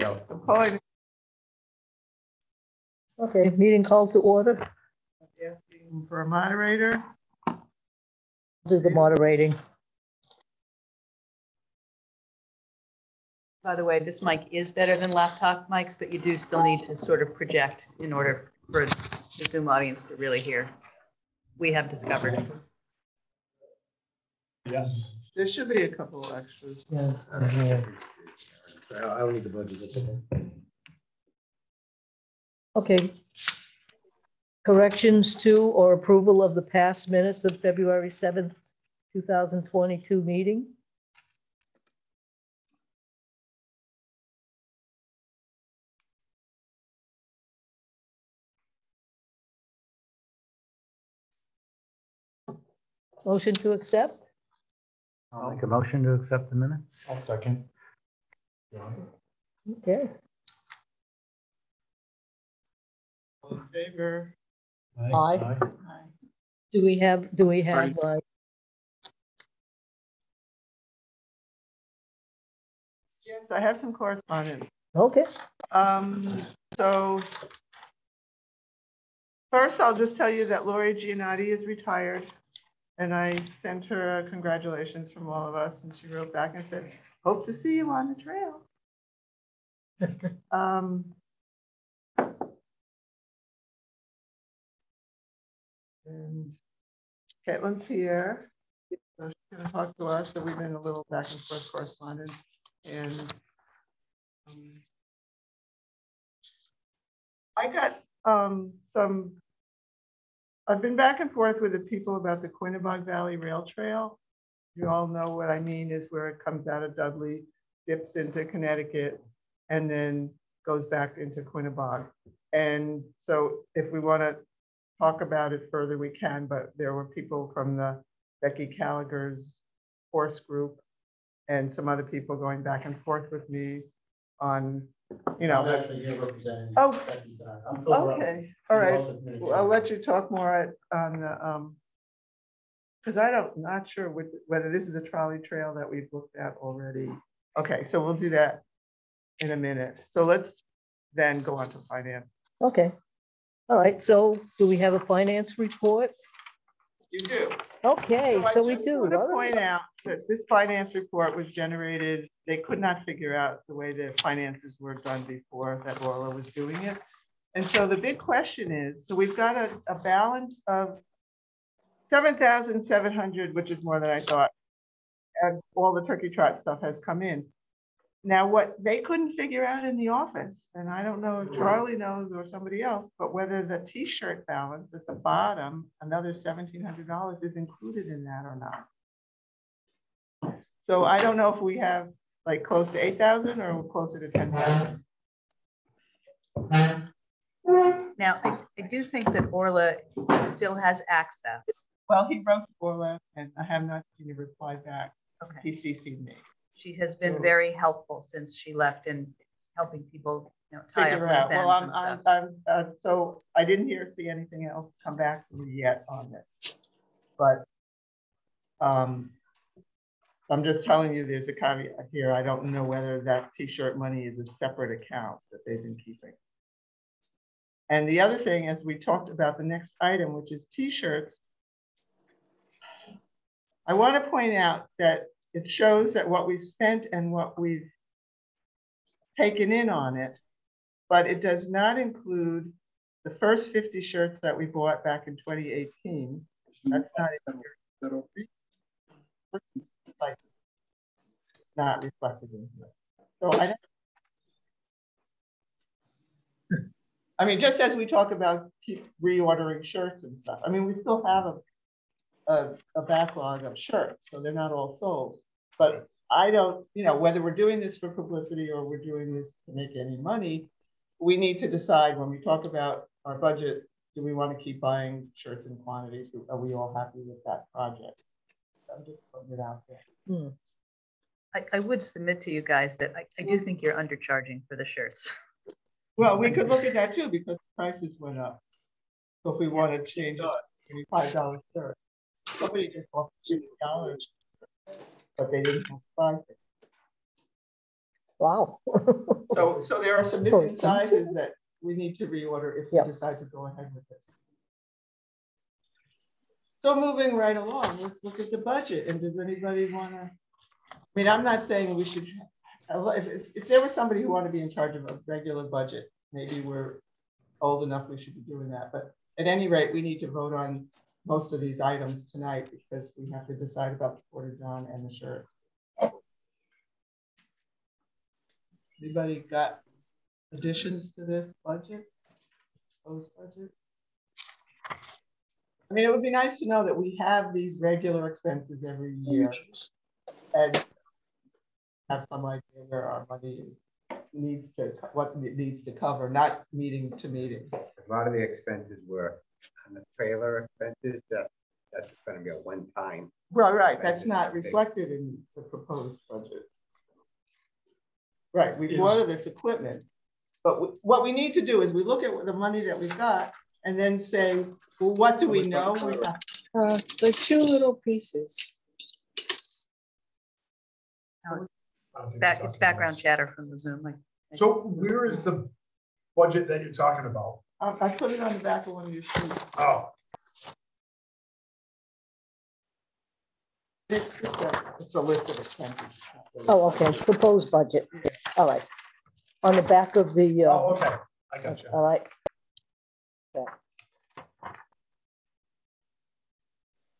I'm calling. Okay, meeting called to order. Asking for a moderator. Do the moderating. By the way, this mic is better than laptop mics, but you do still need to sort of project in order for the Zoom audience to really hear. We have discovered. Yes. There should be a couple of extras. Yeah. I'll read the budget. Okay. Corrections to or approval of the past minutes of February 7th, 2022 meeting. Motion to accept? I'll make a motion to accept the minutes. I'll second. Okay. All in favor? Aye. Do we have, Yes, I have some correspondence. okay, So first, I'll just tell you that Lori Giannotti is retired. And I sent her congratulations from all of us. And she wrote back and said, hope to see you on the trail. And Caitlin's here. So she's going to talk to us. So we've been a little back and forth correspondence. And I got I've been back and forth with the people about the Quinebaug Valley Rail Trail. You all know what I mean is where it comes out of Dudley, dips into Connecticut, and then goes back into Quinebaug. And so if we want to talk about it further, we can, but there were people from the Becky Gallagher's horse group and some other people going back and forth with me on, you know. I'm actually here representing. Oh, Becky's side. okay, all right. Well, I'll let you talk more on the, because I'm not sure whether this is a trolley trail that we've looked at already. Okay, so we'll do that in a minute. So let's then go on to finance. okay. All right, so do we have a finance report? You do. Okay, so we do. I just want to point out that this finance report was generated, they could not figure out the way the finances were done before that Orla was doing it. And so the big question is, so we've got a balance of 7,700, which is more than I thought, and all the turkey trot stuff has come in. Now, what they couldn't figure out in the office, and I don't know if Charlie knows or somebody else, but whether the t-shirt balance at the bottom, another $1,700 is included in that or not. So I don't know if we have like close to 8,000 or closer to 10,000. Now, I do think that Orla still has access. Well, he wrote to Orla and I have not seen a reply back. Okay. He CC'd me. She has been very helpful since she left in helping people, you know, tie up loose ends and stuff. So I didn't see anything else come back to me yet on it, but I'm just telling you there's a caveat here. I don't know whether that t-shirt money is a separate account that they've been keeping. And the other thing, as we talked about the next item, which is t-shirts, I want to point out that it shows that what we've spent and what we've taken in on it, but it does not include the first 50 shirts that we bought back in 2018. That's not not reflected in here. So I mean, just as we talk about keep reordering shirts and stuff, I mean, we still have a backlog of shirts, so they're not all sold. But I don't, you know, whether we're doing this for publicity or we're doing this to make any money, we need to decide when we talk about our budget, do we want to keep buying shirts in quantities? Are we all happy with that project? I'm just putting it out there. I would submit to you guys that I do think you're undercharging for the shirts. Well, we could look at that too because prices went up. So if we want to change it, $5 shirt. Somebody just offered $50, but they didn't have prices. Wow. So there are some For missing a sizes that we need to reorder if we Yep. decide to go ahead with this. So moving right along, let's look at the budget. And does anybody want to? I mean, I'm not saying we should. If there was somebody who wanted to be in charge of a regular budget, maybe we're old enough we should be doing that. But at any rate, we need to vote on most of these items tonight because we have to decide about the Porta-John and the shirts. Anybody got additions to this budget? Proposed budget? I mean, it would be nice to know that we have these regular expenses every year and have some idea where our money needs to, what it needs to cover, not meeting to meeting. A lot of the expenses were on the trailer expenses, that's gonna be a one-time. Right, that's not reflected in the proposed budget. Right, we order this equipment, but what we need to do is we look at the money that we've got and then say, well, what do we know? The two little pieces. It's background chatter from the Zoom. So where is the budget that you're talking about? I put it on the back of one of your sheets. Oh, It's a list of expenses. Oh, okay, proposed budget. All right. On the back of the, oh, okay, I got you. all right. Okay.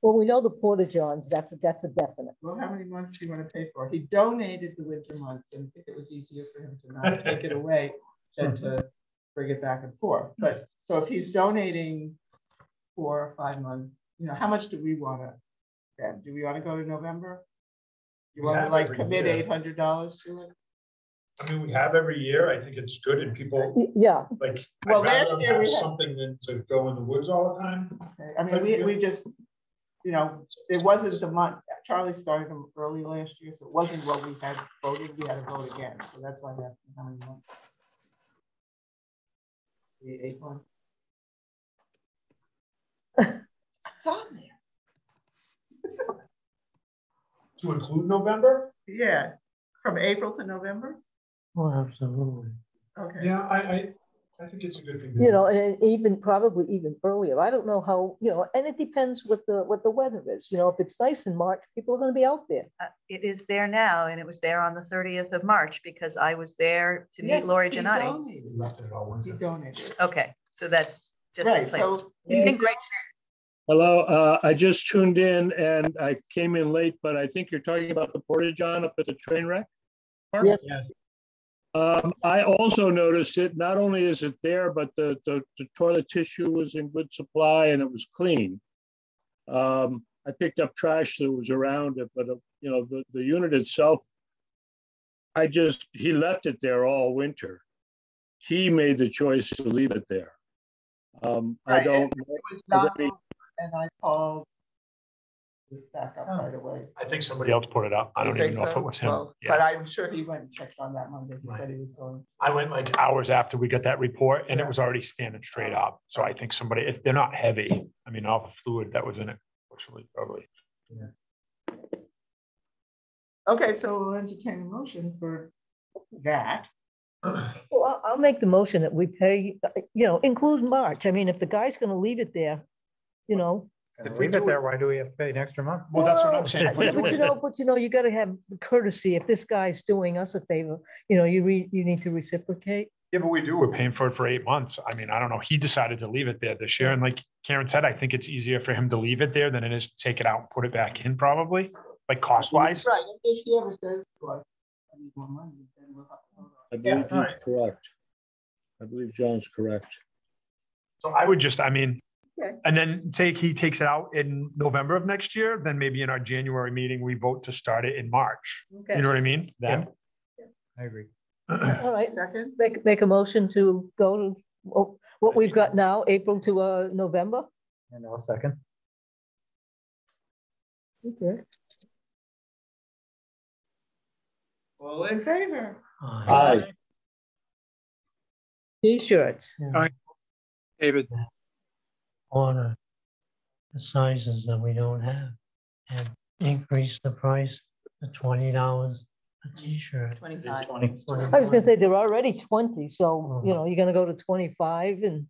Well, we know the Porta-Johns, that's a definite. Well, how many months do you want to pay for? He donated the winter months and I think it was easier for him to not take it away than to bring it back and forth. But so if he's donating 4 or 5 months, you know, how much do we want to spend? Do we want to go to November? You We want to have like every commit year. $800 to it? I mean, we have every year. I think it's good and people Yeah, like, Well, I'd rather last them year have we had- something than to go in the woods all the time. Okay, I mean, we just, you know, it wasn't the month, Charlie started them early last year, so it wasn't what we had voted, we had to vote again, so that's why that's how many months. The 8 months. It's on there. To include November? Yeah, from April to November, Oh, absolutely. okay. Yeah, I think it's a good thing. to you do. know, and even probably even earlier. I don't know how, you know, and it depends what the weather is. You know, if it's nice in March, people are going to be out there. It is there now, and it was there on the 30th of March because I was there to meet Yes, Lori he Giannotti. donated. We left it all He winter. donated. Okay, so that's just in Right, place. so. He's in great Hello, I just tuned in and I came in late, but I think you're talking about the Porta-John up at the train wreck? park? Yes. I also noticed it, not only is it there, but the toilet tissue was in good supply and it was clean. I picked up trash that was around it, but you know, the unit itself, he left it there all winter. He made the choice to leave it there. I Right, don't. It was Donald, and I called this back up right away. I think somebody else put it up. I don't You even think know if so? it was him. Well, Yeah. but I'm sure he went and checked on that Monday. He Right. said he was going. I went like hours after we got that report and it was already standing straight up. So I think somebody, if they're not heavy, I mean, all the fluid that was in it, fortunately, probably. Okay, so we'll entertain a motion for that. Well, I'll make the motion that we pay, you know, include March. I mean, if the guy's going to leave it there, you know. If we leave it there, why do we have to pay an extra month? Well, that's what I'm saying. If we do But it- you know, you got to have courtesy. If this guy's doing us a favor, you know, you need to reciprocate. Yeah, but we do. We're paying for it for 8 months. I mean, I don't know. He decided to leave it there this year. And like Karen said, I think it's easier for him to leave it there than it is to take it out and put it back in probably, like cost wise. Right, if he ever says to us, I need more money, then we'll have to vote on I it. believe all he's correct. I believe John's correct. So I would just, I mean, Okay. and then he takes it out in November of next year, then maybe in our January meeting, we vote to start it in March. Okay. You know what I mean? Then. I agree. All right. Second, Make a motion to go to what we've got now, April to November. And I'll second. Okay. all in favor? Aye. T-shirts. David, Order the sizes that we don't have and increase the price to $20 A t-shirt. 25. 20. I was gonna say they're already 20, so, you know, you're gonna go to 25 and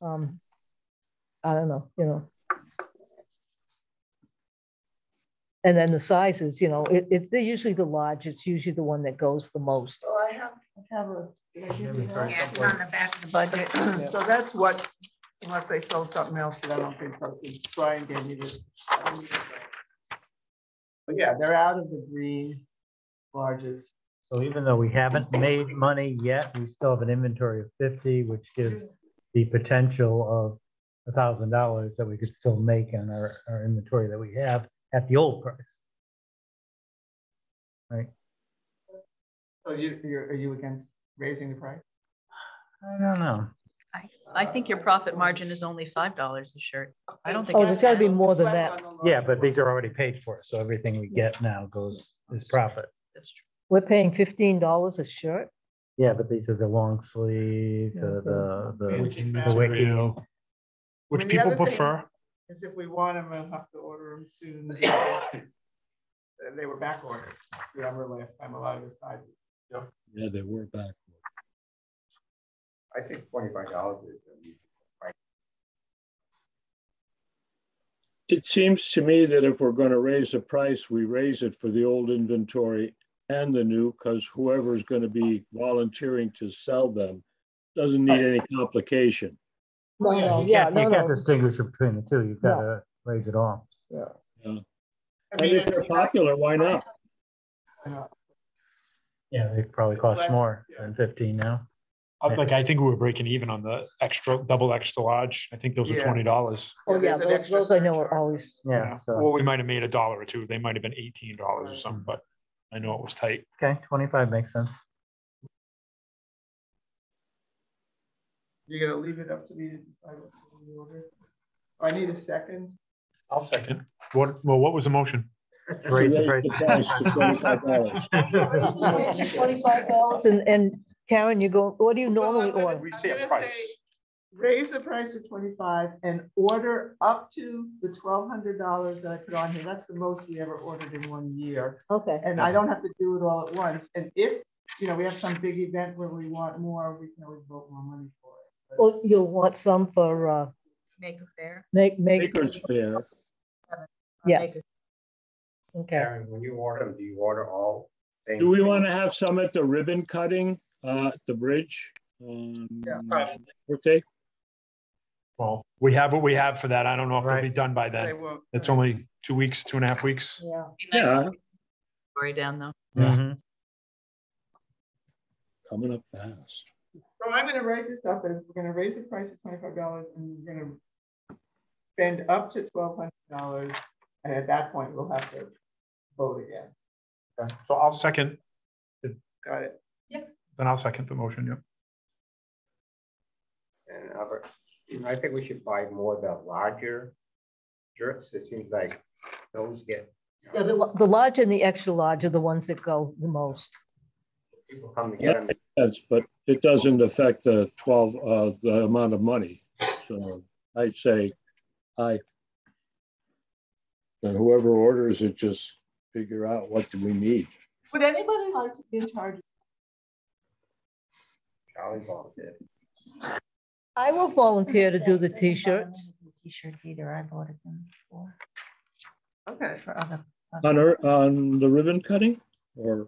I don't know, you know. And then the sizes, you know, they're usually the large, it's usually the one that goes the most. So I have a. did I give you that? Yeah, it's on the back of the budget. So that's what, unless they sold something else, but I don't think so. So Brian gave me this. But yeah, they're out of the green largest. So even though we haven't made money yet, we still have an inventory of 50, which gives the potential of $1,000 that we could still make on our inventory that we have at the old price. Right? So are you against raising the price? I don't know. I think your profit margin is only $5 a shirt. I don't think. Oh, it's there's gotta be that. more than that. Yeah, but these are already paid for, so everything we get now is profit. That's true. We're paying $15 a shirt. Yeah, but these are the long sleeve, the Wiki the wiki. material, which I mean, the people other thing- prefer. Is if we want them, we'll have to order them soon. And they were back ordered. Remember last time, a lot of the sizes. Yeah, they were back. I think $25 is a reasonable price. It seems to me that if we're going to raise the price, we raise it for the old inventory and the new, because whoever's going to be volunteering to sell them doesn't need any complication. No, no, You yeah, can't, no, you can't no. distinguish between the two. You've got to raise it all. Yeah. And if they're popular, why not? Yeah, they probably cost more than 15 now. Like, I think we were breaking even on the double extra large. I think those were Yeah. $20. Oh, yeah, there's an extra those I know are surcharge. always, Yeah, so, Well, we might have made $1 or $2. They might have been $18 or something, but I know it was tight. okay, 25 makes sense. You're gonna leave it up to me to decide what to order? I need a second. I'll second. What was the motion? Raise the Raise the price to $25. $25 and Karen, you go, what do you normally I'm gonna- order? We I'm say a gonna price. say Raise the price to 25 and order up to the $1,200 that I put on here. That's the most we ever ordered in 1 year. Okay, And I don't have to do it all at once. And if, you know, we have some big event where we want more, we can always vote more money for it. But well, you'll want some for, Make a fair. make, Maker's Fair. yes. Okay, Karen, when you order them, do you order all? same Do we thing? want to have some at the ribbon cutting, at the bridge? Okay, Well, we have what we have for that. I don't know if it'll be Right. done by they then. won't. It's only 2 weeks, 2.5 weeks. yeah. Be nice yeah, to story down though. Yeah. Mhm. coming up fast. So I'm gonna write this up as we're gonna raise the price to $25 and we're gonna spend up to $1,200. And at that point, we'll have to vote again. Okay. So I'll second, Got it? then I'll second the motion, yeah. And I think we should buy more of the larger shirts. It seems like those get, Yeah, the large and the extra large are the ones that go the most. people come to get them. Yes, but it doesn't affect the the amount of money. So I'd say, and whoever orders it, just figure out what do we need. Would anybody like to be in charge? Charlie volunteered. I will volunteer to do the t-shirts. T-shirts either, I bought them before Okay. for other. On the ribbon cutting or?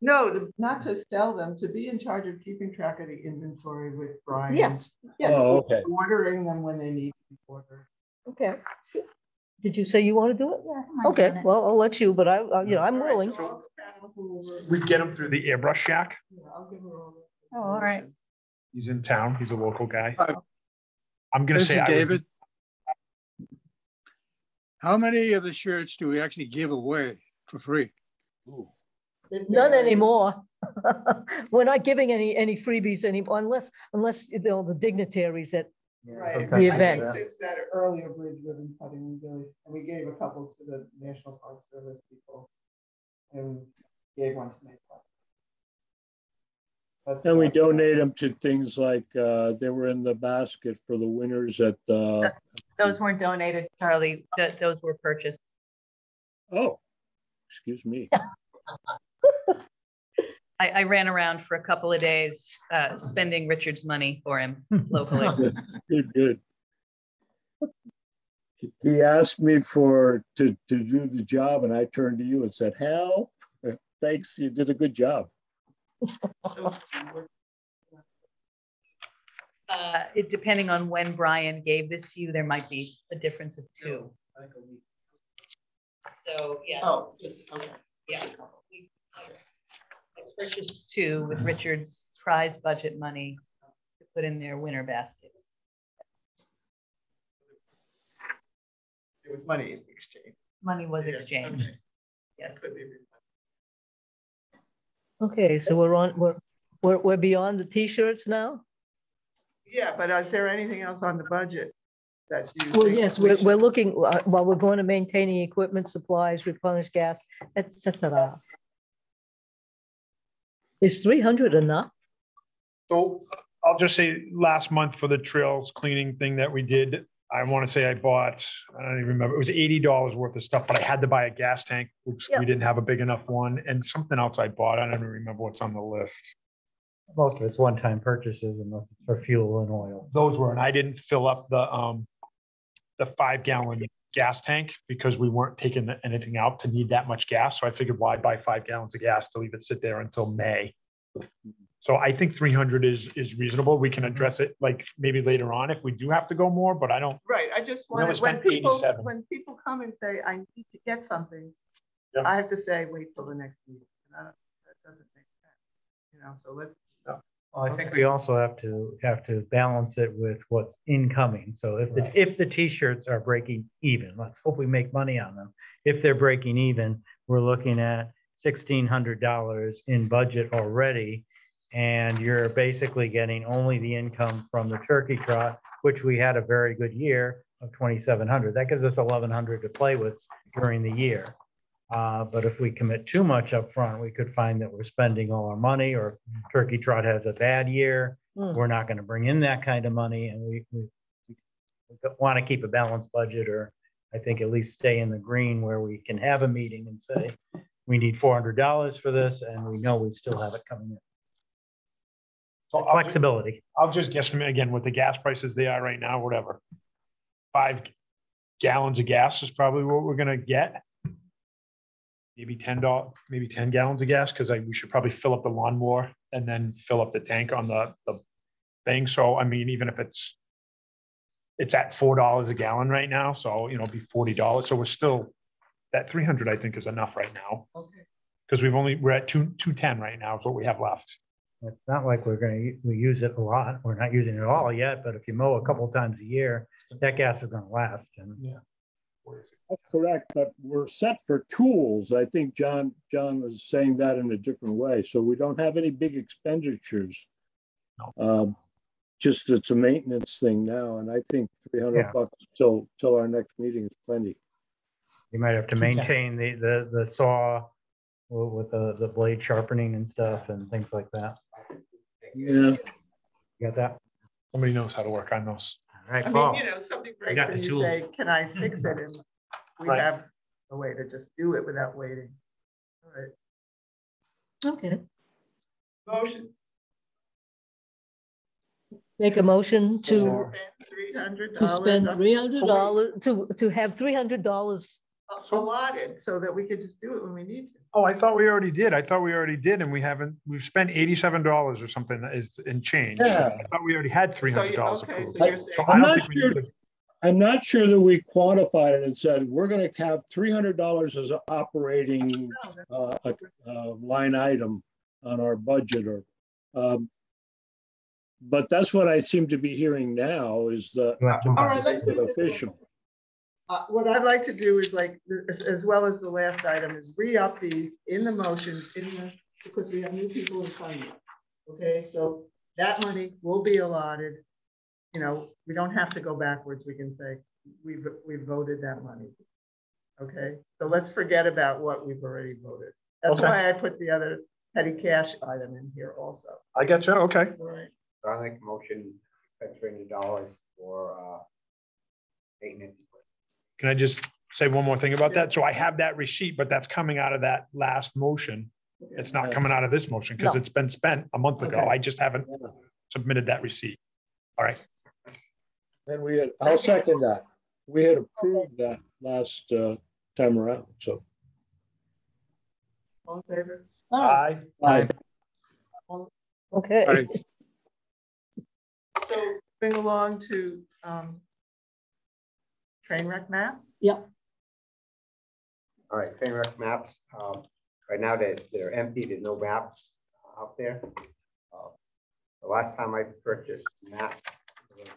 No, not to sell them, to be in charge of keeping track of the inventory with Brian. Yes, yes, Oh, okay. Ordering them when they need to be ordered. okay. Did you say you want to do it? Yeah, I don't mind Okay, doing it. well, I'll let you, but you know, I'm All right, willing. so I'll pass over- We get him through the airbrush shack. Yeah, I'll give her all the- Oh, all right. He's in town. He's a local guy. Hi. I'm gonna This say is I would- David. How many of the shirts do we actually give away for free? It None varies. anymore. We're not giving any freebies anymore unless you know, the dignitaries that, Right. Okay. The I think event. since that earlier bridge ribbon cutting, and we gave a couple to the National Park Service people. And gave one to me. And we donate them to things like, they were in the basket for the winners at, Those weren't donated, Charlie. Those were purchased. oh, excuse me. I ran around for a couple of days, spending Richard's money for him locally. Good, good. He asked me to do the job, and I turned to you and said, "Help! Thanks, you did a good job." Depending on when Brian gave this to you, there might be a difference of 2. So, yeah. Oh, okay. Yeah. I purchased 2 with Richard's prize budget money to put in their winter baskets. It was money in exchange. Money was Yeah, exchanged. okay. Yes. Okay, so we're beyond the t-shirts now? Yeah, but is there anything else on the budget that you? Well, think yes, we we're should- looking, while we're going to maintaining equipment, supplies, replenish gas, etc. Is 300 enough? So I'll just say last month for the trails cleaning thing that we did, I want to say I bought, I don't even remember, it was $80 worth of stuff, but I had to buy a gas tank, which Yep. we didn't have a big enough one, and something else I bought. I don't even remember what's on the list. Most of it's one-time purchases unless it's for fuel and oil. Those were, and I didn't fill up the 5-gallon gas tank because we weren't taking anything out to need that much gas. So I figured, why buy 5 gallons of gas to leave it sit there until May? So I think 300 is reasonable. We can address it like maybe later on if we do have to go more, but I don't. Right, I just We only wanted, when spent people, 87. when people come and say, I need to get something, Yeah. I have to say, wait till the next meeting. And that doesn't make sense, you know, so let's. Well, I think we also have to balance it with what's incoming. So if the t-shirts are breaking even, let's hope we make money on them. If they're breaking even, we're looking at $1,600 in budget already. And you're basically getting only the income from the turkey trot, which we had a very good year of 2,700. That gives us 1,100 to play with during the year. But if we commit too much up front, we could find that we're spending all our money, or turkey trot has a bad year. We're not going to bring in that kind of money, and we want to keep a balanced budget, or I think at least stay in the green where we can have a meeting and say, we need $400 for this, and we know we still have it coming in. So Flexibility. I'll just guesstimate again with the gas prices they are right now, whatever. 5 gallons of gas is probably what we're gonna get. Maybe $10, maybe 10 gallons of gas, because we should probably fill up the lawnmower and then fill up the tank on the thing. So I mean, even if it's at $4 a gallon right now, so it'll be $40. So we're still, that 300 I think is enough right now. Okay. Because we're at 210 right now is what we have left. It's not like we use it a lot. We're not using it all yet, but if you mow a couple of times a year, that gas is gonna last. And Yeah. That's correct, but we're set for tools. I think John was saying that in a different way. So we don't have any big expenditures. Just it's a maintenance thing now, and I think 300 bucks till our next meeting is plenty. you might have to maintain the saw with the blade sharpening and stuff and things like that. Yeah. You got that? Somebody knows how to work on those. All right, I Paul. mean, something breaks got the and you tools. say, can I fix it? And we Right. have a way to just do it without waiting. All right. Okay. Motion. Make a motion to $300. spend $300, to have $300. Allotted so that we could just do it when we need to. Oh, I thought we already did. And we've spent $87 or something that is in change. Yeah. I thought we already had $300 Okay, approved. so you're saying. So I don't think we need to. I'm not sure that we quantified it and said, we're going to have $300 as an operating line item on our budget, but that's what I seem to be hearing now is the All right, let's do this. official. What I'd like to do is like, as well as the last item, is re-up these in the motions because we have new people in finance. Okay, so that money will be allotted. We don't have to go backwards. We can say we've voted that money. Okay, so let's forget about what we've already voted. That's Okay. why I put the other petty cash item in here also. I get you. Okay. All right. So I make a motion, $300 for maintenance. Can I just say one more thing about that. So I have that receipt, but that's coming out of that last motion. It's not coming out of this motion because No. it's been spent a month ago. Okay. I just haven't submitted that receipt. All right. And we had, I'll second that. We had approved that last time around, so. All in favor? All right, Aye. okay. Aye. So bring along to train wreck maps. Yep, All right, train wreck maps. Right now they're empty. There's no maps out there. The last time I purchased maps, it was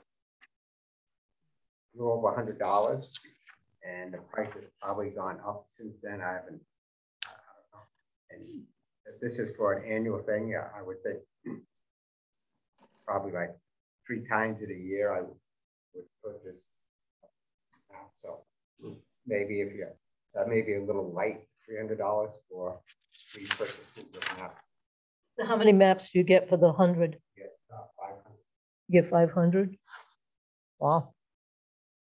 a little over $100, and the price has probably gone up since then. I don't know. And if this is for an annual thing, yeah, I would think probably like 3 times in a year I would purchase maps. So maybe if you that may be a little light, $300 for 3 purchases of maps. so how many maps do you get for the 100? Get 500. You get 500? Wow,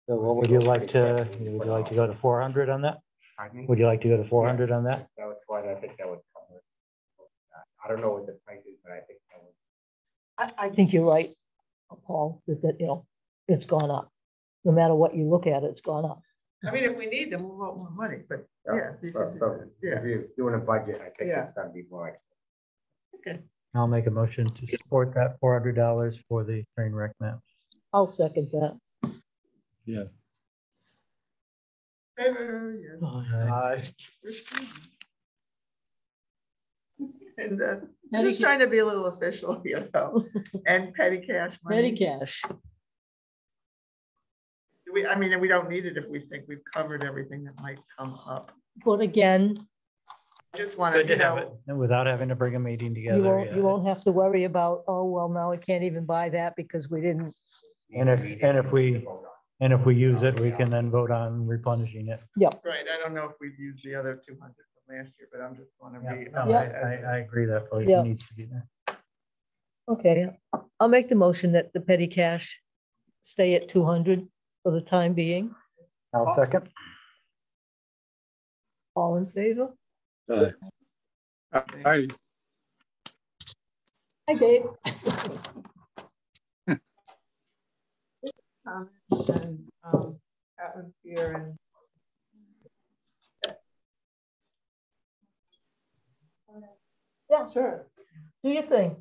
So what would you like to go to 400 on that? Pardon me? Would you like to go to 400 on that? That was what I think that would cover. I don't know what the price is, but I think that would. I think you're right, Paul, that, you know, it's gone up. No matter what you look at, it's gone up. I mean, if we need them, we'll want more money, but yeah. you But could do that. if you're doing a budget, I think Yeah. it's gonna be more. Okay. I'll make a motion to support that $400 for the train wreck maps. I'll second that. Yeah. Favor, yes. Aye. And I'm Petty just trying to be a little official here, though. And petty cash money. Petty cash. I mean, we don't need it if we think we've covered everything that might come up. But again, I just want Good to, to have it, and without having to bring a meeting together. you yeah. won't have to worry about, oh, well, now I can't even buy that because we didn't. And if we use it, we can then vote on replenishing it. right, I don't know if we've used the other 200 from last year, but I'm just want to be. No, I agree that place Yeah. needs to be there. Okay, I'll make the motion that the petty cash stay at 200 for the time being. I'll second. All in favor? Aye. Hi, Dave. Comments and atmosphere and. Yeah, Sure. do your thing.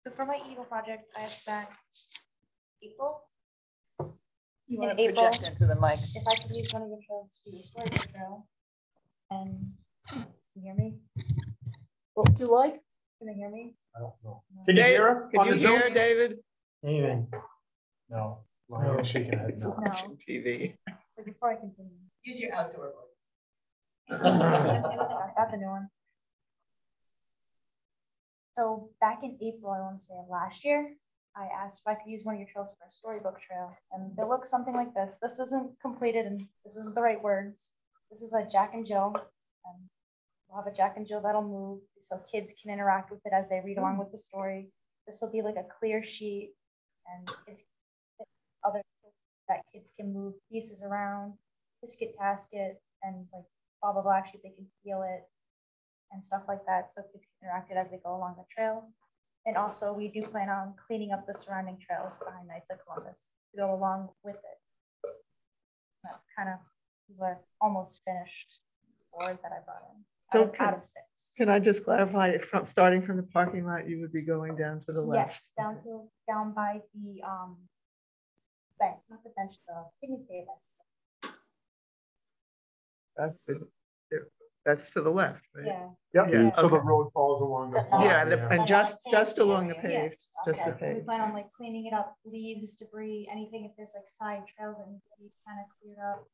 So for my Eagle project, I spent April. You In want to April, project into the mic. if I could use one of your trails to do a storage trail. And can you hear me? What would you like? Can they hear me? I don't know. Can you hear her? Could on you the Zoom? hear, David? Even. No. No. Shaking her head It's no. watching TV. So before I continue. Use your outdoor voice. I got the new one. So back in April, I want to say of last year, I asked if I could use one of your trails for a storybook trail. And they look something like this. This isn't completed and this isn't the right words. This is a Jack and Jill. And we'll have a Jack and Jill that'll move so kids can interact with it as they read along with the story. This will be like a clear sheet and it's other that kids can move pieces around, biscuit casket, and like blah, blah, blah. Actually, they can feel it and stuff like that. So kids can interact it as they go along the trail. And also we do plan on cleaning up the surrounding trails behind Knights of Columbus to go along with it. That's kind of, these are almost finished board that I brought in. So Out of 6. Can I just clarify, from starting from the parking lot, you would be going down to the left? Yes, down by the bench, not the bench, the picnic table. That's to the left, right? Yeah. Yep, Yeah, so the okay. road falls along the. Yeah, Yes. and just along the Yes, pace, just the okay. We pace. plan on like cleaning it up, leaves, debris, anything, if there's like side trails that need to be kind of cleared up.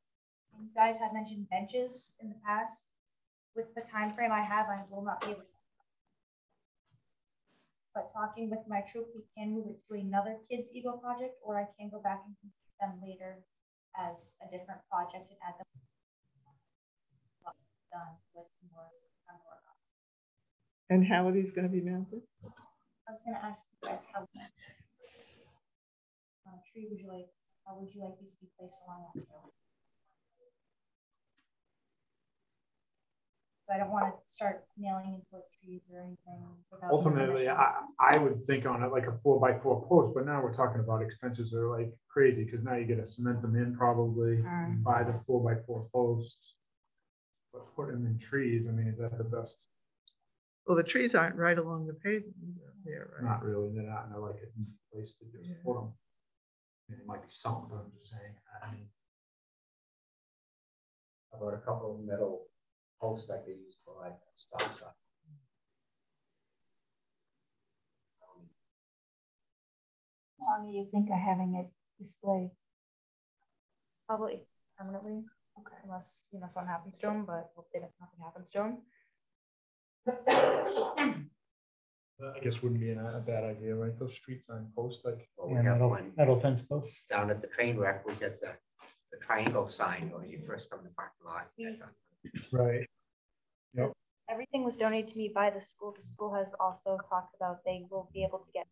And you guys have mentioned benches in the past. With the time frame I have, I will not be able to. But talking with my troop, we can move it to another Kids Eagle project, or I can go back and complete them later as a different project and add them done with more. And how are these going to be mounted? I was gonna ask you guys how tree would you like, how would you like these to be placed along that trail? I don't want to start nailing into like trees or anything. Without Ultimately, permission. I would think on it like a 4x4 post, but now we're talking about expenses that are like crazy because now you got to cement them in probably, buy the 4x4 posts. But put them in trees, I mean, is that the best? Well, the trees aren't right along the pavement either there, right? Not really, they're not in a, like an easy place to just put them. It might be something, but I'm just saying, I mean. About a couple of metal posts like they use for like a stop sign. How long do you think of having it displayed? Probably permanently. Okay. Unless, you know, something happens to them, but hopefully nothing happens to them. I guess wouldn't be a bad idea, right? Those street sign posts, like. Well, we Yeah, have metal, one metal fence posts. down at the train wreck, we get the triangle sign when you first come to the parking lot. Right. Everything was donated to me by the school. The school has also talked about they will be able to get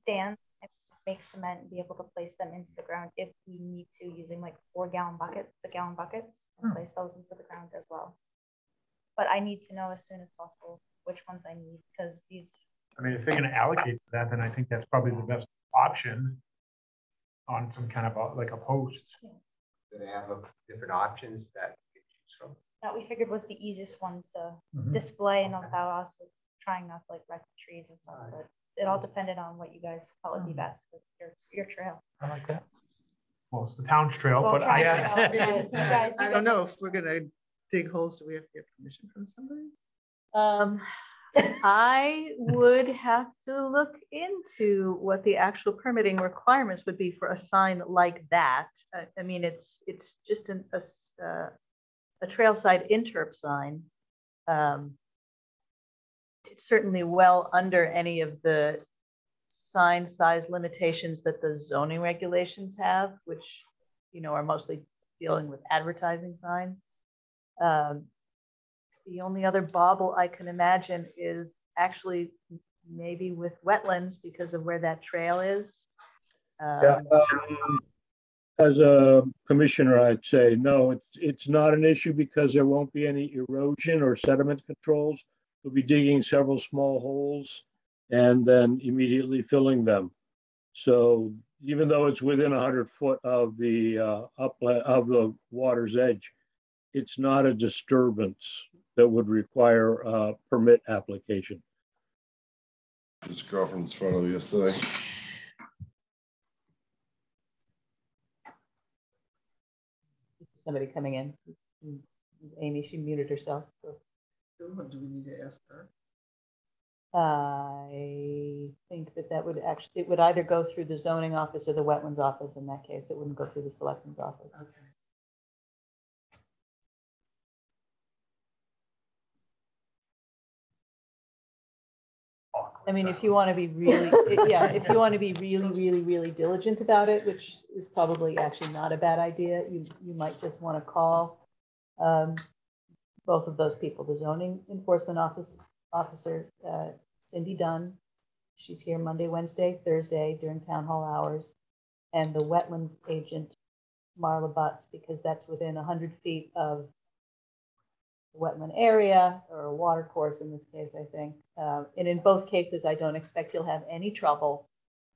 stands and make cement and be able to place them into the ground if we need to, using like 4-gallon buckets, the gallon buckets, and place those into the ground as well. But I need to know as soon as possible which ones I need, because these. I mean, if they're gonna allocate that, then I think that's probably the best option on some kind of like a post. Do they have different options that you can choose from? That we figured was the easiest one to display and without us trying not to like wreck the trees and stuff. But it all depended on what you guys thought would be best with your trail. I like that. Well, it's the town's trail, Well, but try I. it out, but you guys- I don't know if we're going to dig holes. Do we have to get permission from somebody? I would have to look into what the actual permitting requirements would be for a sign like that. I mean, it's just a trailside interrupt sign. It's certainly well under any of the sign size limitations that the zoning regulations have, which, you know, are mostly dealing with advertising signs. The only other bauble I can imagine is actually maybe with wetlands because of where that trail is. As a commissioner, I'd say, no, it's not an issue because there won't be any erosion or sediment controls. We'll be digging several small holes and then immediately filling them. So even though it's within 100 foot of the upland of the water's edge, it's not a disturbance that would require a permit application. His girlfriend's photo yesterday. Somebody coming in. Amy, she muted herself. So. Do we need to ask her? I think that would actually, it would either go through the zoning office or the wetlands office. In that case, it wouldn't go through the selectman's office. Okay. I mean, if you want to be really, yeah, if you want to be really diligent about it, which is probably actually not a bad idea, you might just want to call both of those people, the zoning enforcement officer, Cindy Dunn. She's here Monday, Wednesday, Thursday during town hall hours, and the wetlands agent, Marla Butts, because that's within 100 feet of wetland area or a water course in this case, I think. And in both cases, I don't expect you'll have any trouble,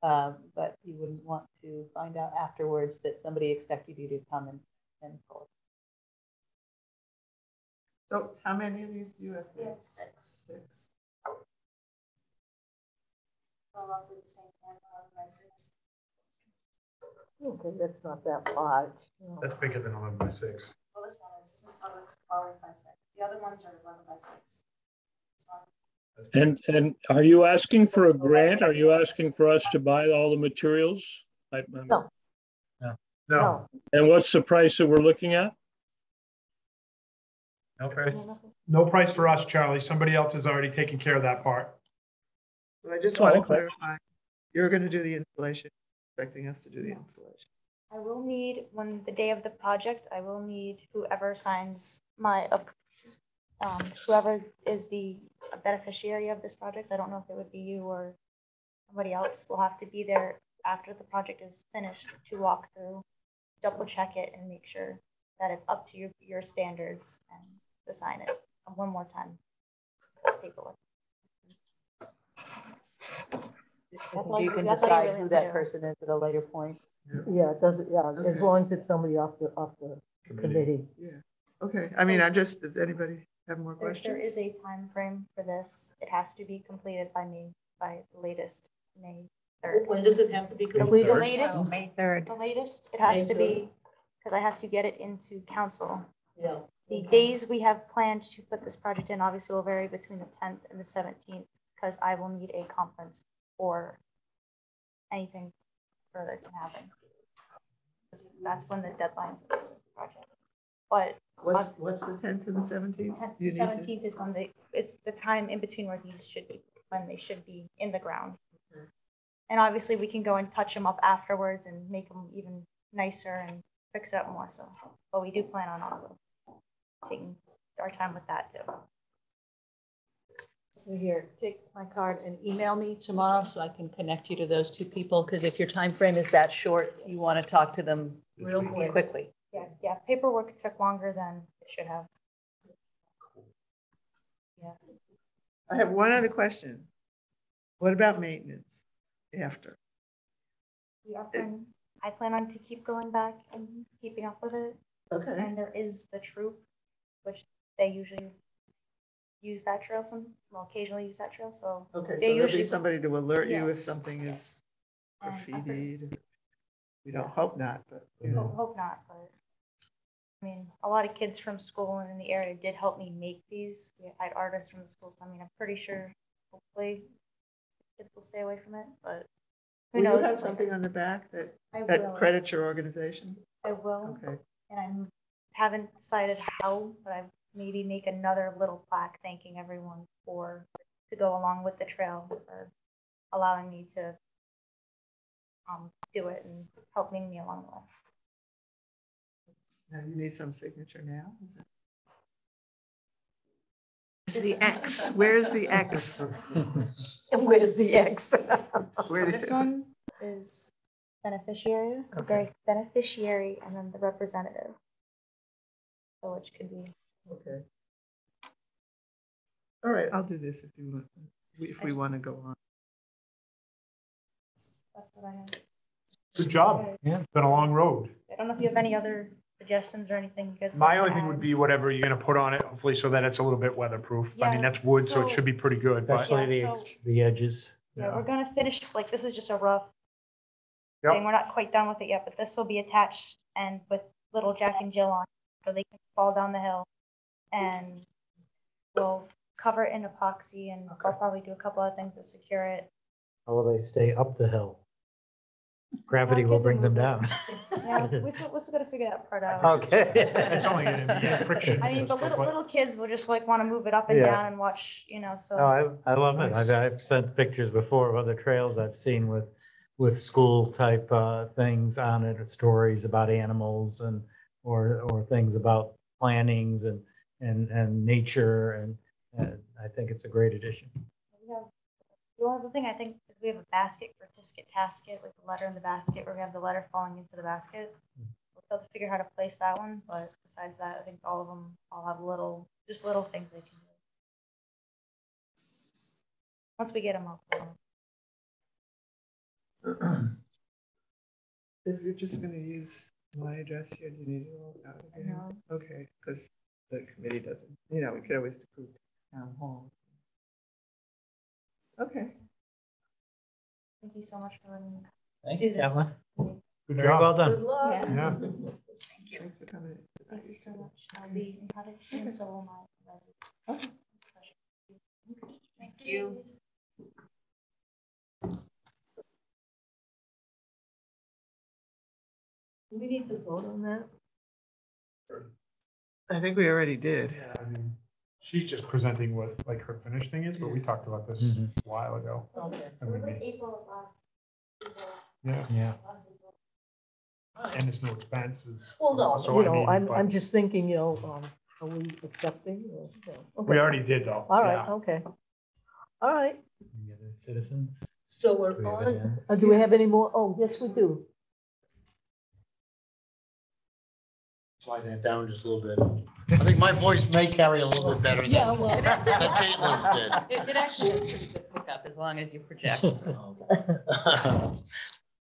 but you wouldn't want to find out afterwards that somebody expected you to come and pull it. So how many of these do you have? We have 6. 6. Roughly the same size, 11 by 6. Okay, that's not that large. No. That's bigger than 11 by 6. Well, this one is 12 by 6. The other ones are 11 by 6. And are you asking for a grant? Are you asking for us to buy all the materials? No. No. And what's the price that we're looking at? No price. No price for us, Charlie. Somebody else has already taken care of that part. But I just want to clarify, you're going to do the installation, expecting us to do the installation. I will need, when the day of the project, I will need whoever signs my whoever is the beneficiary of this project, I don't know if it would be you or somebody else, will have to be there after the project is finished to walk through, double check it and make sure that it's up to your standards and to sign it one more time. It's paperwork. You can that's all you decide really who have to that do. person is at a later point. Yeah, it doesn't, yeah, as Okay. long as it's somebody off the committee. Yeah, okay. I mean, does anybody have more There questions? is a time frame for this. It has to be completed by the latest May 3rd. When does it have to be The completed? latest, May 3rd. the latest, it has May to be, because I have to get it into council. Yeah. The days we have planned to put this project in obviously will vary between the 10th and the 17th, because I will need a conference or anything further can happen. That's when the deadline for this project. But What's the 10th and the 17th? 10th and 17th is when it's the time in between where these should be, when they should be in the ground. Okay. And obviously we can go and touch them up afterwards and make them even nicer and fix it up more so. But we do plan on also taking our time with that too. So here, take my card and email me tomorrow so I can connect you to those two people. Because if your time frame is that short, you want to talk to them Real quick. quickly. Yeah, paperwork took longer than it should have. Yeah. I have one other question. What about maintenance after? I plan on to keep going back and keeping up with it. Okay, And there is the troop, which they usually use that trail occasionally use that trail, so. okay, so they there'll usually- be somebody to alert you if Yes, something is yes. And I've heard- graffitied. We don't hope not, but you know. Hope not, but I mean, a lot of kids from school and in the area did help me make these. I had artists from the school, so I mean, I'm pretty sure hopefully kids will stay away from it, but who Will you knows? have something on the back that I that will. credits your organization? I will, Okay, and I haven't decided how, but I maybe make another little plaque thanking everyone to go along with the trail for allowing me to do it and helping me along the way. now you need some signature now? Is it? The X, where's the X? And where's the X? Where did This it- one is beneficiary, beneficiary, and then the representative. So which could be. Okay. All right, I'll do this if we want to go on. That's what I have. Good job. Okay. Yeah. It's been a long road. I don't know if you have any other suggestions or anything you guys. My like only to thing add. would be whatever you're gonna put on it, hopefully so that it's a little bit weatherproof. I mean, Yeah, that's wood, so it so- should be pretty good, but Especially Yeah, so- the edges. Yeah, we're gonna finish, like, this is just a rough Yep. thing. We're not quite done with it yet, but this will be attached and with little Jack and Jill on, so they can fall down the hill. And we'll cover it in epoxy and I'll probably do a couple of things to secure it. How will they stay up the hill? Gravity will bring them down. Yeah, we're still gonna figure that part out. Okay. It's only gonna be friction. I mean, the but- little kids will just like wanna move it up and Yeah. down and watch, so. No, I love it. I've sent pictures before of other trails I've seen with school type things on it, or stories about animals or things about plantings and nature, and I think it's a great addition. The only other thing I think is we have a basket for Tisket Tasket, like the letter in the basket, where we have the letter falling into the basket. We'll still have to figure out how to place that one, but besides that, I think all of them all have little things they can do. Once we get them off. If you're just gonna use my address here, do you need it all out again? No. Okay, because the committee doesn't, we could always approve town hall. Okay. Thank you so much for letting me. Thank do you, this. Evelyn. Good Very well job. done. luck. Yeah. Thanks for coming. Thank you so much. I'll be in touch soon, so will my. Okay. Thank you. We need to vote on that. I think we already did. Yeah, I mean, she's just presenting what like her finished thing is, but we talked about this Mhm. a while ago. Okay. I mean, April of last. yeah, Yeah. and it's no expense. Well, no, So I mean, I'm but- just thinking, Are we accepting? Or, no? We Okay. already did though. All right, Yeah. okay. All right, Any other citizens? so Do we're we have any on, on? do we have any more? Oh, yes, we do. Slide that down just a little bit. I think my voice may carry a little bit better Yeah, than well. that Caitlin's did. It actually has pretty good pickup as long as you project.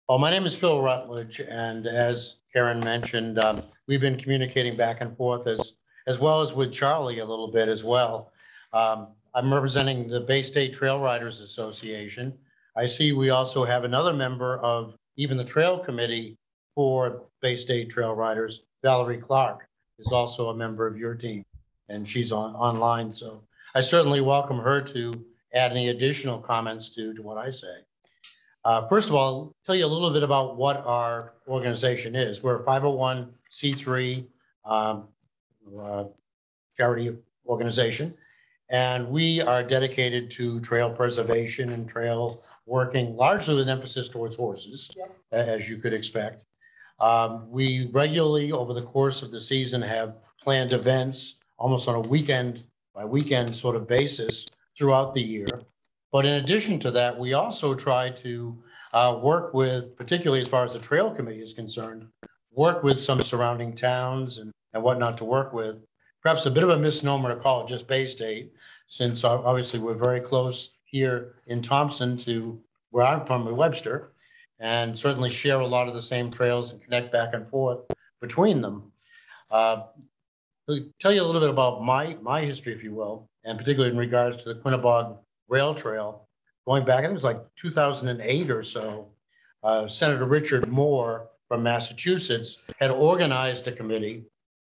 Well, my name is Phil Rutledge, and as Karen mentioned, we've been communicating back and forth as well as with Charlie a little bit as well. I'm representing the Bay State Trail Riders Association. I see we also have another member of even the Trail Committee for Bay State Trail Riders, Valerie Clark, is also a member of your team, and she's online. So I certainly welcome her to add any additional comments to what I say. First of all, I'll tell you a little bit about what our organization is. We're a 501c3 charity organization, and we are dedicated to trail preservation and trail working, largely with an emphasis towards horses, as you could expect. We regularly, over the course of the season, have planned events almost on a weekend by weekend sort of basis throughout the year. But in addition to that, we also try to work with, particularly as far as the Trail Committee is concerned, work with some surrounding towns and whatnot to work with. Perhaps a bit of a misnomer to call it just Bay State, since obviously we're very close here in Thompson to where I'm from, Webster, and certainly share a lot of the same trails and connect back and forth between them. To tell you a little bit about my history, if you will, and particularly in regards to the Quinnebog Rail Trail, going back, I think it was like 2008 or so, Senator Richard Moore from Massachusetts had organized a committee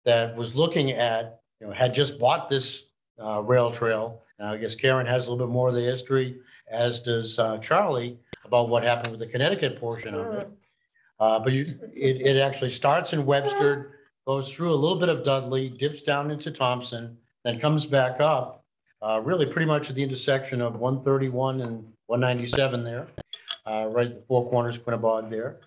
that was looking at, had just bought this rail trail. I guess Karen has a little bit more of the history, as does Charlie, about what happened with the Connecticut portion of it. But it actually starts in Webster, goes through a little bit of Dudley, dips down into Thompson, then comes back up, really pretty much at the intersection of 131 and 197 there, right at the Four Corners, Quinnebog there.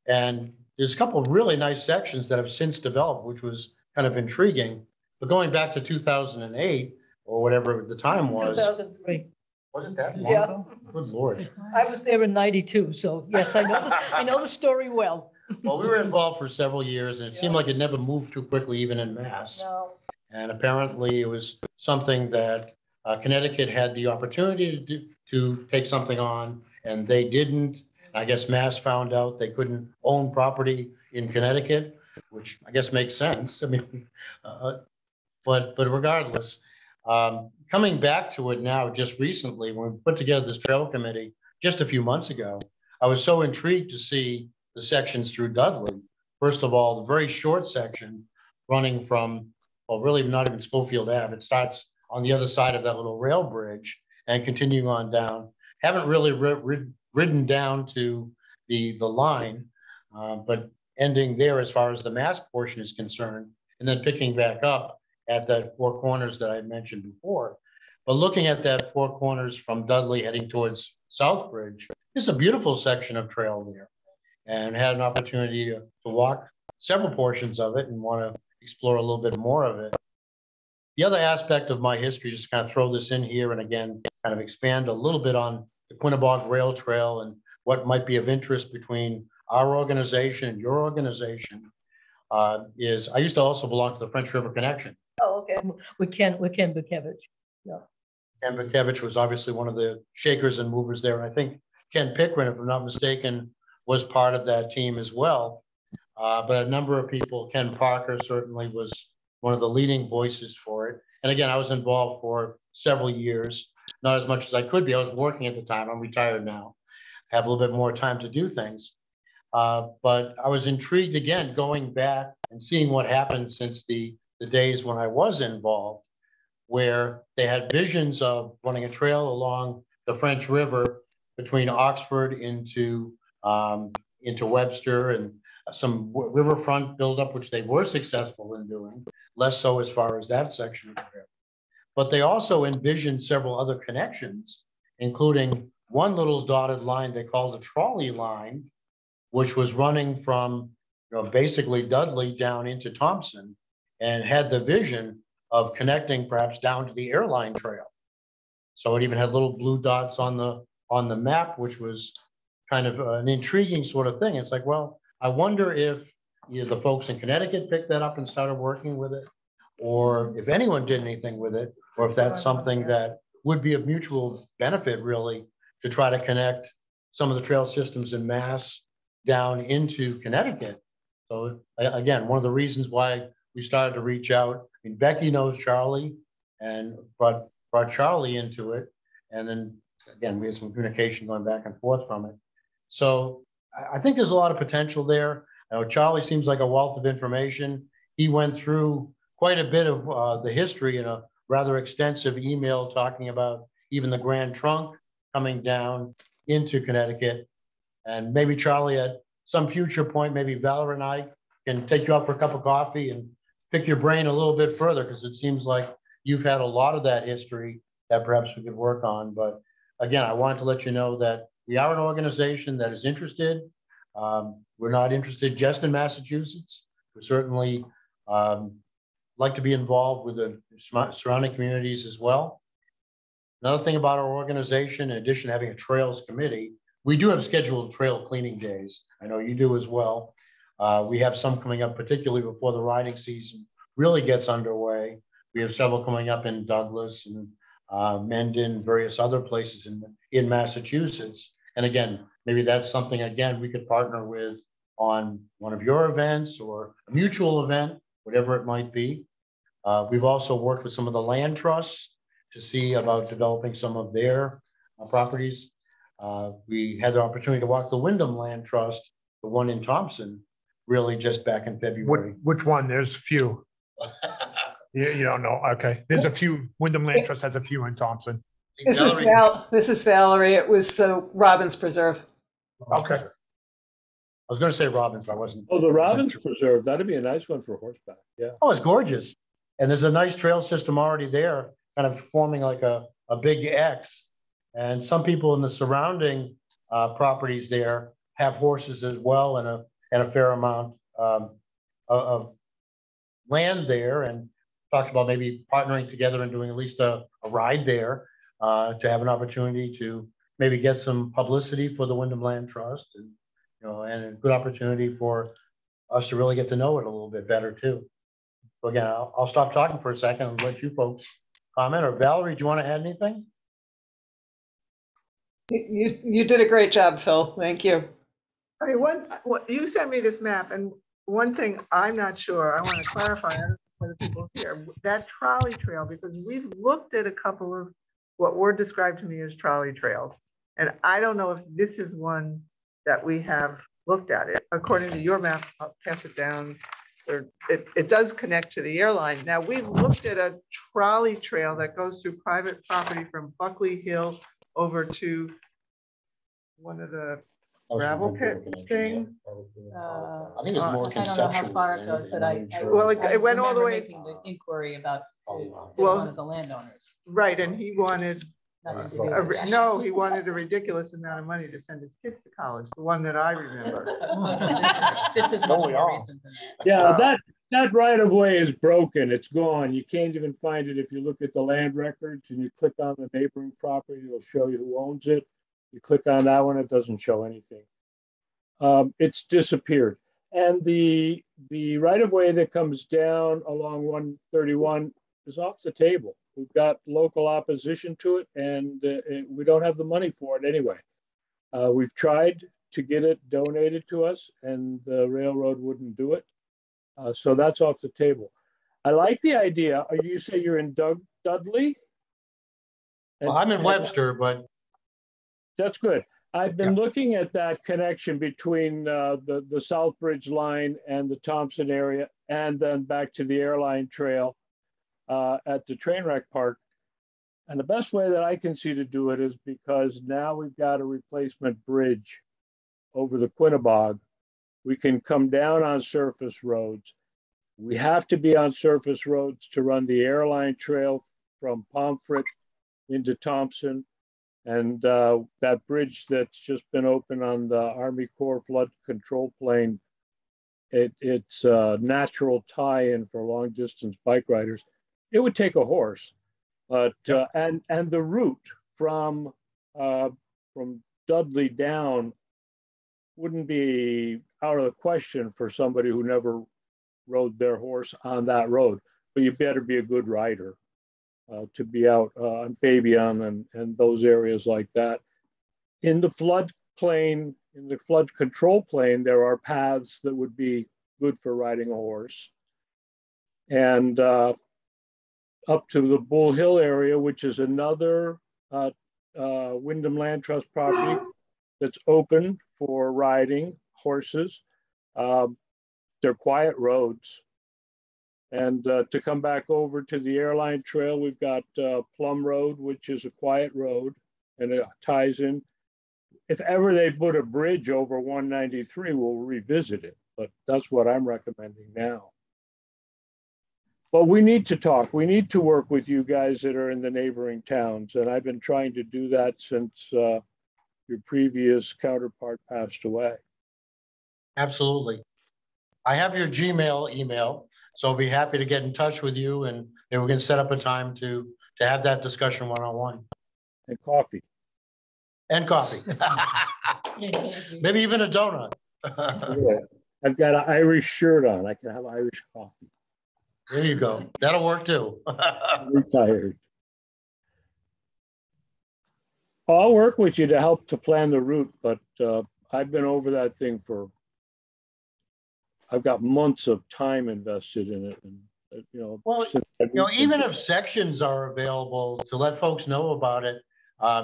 And there's a couple of really nice sections that have since developed, which was kind of intriguing. But going back to 2008 or whatever the time was. 2003. Wasn't that long Yeah. ago? Good Lord. I was there in 92, so yes, I know the story well. Well, we were involved for sevell years, and it seemed like it never moved too quickly, even in Mass. No. And apparently it was something that Connecticut had the opportunity to take something on, and they didn't. I guess Mass found out they couldn't own property in Connecticut, which I guess makes sense. I mean, but regardless, coming back to it now, just recently, when we put together this trail committee just a few months ago, I was so intrigued to see the sections through Dudley. First of all, the very short section running from, well, really not even Schofield Ave. It starts on the other side of that little rail bridge and continuing on down. Haven't really ridden down to the line, but ending there as far as the Mass portion is concerned, and then picking back up at that Four Corners that I mentioned before. But looking at that Four Corners from Dudley heading towards Southbridge, it's a beautiful section of trail there, and had an opportunity to walk several portions of it and want to explore a little bit more of it. The other aspect of my history, just kind of throw this in here and again, kind of expand a little bit on the Quinnebog Rail Trail and what might be of interest between our organization and your organization, is I used to also belong to the French River Connection. Oh, okay. With Ken Bukevich. Yeah. Ken Bukevich was obviously one of the shakers and movers there. And I think Ken Pickren, if I'm not mistaken, was part of that team as well. But a number of people, Ken Parker certainly was one of the leading voices for it. And again, I was involved for several years, not as much as I could be. I was working at the time. I'm retired now. I have a little bit more time to do things. But I was intrigued again, going back and seeing what happened since the days when I was involved, where they had visions of running a trail along the French River between Oxford into Webster, and some riverfront buildup, which they were successful in doing, less so as far as that section of the trail. But they also envisioned several other connections, including one little dotted line they called the trolley line, which was running from basically Dudley down into Thompson, and had the vision of connecting perhaps down to the airline trail. So it even had little blue dots on the map, which was kind of an intriguing sort of thing. It's like, well, I wonder if either the folks in Connecticut picked that up and started working with it, or if anyone did anything with it, or if that's something that would be of mutual benefit, really, to try to connect some of the trail systems in Mass down into Connecticut. So again, one of the reasons why we started to reach out. I mean, Becky knows Charlie and brought Charlie into it. And then again, we had some communication going back and forth from it. So I think there's a lot of potential there. I know Charlie seems like a wealth of information. He went through quite a bit of the history in a rather extensive email talking about even the Grand Trunk coming down into Connecticut. And maybe Charlie, at some future point, maybe Valerie and I can take you out for a cup of coffee and pick your brain a little bit further, because it seems like you've had a lot of that history that perhaps we could work on. But again, I wanted to let you know that we are an organization that is interested. We're not interested just in Massachusetts. We certainly like to be involved with the surrounding communities as well. Another thing about our organization, in addition to having a trails committee, we do have scheduled trail cleaning days. I know you do as well. We have some coming up, particularly before the riding season really gets underway. We have several coming up in Douglas and Mendon, various other places in Massachusetts. And again, maybe that's something, again, we could partner with on one of your events or a mutual event, whatever it might be. We've also worked with some of the land trusts to see about developing some of their properties. We had the opportunity to walk the Wyndham Land Trust, the one in Thompson, really just back in February. Which one? There's a few. You don't know. Okay. There's a few. Wyndham Land Trust has a few in Thompson. This is Valerie. It was the Robbins Preserve. Okay. I was going to say Robbins, but I wasn't. Oh, the Robbins Preserve. That'd be a nice one for horseback. Yeah. Oh, it's gorgeous. And there's a nice trail system already there, kind of forming like a big X. And some people in the surrounding properties there have horses as well, and a fair amount of land there, and talked about maybe partnering together and doing at least a ride there to have an opportunity to maybe get some publicity for the Wyndham Land Trust, and and a good opportunity for us to really get to know it a little bit better too. So again, I'll stop talking for a second and let you folks comment. Or Valerie, do you want to add anything? You did a great job, Phil. Thank you. Okay, you sent me this map, and one thing I'm not sure, I want to clarify for the people here, that trolley trail, because we've looked at a couple of what were described to me as trolley trails, and I don't know if this is one that we have looked at. It according to your map, I'll pass it down. It does connect to the airline. Now, we've looked at a trolley trail that goes through private property from Buckley Hill over to one of the gravel pit thing. I think it's more conceptual. I don't know how far it goes, but well, it went all the way. Making the inquiry about to well, one of the landowners. Right, and he wanted Nothing to do with it. no, he wanted a ridiculous amount of money to send his kids to college. The one that I remember. This is much more recent than that. Yeah, that right of way is broken. It's gone. You can't even find it if you look at the land records and you click on the neighboring property. It'll show you who owns it. You click on that one, it doesn't show anything. It's disappeared. And the right of way that comes down along 131 is off the table. We've got local opposition to it, and we don't have the money for it anyway. We've tried to get it donated to us, and the railroad wouldn't do it. So that's off the table. I like the idea. You say you're in Dudley? Well, I'm in Webster, but that's good. I've been looking at that connection between the Southbridge line and the Thompson area, and then back to the airline trail at the train wreck park. And the best way that I can see to do it is because now we've got a replacement bridge over the Quinnebog. We can come down on surface roads. We have to be on surface roads to run the airline trail from Pomfret into Thompson. And that bridge that's just been opened on the Army Corps flood control plane, it's a natural tie-in for long distance bike riders. it would take a horse, but, and the route from Dudley down wouldn't be out of the question for somebody who never rode their horse on that road. But you better be a good rider to be out on Fabian and those areas like that. In the floodplain, in the flood control plain, there are paths that would be good for riding a horse. And up to the Bull Hill area, which is another Wyndham Land Trust property that's open for riding horses. They're quiet roads. And to come back over to the airline trail, we've got Plum Road, which is a quiet road, and it ties in. If ever they put a bridge over 193, we'll revisit it, but that's what I'm recommending now. But we need to talk. We need to work with you guys that are in the neighboring towns, and I've been trying to do that since your previous counterpart passed away. Absolutely. I have your Gmail email, so I'll be happy to get in touch with you, and maybe we can set up a time to have that discussion one-on-one. And coffee. And coffee. Maybe even a donut. I've got an Irish shirt on. I can have Irish coffee. There you go. That'll work too. I'm retired. I'll work with you to help to plan the route, but I've been over that thing I've got months of time invested in it. And, well, even if sections are available to let folks know about it,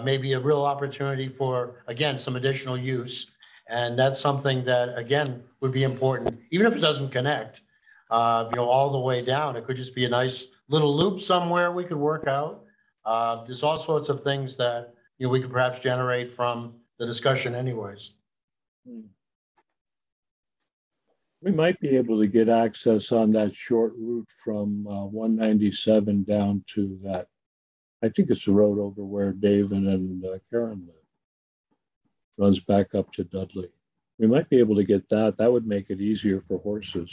maybe a real opportunity for, again, some additional use. And that's something that, again, would be important, even if it doesn't connect, all the way down. It could just be a nice little loop somewhere we could work out. There's all sorts of things that, we could perhaps generate from the discussion anyways. We might be able to get access on that short route from 197 down to that. I think it's the road over where David and Karen live. Runs back up to Dudley. We might be able to get that. That would make it easier for horses.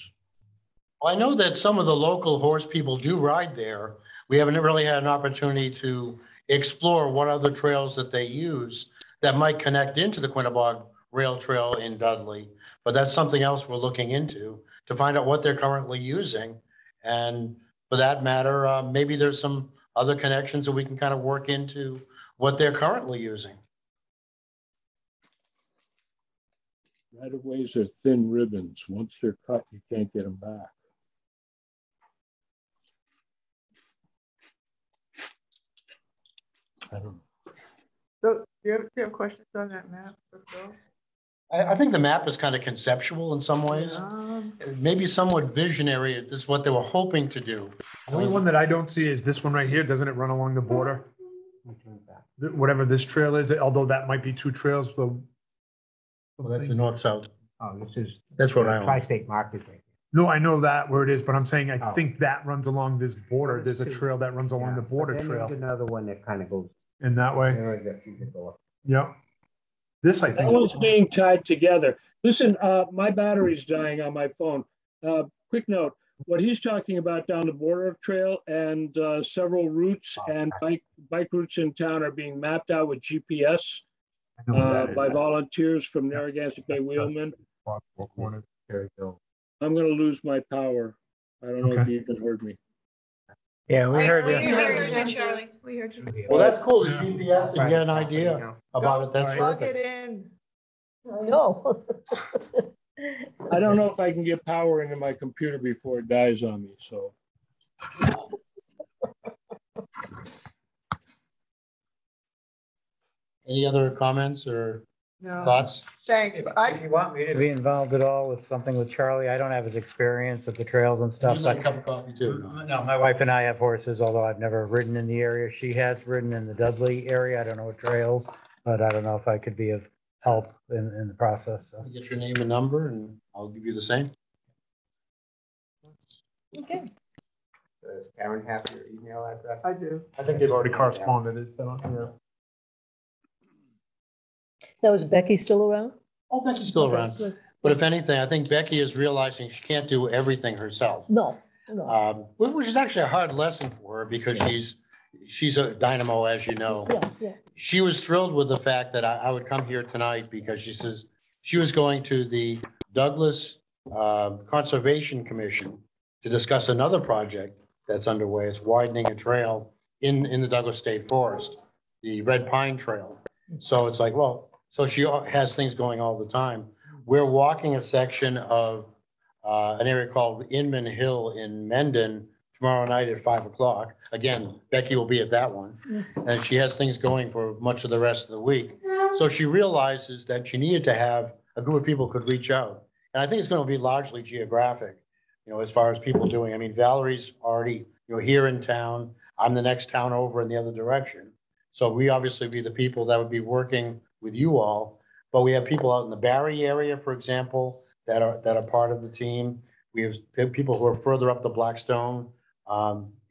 Well, I know that some of the local horse people do ride there. We haven't really had an opportunity to explore what other trails that they use that might connect into the Quinnebog Rail Trail in Dudley. But that's something else we're looking into to find out what they're currently using. And for that matter, maybe there's some other connections that we can kind of work into what they're currently using. Right-of-ways are thin ribbons. Once they're cut, you can't get them back. I don't know. So do you have questions on that map? I think the map is kind of conceptual in some ways. Maybe somewhat visionary. This is what they were hoping to do. The only one that I don't see is this one right here. Doesn't it run along the border? Whatever this trail is, although that might be two trails. Well, that's the north-south. Oh, this is. That's what I own. Tri-State Market right here. No, I know that where it is, but I'm saying I think that runs along this border. There's a trail that runs along the border trail. There's another one that kind of goes. In that way. Yeah. This, I think. That one's being tied together. Listen, my battery's dying on my phone. Quick note, what he's talking about down the border trail and several routes and bike routes in town are being mapped out with GPS by volunteers from Narragansett Bay Wheelman. I'm going to lose my power. I don't know if you even heard me. Yeah, we heard you. We heard you, Charlie. We heard you. Well, that's cool. The GPS and get an idea about it. That's Plug terrific. it in. I know. I don't know if I can get power into my computer before it dies on me, so. Any other comments or No. thoughts? Thanks. If you want me to be involved at all with something with Charlie, I don't have his experience at the trails and stuff. You'd like a cup of coffee too? No, my wife and I have horses, although I've never ridden in the area. She has ridden in the Dudley area. I don't know what trails, but I don't know if I could be of help in the process. So. Get your name and number and I'll give you the same. Okay. Does Karen have your email address? I do. I think they've already corresponded. It's, yeah. Now, is Becky still around? Oh, Becky's still Okay, around. good. But if anything, I think Becky is realizing she can't do everything herself. No. No. Which is actually a hard lesson for her because she's a dynamo, as you know. Yeah, yeah. She was thrilled with the fact that I would come here tonight because she says she was going to the Douglas Conservation Commission to discuss another project that's underway. It's widening a trail in the Douglas State Forest, the Red Pine Trail. So it's like, well, so she has things going all the time. We're walking a section of an area called Inman Hill in Mendon tomorrow night at 5 o'clock. Again, Becky will be at that one. And she has things going for much of the rest of the week. So she realizes that she needed to have a group of people could reach out. And I think it's going to be largely geographic, as far as people doing. I mean, Valerie's already, here in town. I'm the next town over in the other direction. So we obviously be the people that would be working with you all. But we have people out in the Barry area, for example, that are part of the team. We have people who are further up the Blackstone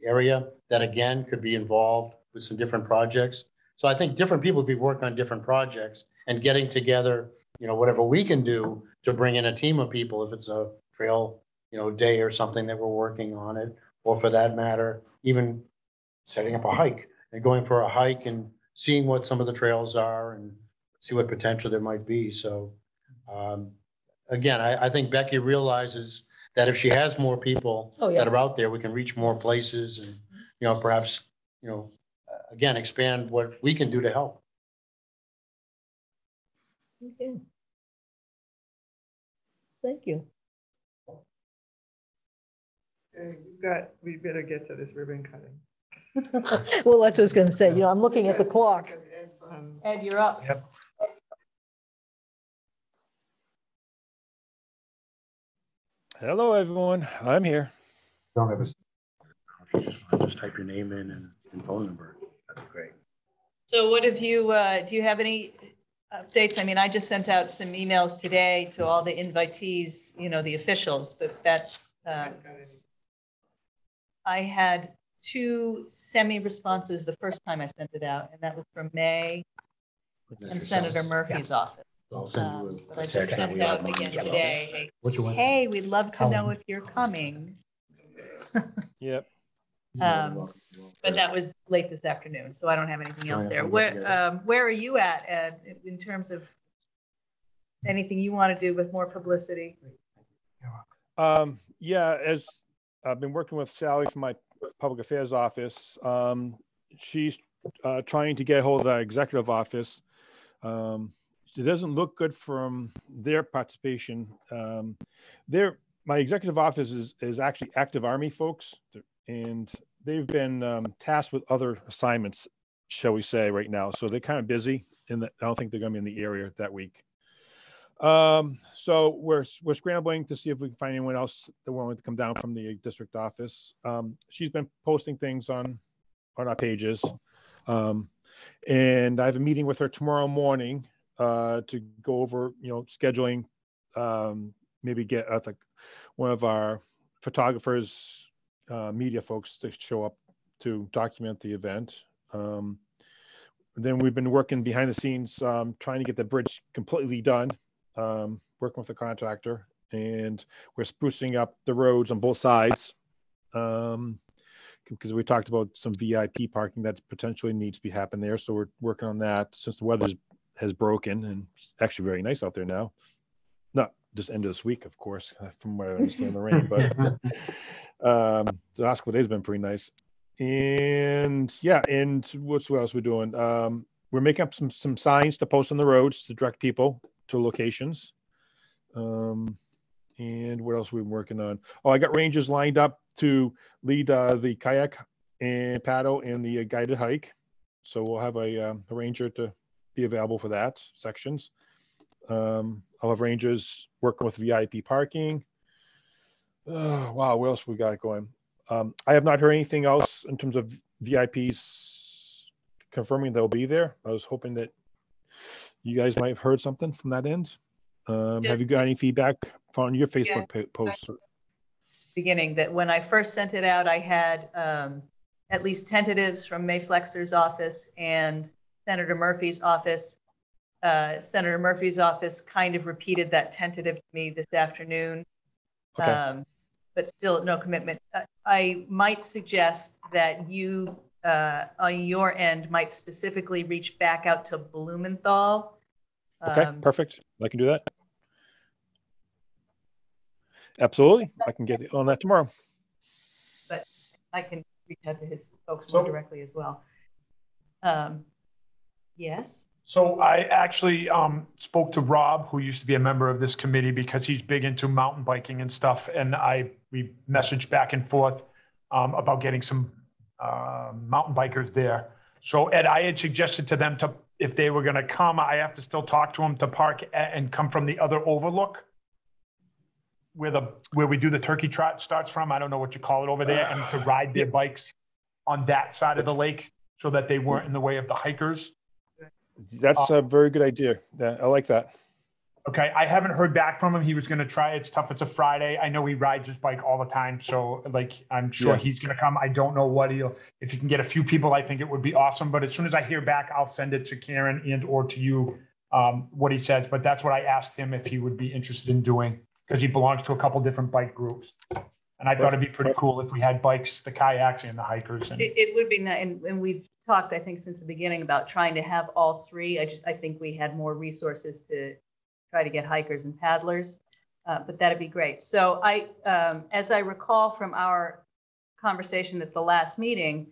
area that again could be involved with some different projects. So I think different people would be working on different projects and getting together, whatever we can do to bring in a team of people, if it's a trail, day or something that we're working on it, or for that matter, even setting up a hike and going for a hike and seeing what some of the trails are and see what potential there might be. So again, I think Becky realizes that if she has more people that are out there, we can reach more places and, perhaps, again, expand what we can do to help. Okay. Thank you. We better get to this ribbon cutting. Well, that's what I was going to say. I'm looking at the clock. Ed, you're up. Yep. Hello, everyone. I'm here. Don't have just type your name in and phone number. That'd be great. So what have you, do you have any updates? I mean, I just sent out some emails today to all the invitees, the officials, but that's, I had 2 semi-responses the first time I sent it out, and that was from May and Senator Murphy's office. I'll send you But I just sent it out again today. Hey, we'd love to know if you're coming. Yep. But that was late this afternoon, so I don't have anything else there. Where are you at, Ed, in terms of anything you want to do with more publicity? Yeah, as I've been working with Sally from my public affairs office, she's trying to get a hold of the executive office. It doesn't look good from their participation. My executive office is actually active Army folks, and they've been tasked with other assignments, shall we say, right now. So they're kind of busy, and I don't think they're going to be in the area that week. So we're scrambling to see if we can find anyone else that willing to come down from the district office. She's been posting things on our pages, and I have a meeting with her tomorrow morning to go over, scheduling, maybe get one of our photographers, media folks to show up to document the event. Then we've been working behind the scenes, trying to get the bridge completely done, working with the contractor, and we're sprucing up the roads on both sides. Because we talked about some VIP parking that potentially needs to be happening there. So we're working on that since the weather has broken, and it's actually very nice out there now. Not just end of this week, of course, from what I understand the rain, but the last couple of days have been pretty nice. And yeah, and what else we're doing? We're making up some signs to post on the roads to direct people to locations. And what else we've been working on? Oh, I got rangers lined up to lead the kayak and paddle and the guided hike. So we'll have a ranger to be available for that sections. I'll have rangers working with VIP parking. Wow, what else we got going? I have not heard anything else in terms of VIPs confirming they'll be there. I was hoping that you guys might have heard something from that end. Have you got any feedback on your Facebook post? Beginning that when I first sent it out, I had at least tentatives from May Flexer's office and Senator Murphy's office. Senator Murphy's office kind of repeated that tentative to me this afternoon. Okay. but still no commitment. I might suggest that you, on your end, might specifically reach back out to Blumenthal. Okay, perfect. I can do that. Absolutely. I can get on that tomorrow. But I can reach out to his folks more directly as well. Yes. So I actually spoke to Rob, who used to be a member of this committee, because he's big into mountain biking and stuff. And we messaged back and forth about getting some mountain bikers there. So Ed, I had suggested to them to, if they were going to come, I have to still talk to them to park and come from the other overlook where we do the turkey trot starts from. I don't know what you call it over there, and to ride their bikes on that side of the lake so that they weren't in the way of the hikers. That's a very good idea. Yeah, I like that. Okay, I haven't heard back from him. He was going to try. It's tough. It's a Friday. I know he rides his bike all the time, so like I'm sure he's going to come. I don't know what if he can get a few people, I think it would be awesome. But as soon as I hear back, I'll send it to Karen and or to you what he says. But that's what I asked him if he would be interested in doing, because he belongs to a couple different bike groups. And I thought it'd be pretty cool if we had bikes, the kayaks and the hikers. And It would be nice, and we've talked, I think, since the beginning about trying to have all three. I think we had more resources to try to get hikers and paddlers, but that'd be great. So as I recall from our conversation at the last meeting,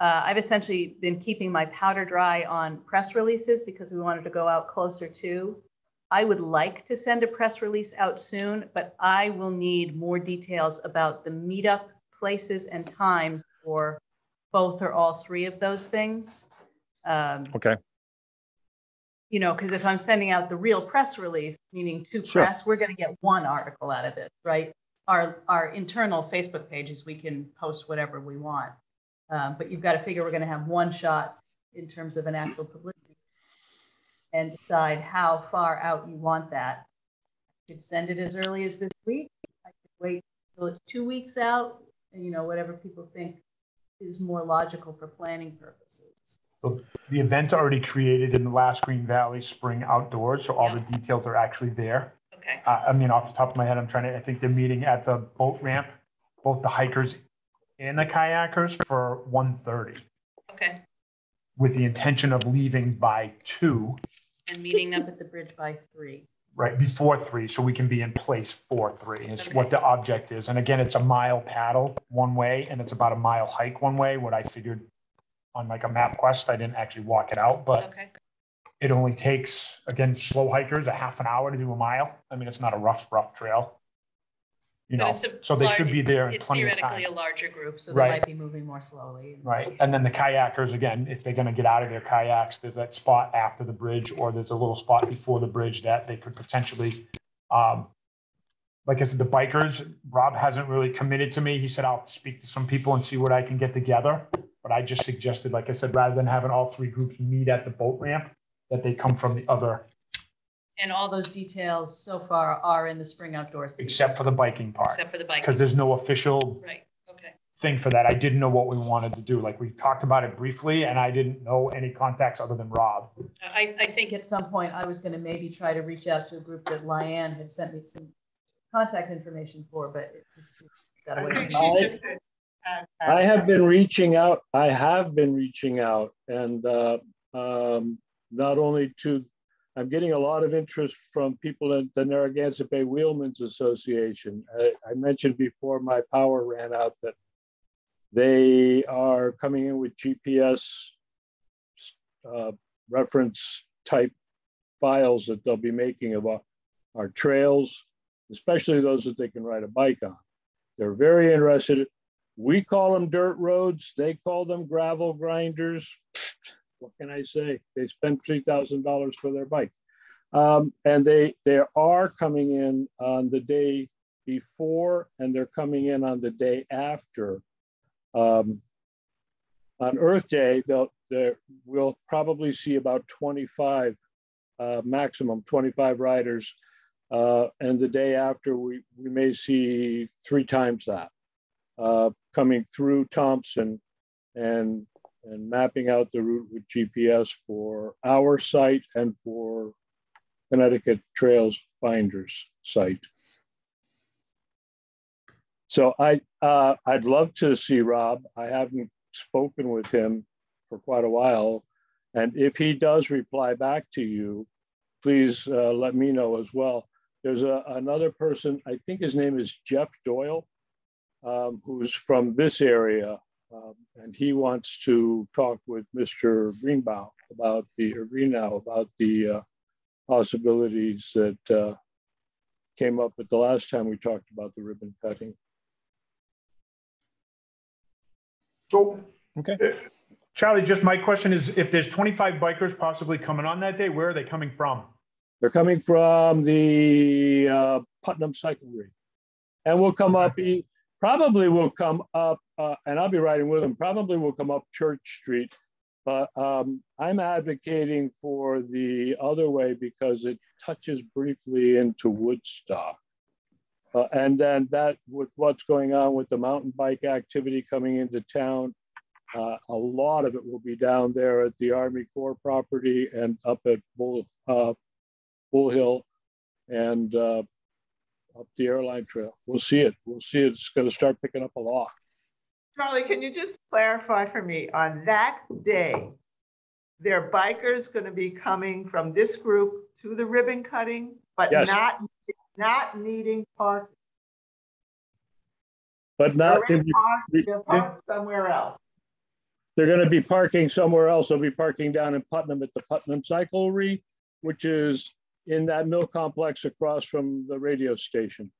I've essentially been keeping my powder dry on press releases because we wanted to go out closer to. I would like to send a press release out soon, but I will need more details about the meetup places and times for both or all three of those things. Okay. You know, because if I'm sending out the real press release, meaning to press, we're going to get one article out of it, right? Our internal Facebook pages, we can post whatever we want. But you've got to figure we're going to have one shot in terms of an actual publicity and decide how far out you want that. I could send it as early as this week. I could wait until it's 2 weeks out, and, you know, whatever people think is more logical for planning purposes. So the event already created in the Last Green Valley Spring Outdoors, so all the details are actually there. Okay. I mean, off the top of my head, I think they're meeting at the boat ramp, both the hikers and the kayakers for 1:30. Okay. With the intention of leaving by 2. And meeting up at the bridge by 3. Right, before 3, so we can be in place for 3 is what the object is. And again, it's a mile paddle one way, and it's about a mile hike one way. What I figured on like a MapQuest, I didn't actually walk it out, but it only takes, again, slow hikers a half an hour to do a mile. I mean, it's not a rough trail. You know, so they should be there in plenty of time. It's theoretically a larger group, so they might be moving more slowly. Right, and then the kayakers, again, if they're going to get out of their kayaks, there's that spot after the bridge, or there's a little spot before the bridge that they could potentially, like I said, the bikers, Rob hasn't really committed to me. He said, I'll speak to some people and see what I can get together. But I just suggested, like I said, rather than having all 3 groups meet at the boat ramp, that they come from the other. And all those details so far are in the Spring Outdoors. Except for the biking part. Except for the biking. Because there's no official thing for that. I didn't know what we wanted to do. Like, we talked about it briefly, and I didn't know any contacts other than Rob. I think at some point I was going to maybe try to reach out to a group that Lyanne had sent me some contact information for, but it just got away. I have been reaching out. And not only to, I'm getting a lot of interest from people at the Narragansett Bay Wheelmen's Association. I mentioned before my power ran out that they are coming in with GPS reference type files that they'll be making of our trails, especially those that they can ride a bike on. They're very interested. We call them dirt roads. They call them gravel grinders. What can I say? They spent $3,000 for their bike. And they are coming in on the day before, and they're coming in on the day after. On Earth Day, we'll probably see about 25, maximum 25 riders. And the day after, we may see 3 times that coming through Thompson and mapping out the route with GPS for our site and for Connecticut Trails Finders site. So I'd love to see Rob. I haven't spoken with him for quite a while. And if he does reply back to you, please let me know as well. There's another person, I think his name is Jeff Doyle, who's from this area. And he wants to talk with Mr. Greenbaum about the possibilities that came up at the last time we talked about the ribbon cutting. So, okay. Charlie, just my question is, if there's 25 bikers possibly coming on that day, where are they coming from? They're coming from the Putnam Cycle Ring. And we'll come up, probably will come up, and I'll be riding with them, probably will come up Church Street. But I'm advocating for the other way because it touches briefly into Woodstock. And then that, with what's going on with the mountain bike activity coming into town, a lot of it will be down there at the Army Corps property and up at Bull Hill and up the airline trail. We'll see it. We'll see it. It's going to start picking up a lot. Charlie, can you just clarify for me, on that day, there are bikers going to be coming from this group to the ribbon cutting, but yes. not needing parking? But not they're parked somewhere else. They're going to be parking somewhere else. They'll be parking down in Putnam at the Putnam Cyclery, which is in that mill complex across from the radio station.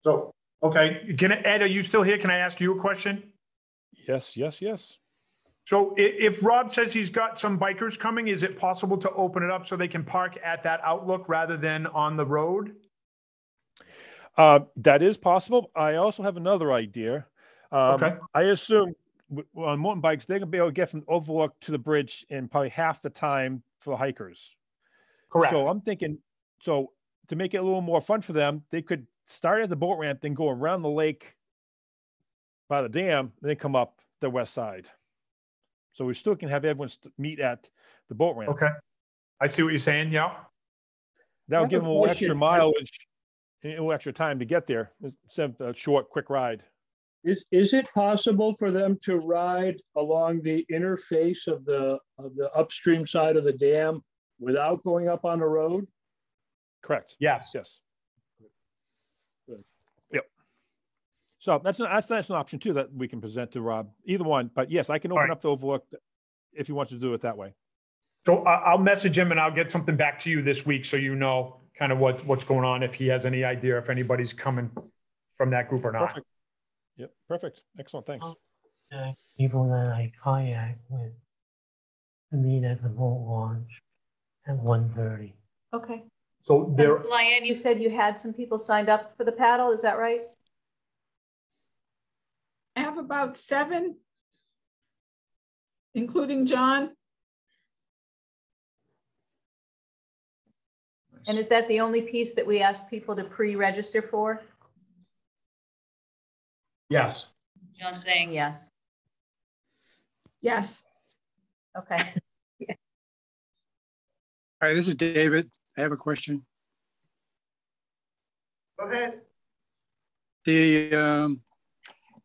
So, okay, Ed, are you still here? Can I ask you a question? Yes, yes, yes. So if Rob says he's got some bikers coming, is it possible to open it up so they can park at that outlook rather than on the road? That is possible. I also have another idea. Okay. I assume on mountain bikes, they're going to be able to get from Overlook to the bridge in probably half the time for hikers. Correct. So I'm thinking, so to make it a little more fun for them, they could start at the boat ramp, then go around the lake by the dam, and then come up the west side. So we still can have everyone meet at the boat ramp. Okay. I see what you're saying. Yeah. That'll give them a little extra mileage, and a little extra time to get there instead of a short, quick ride. Is it possible for them to ride along the interface of the upstream side of the dam without going up on the road? Correct. Yes. Yes. Good. Yep. So that's an option too that we can present to Rob. Either one, but yes, I can open up the Overlook if you want to do it that way. So I'll message him and I'll get something back to you this week so you know kind of what's going on, if he has any idea if anybody's coming from that group or not. Perfect. Yep. Perfect. Excellent. Thanks. People that I kayak with to meet at the boat launch at 1:30. Okay. So there, Diane, you said you had some people signed up for the paddle. Is that right? I have about 7, including John. And is that the only piece that we asked people to pre-register for? yes. John's saying yes. Yes. Okay. All right, this is David. I have a question. Go ahead.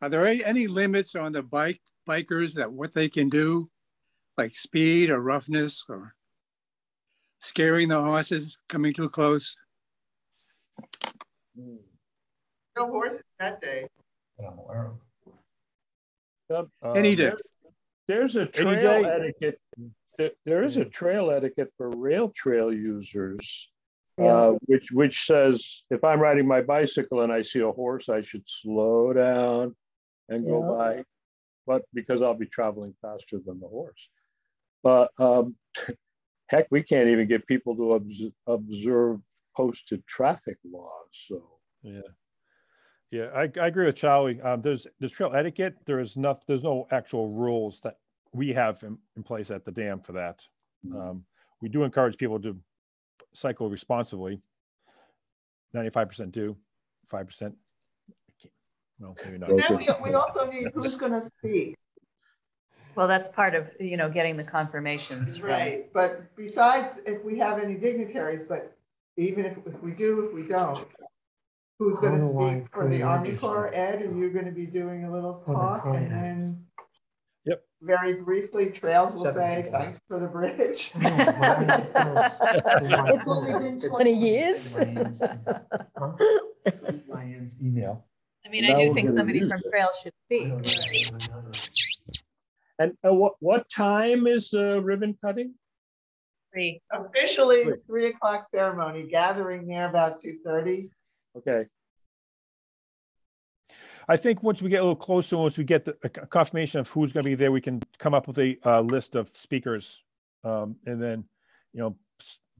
Are there any limits on the bikers that what they can do, like speed or roughness or scaring the horses coming too close? No horses that day. I'm aware of. Any day. There's a trail etiquette. There is a trail etiquette for rail trail users, which says if I'm riding my bicycle and I see a horse, I should slow down and go by, but because I'll be traveling faster than the horse. But heck, we can't even get people to observe posted traffic laws. So yeah, I agree with Charlie. There's trail etiquette. There's no actual rules that we have in place at the dam for that. We do encourage people to cycle responsibly. 95% do, 5%. Well, maybe not. And then we also need who's going to speak. Well, that's part of, getting the confirmations. Right. But besides, if we have any dignitaries, but even if we do, if we don't, who's I gonna don't know why speak for the Army created Corps, Ed, and you're gonna be doing a little For the talk, and kayak. then Yep. very briefly, Trails will say, thanks for the bridge. It's only been 20 years. Diane's email. I mean, I do think somebody from Trail should speak. And what time is the ribbon cutting? 3. Officially, it's 3 o'clock ceremony, gathering there about 2:30. Okay. I think once we get a little closer, once we get a confirmation of who's going to be there, we can come up with a list of speakers, and then,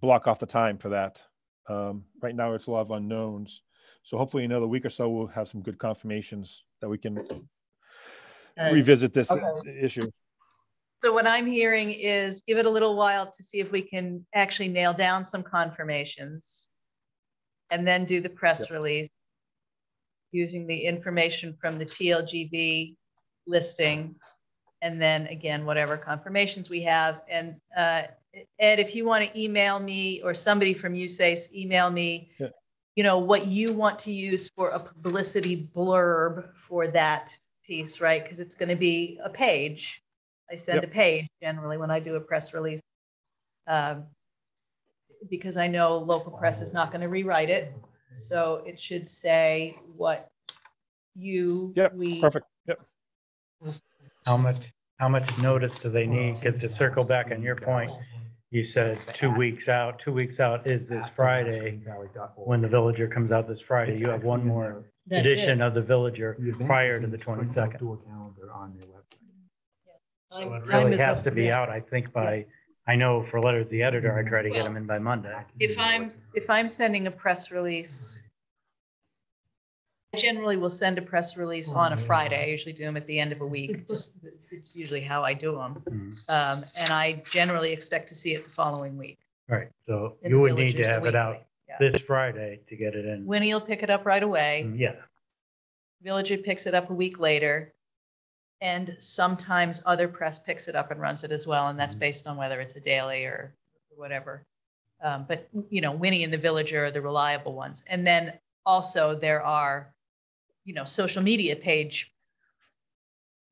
block off the time for that. Right now, it's a lot of unknowns. So hopefully another week or so, we'll have some good confirmations that we can revisit this issue. So what I'm hearing is give it a little while to see if we can actually nail down some confirmations and then do the press release using the information from the TLGB listing. And then again, whatever confirmations we have. And Ed, if you want to email me or somebody from USACE, email me, what you want to use for a publicity blurb for that piece, right? Because it's going to be a page. I send a page generally when I do a press release, because I know local press is not going to rewrite it. So it should say what perfect. Yep. How much notice do they need? Because to circle back on your point, you said 2 weeks out. 2 weeks out is this Friday. When the Villager comes out this Friday, you have one more edition of the Villager prior to the 22nd. So it really has to be out, I think, by, I know for letters to the editor, I try to get them in by Monday. If I'm sending a press release, I generally will send a press release on a Friday. I usually do them at the end of a week. It's usually how I do them. And I generally expect to see it the following week. Right, so In you the would need Villagers, to the have it out weekly, this Friday to get it in. Winnie will pick it up right away. Yeah. Villager picks it up a week later. And sometimes other press picks it up and runs it as well. And that's based on whether it's a daily or whatever. But, Winnie and the Villager are the reliable ones. And then also there are, social media page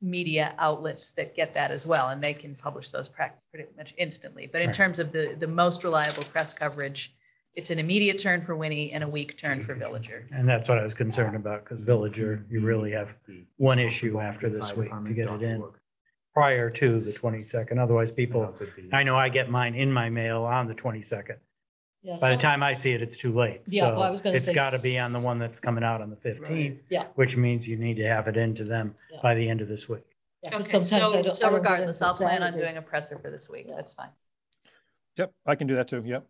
media outlets that get that as well. And they can publish those pretty much instantly. But in terms of the most reliable press coverage, it's an immediate turn for Winnie and a week turn for Villager. And that's what I was concerned about, because Villager, you really have one issue after this week to get it in prior to the 22nd. Otherwise, people, I know I get mine in my mail on the 22nd. By the time I see it, it's too late. Yeah, So well, I was gonna say- it's got to be on the one that's coming out on the 15th, Yeah. which means you need to have it into them by the end of this week. Yeah, Okay, sometimes I don't- I so don't get it regardless, until I'll plan on Saturday. doing a presser for this week. That's fine. Yep, I can do that too. Yep.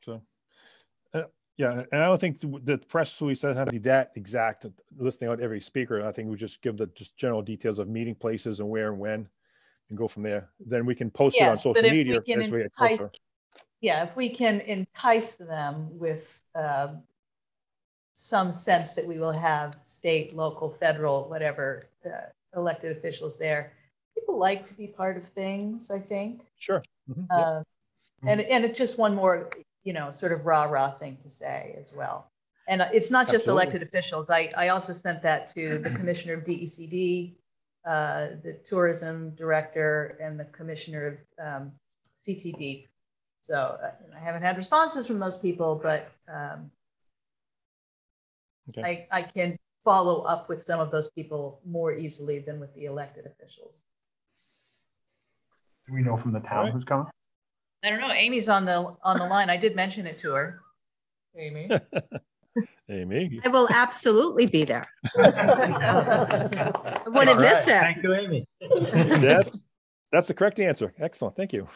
So, yeah, and I don't think the press release doesn't have to be that exact, listing out every speaker. I think we just give the just general details of meeting places and where and when, and go from there. Then we can post it on Yes, but social if we media can as we get entice- closer. Yeah, if we can entice them with some sense that we will have state, local, federal, whatever, elected officials there. People like to be part of things, I think. Sure. Mhm, And it's just one more, sort of rah-rah thing to say as well. And it's not just Absolutely. elected officials. I also sent that to the commissioner of DECD, the tourism director, and the commissioner of CTD. So I haven't had responses from those people, but I can follow up with some of those people more easily than with the elected officials. Do we know from the town who's coming? I don't know. Amy's on the line. I did mention it to her. Amy. Amy. I will absolutely be there. I wouldn't miss it. Thank you, Amy. That's the correct answer. Excellent. Thank you.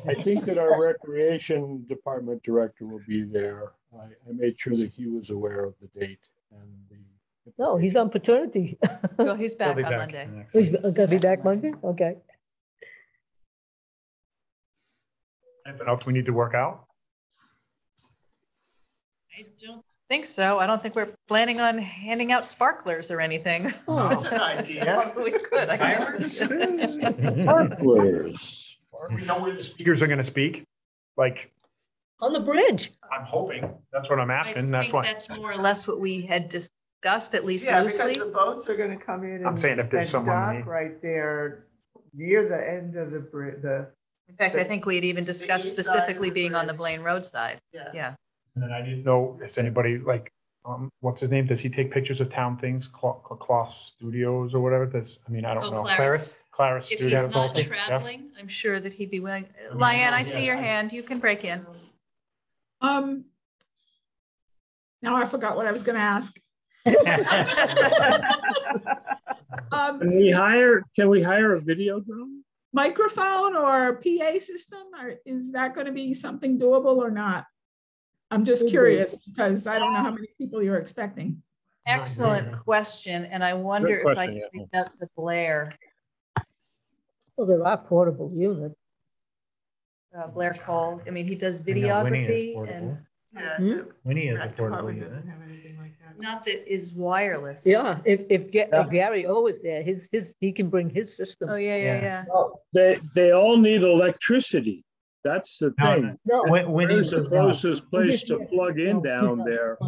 I think that our recreation department director will be there. I made sure that he was aware of the date and the. No, he's on paternity. Well, he's back be on back Monday. He's gonna be back Monday? Okay. Anything else we need to work out? I don't think so. I don't think we're planning on handing out sparklers or anything. Oh, that's an idea. We could. I guess. Sparklers. We know where the speakers are going to speak, like On the bridge. I'm hoping. That's what I'm asking. That's why. That's more or less what we had discussed, at least Yeah, because loosely. the boats are gonna come in I'm and saying if there's and someone dock we- right there near the end of the bridge, In fact, I think we had even discussed east side of specifically the being on the bridge. Blaine Road side. Yeah. Yeah. And then I didn't know if anybody like, what's his name? Does he take pictures of town things? Cloth Studios or whatever this, I mean, I don't know. Clarence. Clarence If he's Studios. not Jeff? traveling, I'm sure that he'd be willing. I mean, Lyanne, I yes, see your hand. You can break in. Now I forgot what I was gonna ask. Can we hire a video drone? Microphone or PA system, or is that gonna be something doable or not? I'm just curious because I don't know how many people you're expecting. Excellent question. And I wonder if I can reach out to Blair. Well, there are portable units. Blair Cole. I mean, he does I know Winnie is videography portable. and Winnie is a portable unit. not that is wireless. Yeah, if Gary O is there, he can bring his system. Oh, yeah. Well, they all need electricity. That's the thing. Where's the closest place to plug in down there?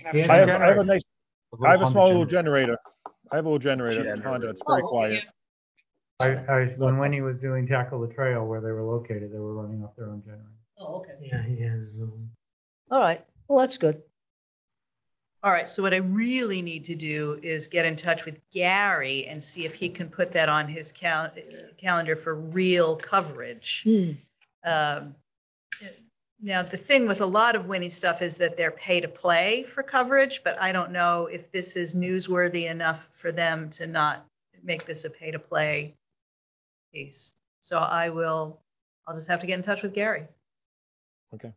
I have a nice, I have a small little generator. I have a little generator, Honda. It's very quiet. When Winnie was doing Tackle the Trail where they were located, they were running off their own generator. Oh, okay. Yeah, he has. All right, well, that's good. All right, so what I really need to do is get in touch with Gary and see if he can put that on his calendar for real coverage. Now, the thing with a lot of Winnie stuff is that they're pay to play for coverage, but I don't know if this is newsworthy enough for them to not make this a pay to play piece. So I'll just have to get in touch with Gary. Okay.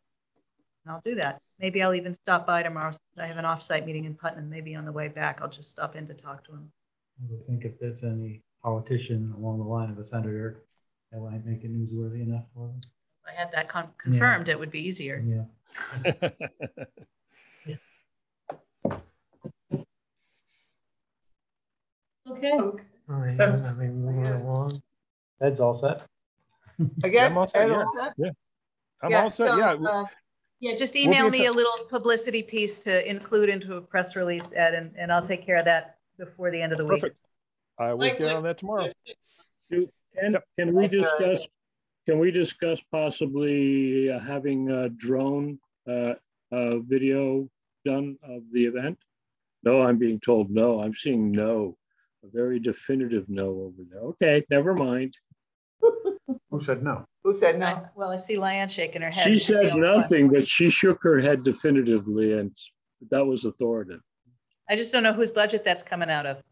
And I'll do that. Maybe I'll even stop by tomorrow. I have an offsite meeting in Putnam. Maybe on the way back, I'll just stop in to talk to him. I would think if there's any politician along the line of a senator, that might make it newsworthy enough for them. If I had that confirmed, it would be easier. Yeah. Okay. All right, I mean, moving along. Ed's all set. I guess. I'm all set, Ed, yeah. all set? Yeah. I'm all set, so, yeah. Yeah, just We'll be email in me a touch. little publicity piece to include into a press release, Ed, and I'll take care of that before the end of the week. Perfect. I will get on that tomorrow. Can we discuss possibly having a drone video done of the event? No, I'm being told no. I'm seeing no, a very definitive no over there. Okay, never mind. Who said no? Who said no? Well, I see Lyanne shaking her head. She She's the said only one. nothing, but she shook her head definitively, and that was authoritative. I just don't know whose budget that's coming out of.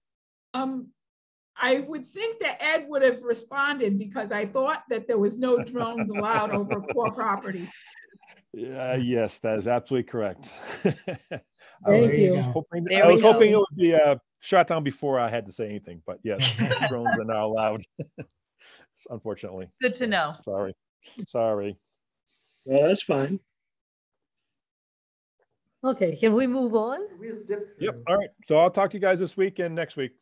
I would think that Ed would have responded because I thought that there was no drones allowed over core property. Yes, that is absolutely correct. Thank you. There I we was go. hoping it would be shot down before I had to say anything, but yes, drones are not allowed. Unfortunately. Good to know. Sorry. Well, that's fine. Okay, can we move on? Yep. All right. So I'll talk to you guys this week and next week.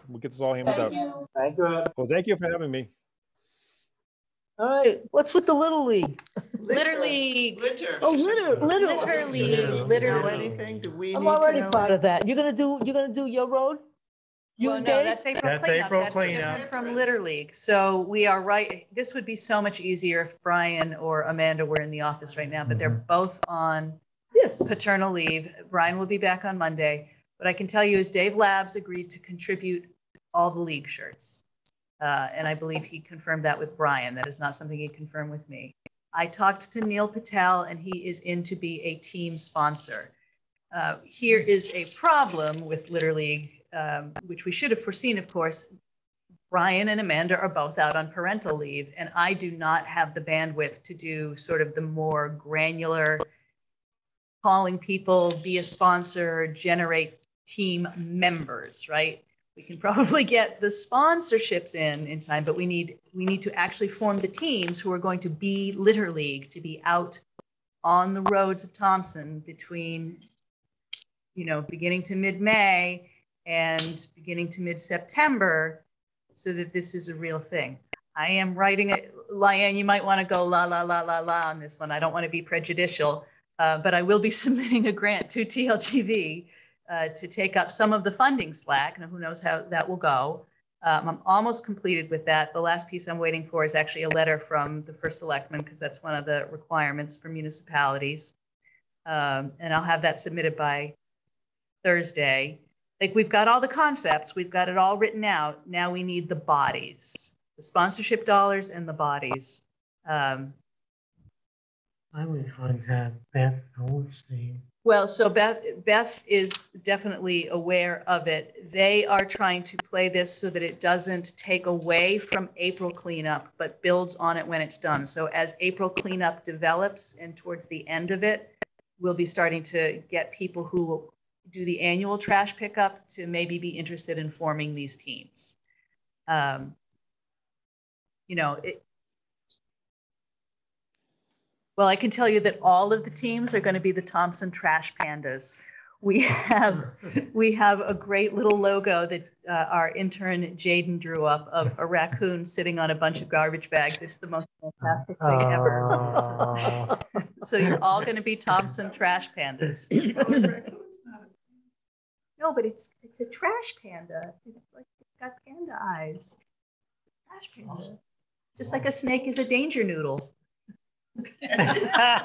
We'll get this all hammered out. Thank you. Well, thank you for having me. All right, what's with the Little League? Litter League. Oh, Litter League. Know anything? Do we I'm need to already know part of that. You're gonna do your road? You Well, and no, Dave? that's April That's cleanup. April That's cleanup. different from Litter League. So we are right. This would be so much easier if Brian or Amanda were in the office right now, but they're both on paternal leave. Brian will be back on Monday. What I can tell you is Dave Labs agreed to contribute all the league shirts. And I believe he confirmed that with Brian. That is not something he confirmed with me. I talked to Neil Patel, and he is in to be a team sponsor. Here is a problem with Litter League, which we should have foreseen, of course. Brian and Amanda are both out on parental leave, and I do not have the bandwidth to do sort of the more granular calling people, be a sponsor, generate team members, right? We can probably get the sponsorships in time, but we need to actually form the teams who are going to be Litter League, to be out on the roads of Thompson between, beginning to mid-May and beginning to mid-September, so that this is a real thing. I am writing Lyanne, you might want to go la, la, la, la, la on this one. I don't want to be prejudicial, but I will be submitting a grant to TLGV to take up some of the funding slack. Now, who knows how that will go. I'm almost completed with that. The last piece I'm waiting for is actually a letter from the first selectman, because that's one of the requirements for municipalities. And I'll have that submitted by Thursday. Like, we've got all the concepts, we've got it all written out. Now we need the bodies, the sponsorship dollars and the bodies. I would contact Beth Goldstein. Well, so Beth is definitely aware of it. They are trying to play this so that it doesn't take away from April cleanup, but builds on it when it's done. So as April cleanup develops and towards the end of it, we'll be starting to get people who will do the annual trash pickup to maybe be interested in forming these teams. You know, well, I can tell you that all of the teams are going to be the Thompson Trash Pandas. We have a great little logo that our intern Jaden drew up of a raccoon sitting on a bunch of garbage bags. It's the most fantastic thing ever. So you're all going to be Thompson Trash Pandas. No, but it's a trash panda. It's like, it's got panda eyes. Trash panda. Just like a snake is a danger noodle. I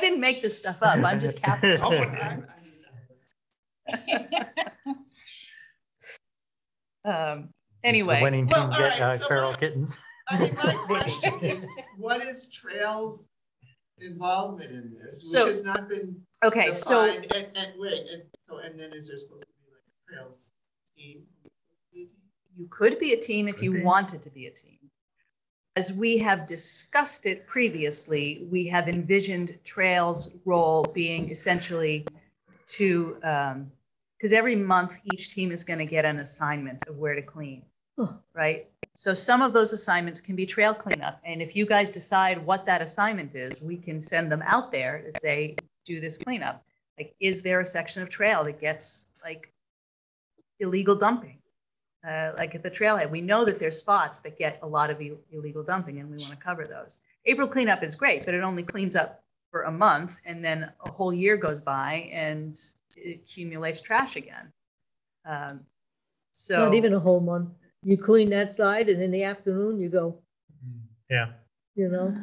didn't make this stuff up. I'm just capturing anyway. The winning team get right, so feral kittens. I mean, my question is, what is Trail's involvement in this, which So- has not been Okay, so defined, and then is there supposed to be like a Trail's team? you could be a team if you wanted to be a team. As we have discussed it previously, we have envisioned Trail's role being essentially to, because every month each team is going to get an assignment of where to clean, right? So some of those assignments can be trail cleanup. And if you guys decide what that assignment is, we can send them out there to say, do this cleanup. Like, is there a section of trail that gets like illegal dumping? Like at the trailhead, we know that there's spots that get a lot of illegal dumping, and we want to cover those. April cleanup is great, but it only cleans up for a month, and then a whole year goes by and it accumulates trash again. So Not even a whole month. You clean that side, and in the afternoon you go, Yeah. you know?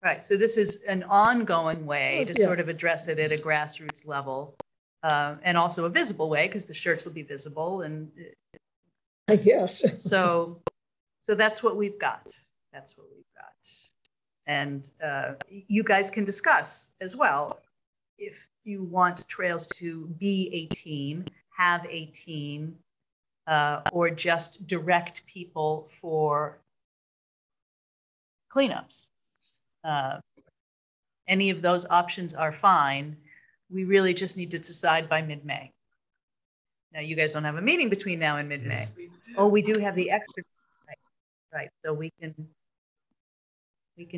right. So this is an ongoing way to Yeah. sort of address it at a grassroots level, and also a visible way, because the shirts will be visible. And I guess. so that's what we've got. That's what we've got. And you guys can discuss as well if you want Trails to be a team, have a team, or just direct people for cleanups. Any of those options are fine. We really just need to decide by mid-May. Now, you guys don't have a meeting between now and mid-May. Oh, we do have the extra, right? So we can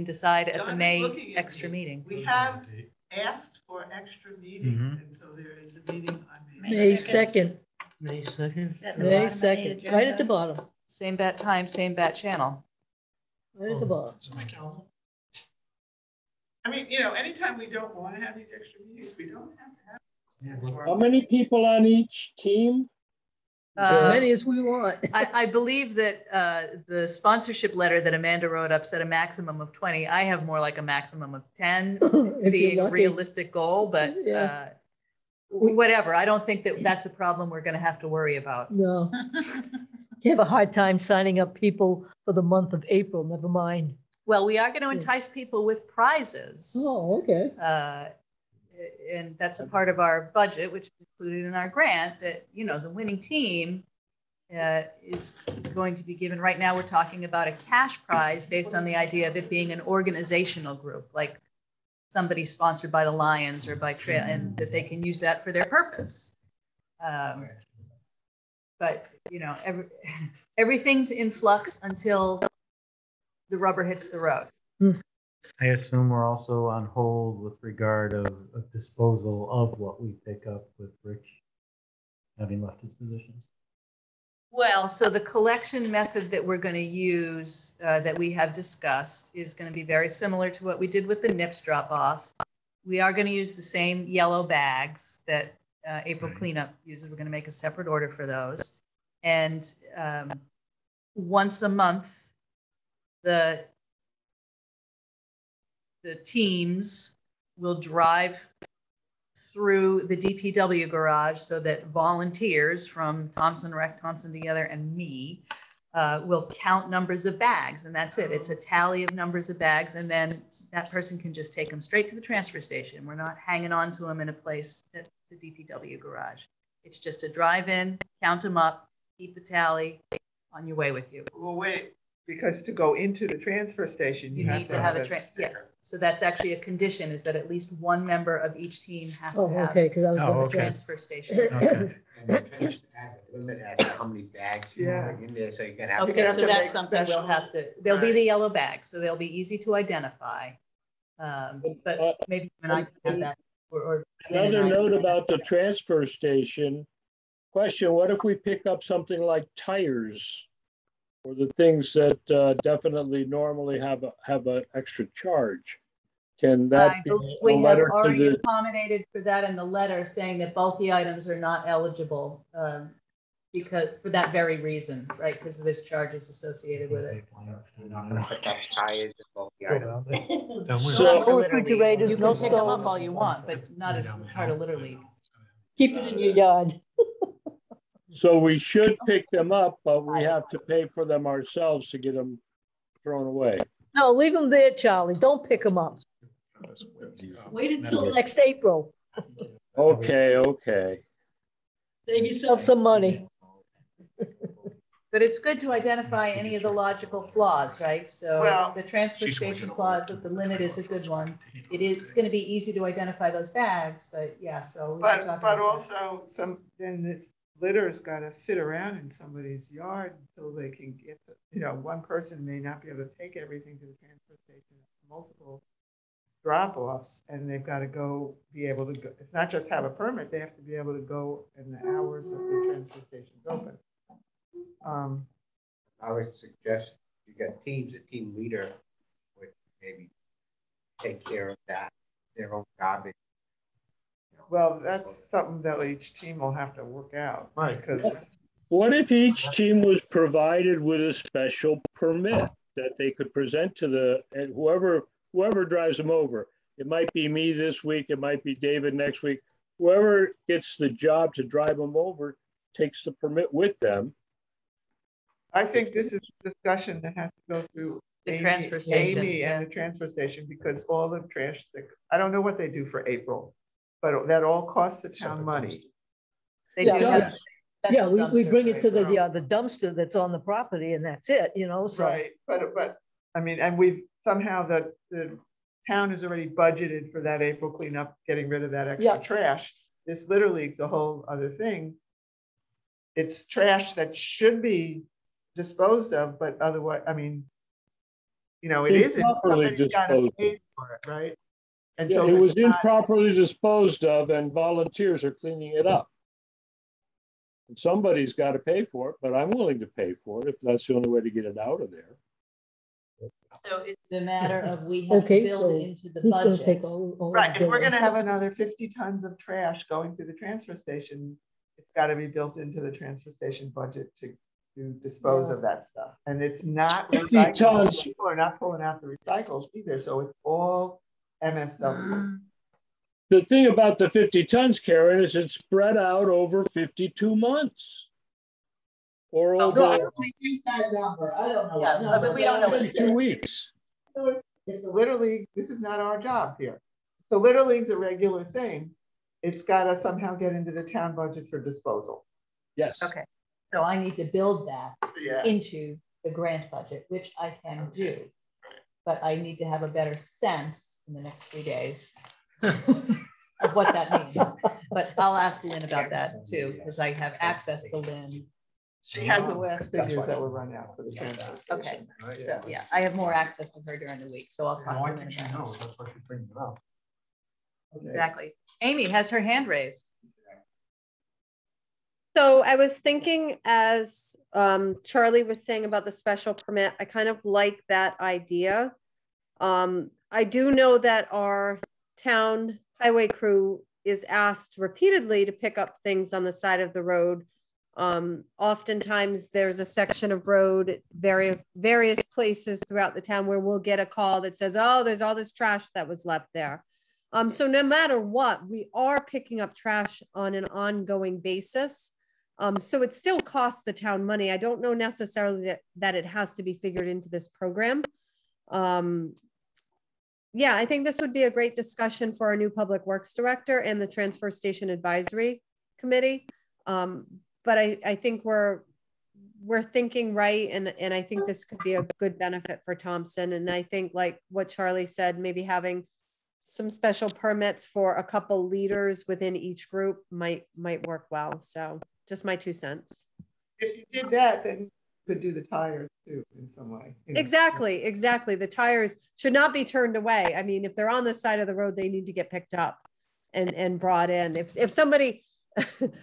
decide at the May extra meeting. We have asked for extra meetings, and so there is a meeting on May 2nd. May 2nd? May 2nd, right at the bottom, Same bat time, same bat channel. right at the bottom. I mean, you know, anytime we don't want to have these extra meetings, we don't have to have. How many people on each team? As many as we want. I believe that the sponsorship letter that Amanda wrote up said a maximum of 20. I have more like a maximum of 10 being a realistic goal, but Yeah. whatever. I don't think that that's a problem we're going to have to worry about. No. You have a hard time signing up people for the month of April, never mind. Well, we are going to entice people with prizes. Oh, okay. And that's a part of our budget, which is included in our grant, that, you know, the winning team is going to be given. Right now, we're talking about a cash prize based on the idea of it being an organizational group, like somebody sponsored by the Lions or by Trail, and that they can use that for their purpose. But, you know, everything's in flux until the rubber hits the road. I assume we're also on hold with regard of disposal of what we pick up with Rich having left his positions. Well, so the collection method that we're going to use, that we have discussed, is going to be very similar to what we did with the NIPS drop-off. We are going to use the same yellow bags that April Cleanup uses. We're going to make a separate order for those. And once a month, the teams will drive through the DPW garage so that volunteers from Thompson Rec, Thompson Together, and me will count numbers of bags, and that's it. It's a tally of numbers of bags, and then that person can just take them straight to the transfer station. We're not hanging on to them in a place at the DPW garage. It's just a drive-in, count them up, keep the tally, on your way with you. Well, wait, because to go into the transfer station, You need to have a yeah. So that's actually a condition, is that at least one member of each team has to Oh, have okay, because I was a gonna say. transfer station. And limit as to how many bags you bring in there, so you can have. Okay, so that's something we'll have to, they'll be the yellow bags, so they'll be easy to identify. But maybe when I can have that, or. Another note about the transfer station. Question, what if we pick up something like tires? Or the things that definitely normally have an extra charge? Can that be We a have letter to already the? accommodated for that in the letter, saying that bulky items are not eligible because for that very reason, right? Because there's charges associated with it. You're not gonna pick up tires and bulky items. So no refrigerators, You no can pick them up stoves. all you want, but not as part of Little League. Keep it in your yard. So we should pick them up, but we have to pay for them ourselves to get them thrown away. No, leave them there, Charlie. Don't pick them up. Wait until next April. Okay, okay. Save yourself some money. But it's good to identify any of the logical flaws, right? So Well, the transfer station clause with the limit is a good one. It is going to be easy to identify those bags, but yeah, so. we should talk But about that. also then this litter's got to sit around in somebody's yard until they can get, one person may not be able to take everything to the transfer station, multiple drop-offs, and they've got to go, be able to go. It's not just have a permit, they have to be able to go in the hours that the transfer station's open. I would suggest you get teams, a team leader would maybe take care of that, their own garbage. Well, that's something that each team will have to work out. Right. Because What if each team was provided with a special permit that they could present to and whoever drives them over? It might be me this week, it might be David next week. Whoever gets the job to drive them over takes the permit with them. I think this is a discussion that has to go through The transfer station, Amy yeah. and the transfer station, because all the trash, I don't know what they do for April, but that all costs the town money. They do have a Yeah, special we dumpster bring for it to the April. the dumpster that's on the property and that's it, so. Right, but I mean, and we've somehow the town has already budgeted for that April cleanup, getting rid of that extra Yeah. trash. This literally is a whole other thing. It's trash that should be disposed of, but otherwise, I mean, it isn't. Improperly Somebody's gotta disposed pay of. for it, right? And Yeah, so it if was it's not- improperly disposed of and volunteers are cleaning it up. And somebody's got to pay for it, but I'm willing to pay for it if that's the only way to get it out of there. So it's a matter of we have to Okay, build so it into the he's gonna take budget. all Right, the if we're billing. gonna have another 50 tons of trash going through the transfer station, it's gotta be built into the transfer station budget to dispose of that stuff. And it's not 50 recyclable. tons. People are not pulling out the recycles either, so it's all MSW. The thing about the 50 tons, Karen, is it's spread out over 52 months. Or over No, I don't think use that number. I don't know. Yeah, No, but we don't know what 52 weeks. If the Little League, this is not our job here. So Little League's a regular thing. It's gotta somehow get into the town budget for disposal. Yes. Okay, so I need to build that Yeah. into the grant budget, which I can do. But I need to have a better sense in the next 3 days of what that means. But I'll ask Lynn about that too, because I have access to Lynn. She has the last figures that were run out for the transfer station. Okay, so yeah, I have more access to her during the week, so I'll talk to Lynn about it. That's what she's bringing up. Okay. Exactly. Amy has her hand raised. So I was thinking, as Charlie was saying about the special permit, I kind of like that idea. I do know that our town highway crew is asked repeatedly to pick up things on the side of the road. Oftentimes there's a section of road, various places throughout the town where we'll get a call that says, oh, there's all this trash that was left there. So no matter what, we are picking up trash on an ongoing basis. So it still costs the town money. I don't know necessarily that it has to be figured into this program. Yeah, I think this would be a great discussion for our new public works director and the transfer station advisory committee. But I think we're thinking right, and I think this could be a good benefit for Thompson. And I think, like what Charlie said, maybe having some special permits for a couple leaders within each group might work well. So just my 2 cents. If you did that, then you could do the tires too in some way. Exactly. The tires should not be turned away. I mean, if they're on the side of the road, they need to get picked up and brought in. If somebody,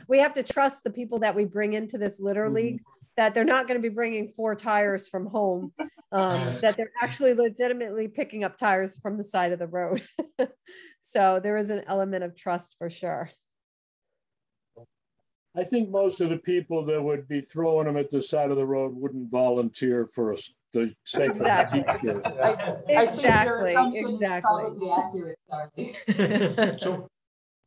we have to trust the people that we bring into this litter league, that they're not going to be bringing 4 tires from home, that they're actually legitimately picking up tires from the side of the road. So there is an element of trust for sure. I think most of the people that would be throwing them at the side of the road wouldn't volunteer for the sake Exactly. of the Exactly. Probably accurate, Charlie. So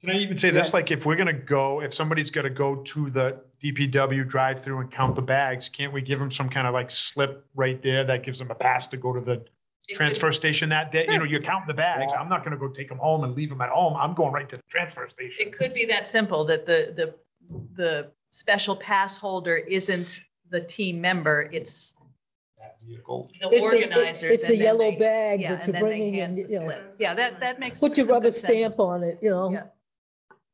can I even say this, like if we're gonna go, if somebody's gonna go to the DPW drive-through and count the bags, can't we give them some kind of like slip right there that gives them a pass to go to the transfer station that day? You know, you count the bags. I'm not gonna go take them home and leave them at home. I'm going right to the transfer station. It could be that simple, that the special pass holder isn't the team member, it's the organizers. It's a yellow bag yeah, that you're bringing in, you know. Yeah, that makes Put your some rubber good stamp sense. on it, you know. Yeah.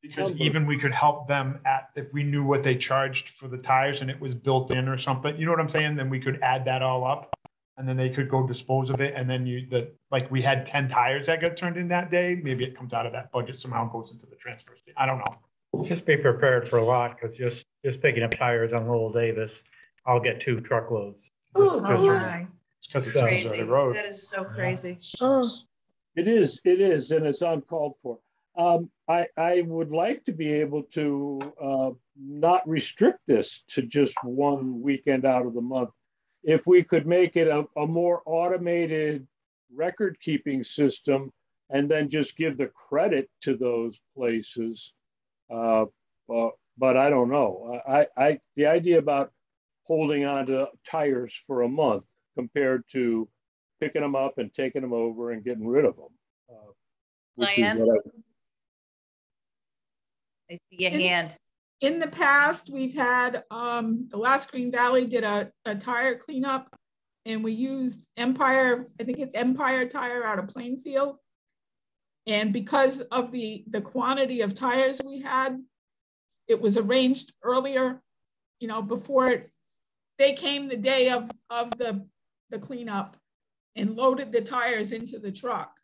Because even we could help them if we knew what they charged for the tires and it was built in or something, you know what I'm saying? Then we could add that all up and then they could go dispose of it. And then like we had 10 tires that got turned in that day. Maybe it comes out of that budget somehow and goes into the transfer station. I don't know. Just be prepared for a lot, because just picking up tires on Lowell Davis, I'll get 2 truckloads. Oh, my. Because it's crazy. on the road. That is so crazy. It is, and it's uncalled for. I would like to be able to not restrict this to just one weekend out of the month. If we could make it a more automated record keeping system and then just give the credit to those places. But I don't know. The idea about holding on to tires for a month compared to picking them up and taking them over and getting rid of them. Diane? I see a hand. In the past, we've had, the last Green Valley did a tire cleanup, and we used Empire, I think it's Empire Tire out of Plainfield. And because of the quantity of tires we had, it was arranged earlier, you know, before they came the day of the cleanup and loaded the tires into the truck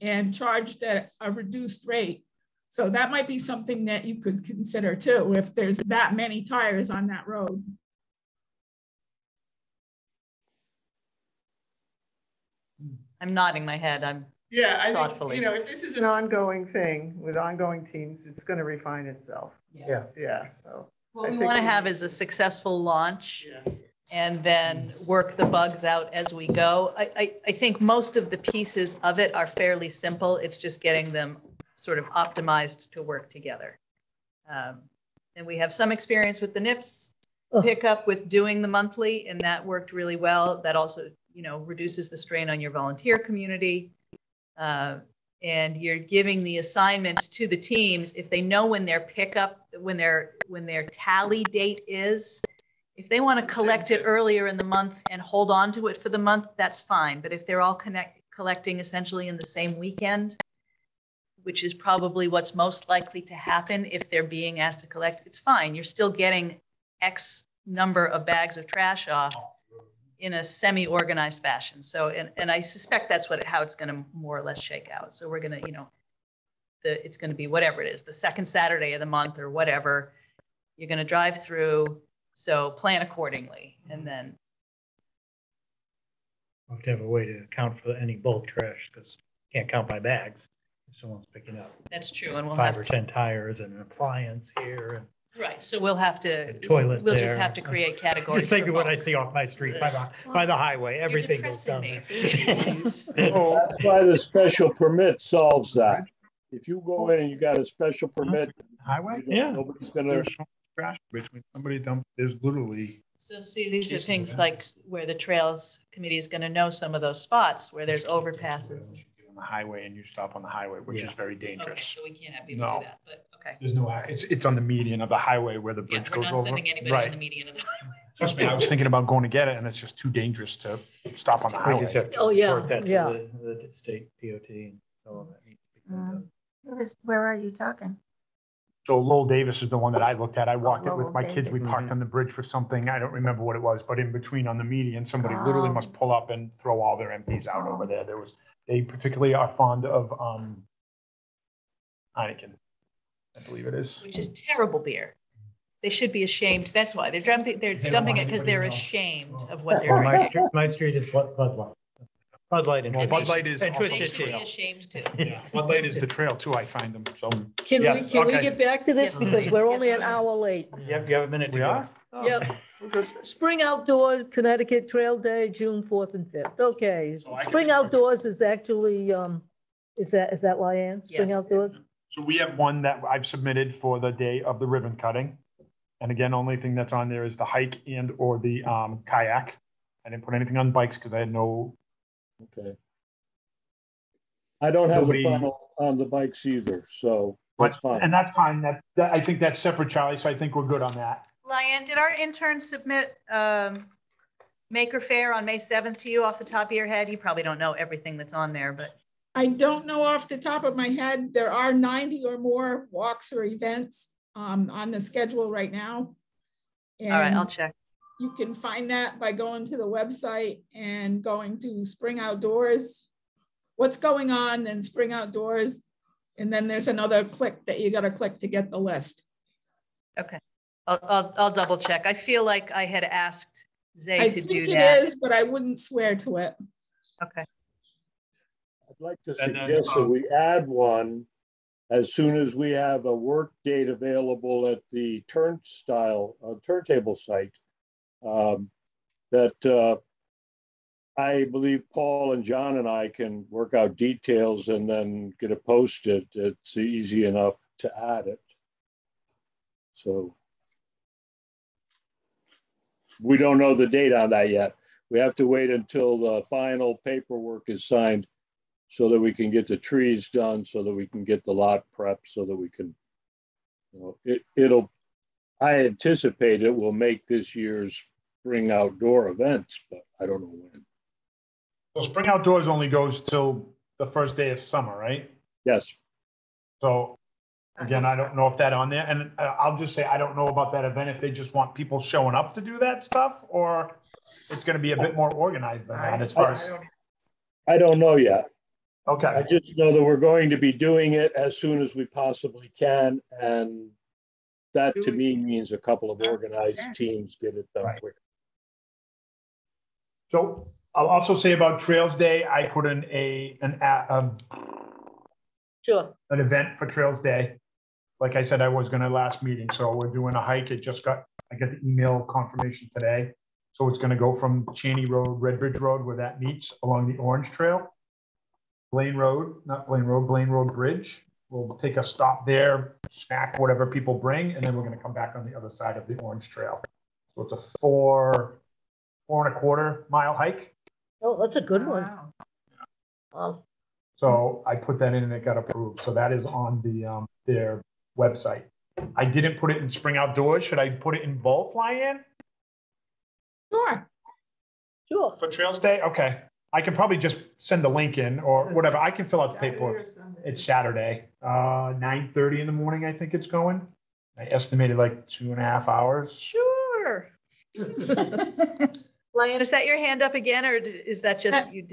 and charged at a reduced rate. So that might be something that you could consider too, if there's that many tires on that road. I'm nodding my head. I'm thoughtfully. You know, if this is an ongoing thing with ongoing teams, it's going to refine itself. Yeah. So what we want to have is a successful launch, and then work the bugs out as we go. I think most of the pieces of it are fairly simple. It's just getting them sort of optimized to work together. And we have some experience with the NIPS pickup with doing the monthly, and that worked really well. That also, you know, reduces the strain on your volunteer community. And you're giving the assignment to the teams if they know when their pickup, when their tally date is. If they want to collect it earlier in the month and hold on to it for the month, that's fine. But if they're all collecting essentially in the same weekend, which is probably what's most likely to happen if they're being asked to collect, it's fine. You're still getting X number of bags of trash off in a semi-organized fashion. So, and I suspect that's how it's going to more or less shake out. So we're going to, you know, it's going to be whatever it is, the second Saturday of the month or whatever. You're gonna drive through, so plan accordingly, and then. We have to have a way to account for any bulk trash, because you can't count by bags. If someone's picking up That's true, and we'll 5 have or to. 10 tires and an appliance here and Right, so we'll have to. toilet We'll just there. have to create categories. Just think for of what I both. see off my street by the highway. Everything goes down there. That's why the special permit solves that. If you go in and you got a special permit. Highway? you know, Yeah. Nobody's gonna. There's so much trash between somebody dump, there's literally. So see, these are Pieces of things that. like where the Trails Committee is gonna know some of those spots where there's overpasses. On the highway and you stop on the highway, which is very Okay, dangerous. so we can't have people No. do that, but, okay. There's no, it's on the median of the highway where the Yeah, bridge we're goes not over. sending anybody on the Right. median of the. Trust me, I was thinking about going to get it and it's just too dangerous to stop on the We just have highway. to Oh, yeah, report that to yeah. the state DOT and all of that needs to be cleaned up. Where are you talking? So Lowell Davis is the one that I looked at. I walked it with Lowell my kids. We Davis. parked on the bridge for something. I don't remember what it was, but in between on the median, somebody literally must pull up and throw all their empties out over there. They particularly are fond of Heineken, I believe it is. Which is terrible beer. They should be ashamed. That's why they're dumping it because they're ashamed of what they're Well, drinking. my street is Bud Light. Bud Light and Well, And Bud they Light should- is and also They Twisted should be Tea. ashamed too. Yeah, Bud Light is the trail too. I find them. So Can Yes, we okay. get back to this? Yes, Because please. we're Yes, only an please. hour late. You have a minute to we go. are. Oh, Yep. okay. Spring Outdoors, Connecticut Trail Day, June 4th and 5th. Okay. So I can- Spring Outdoors is actually, is that Lyanne? Spring Yes. Outdoors? So we have one that I've submitted for the day of the ribbon cutting. And again, only thing that's on there is the hike and or the kayak. I didn't put anything on bikes because I had no. Okay. I don't have Nobody- the final on the bikes either, so that's fine. And that's fine. That I think that's separate, Charlie. So I think we're good on that. Lyanne, did our intern submit Maker Faire on May 7th to you off the top of your head? You probably don't know everything that's on there, but. I don't know off the top of my head. There are 90 or more walks or events on the schedule right now. All right, I'll And check. you can find that by going to the website and going to Spring Outdoors. What's going on, then Spring Outdoors. And then there's another click that you gotta click to get the list. Okay, I'll double check. I feel like I had asked Zay I to think do it that. is, but I wouldn't swear to it. Okay. I'd like to And then, suggest that we add one as soon as we have a work date available at the turntable site. That I believe Paul and John and I can work out details and then get it posted. It's easy enough to add it. So we don't know the date on that yet. We have to wait until the final paperwork is signed so that we can get the trees done, so that we can get the lot prep, so that we can, I anticipate it will make this year's spring outdoor events, but I don't know when. So Spring Outdoors only goes till the first day of summer, right? Yes. So again, I don't know if that on there, and I'll just say, I don't know about that event, if they just want people showing up to do that stuff, or it's gonna be a bit more organized than that as far as. I don't know yet. Okay. I just know that we're going to be doing it as soon as we possibly can, and that to me means a couple of organized teams get it done quick. So I'll also say about Trails Day, I put in Sure. an event for Trails Day. Like I said, I was gonna last meeting, so we're doing a hike. I got the email confirmation today. So it's gonna go from Cheney Road, Red Bridge Road, where that meets along the Orange Trail. Blaine Road Bridge. We'll take a stop there, snack, whatever people bring, and then we're gonna come back on the other side of the Orange Trail. So it's a 4.25 mile hike. Oh, that's a good one. Wow. So I put that in and it got approved. So that is on the their website. I didn't put it in Spring Outdoors. Should I put it in both, Lyanne? Sure. Sure. For Trails Day? Okay. I can probably just send the link in or whatever. I can fill out the paperwork. It's Saturday, 9:30 in the morning, I think it's going. I estimated like 2.5 hours. Sure. Lyanne, is that your hand up again, or is that just you?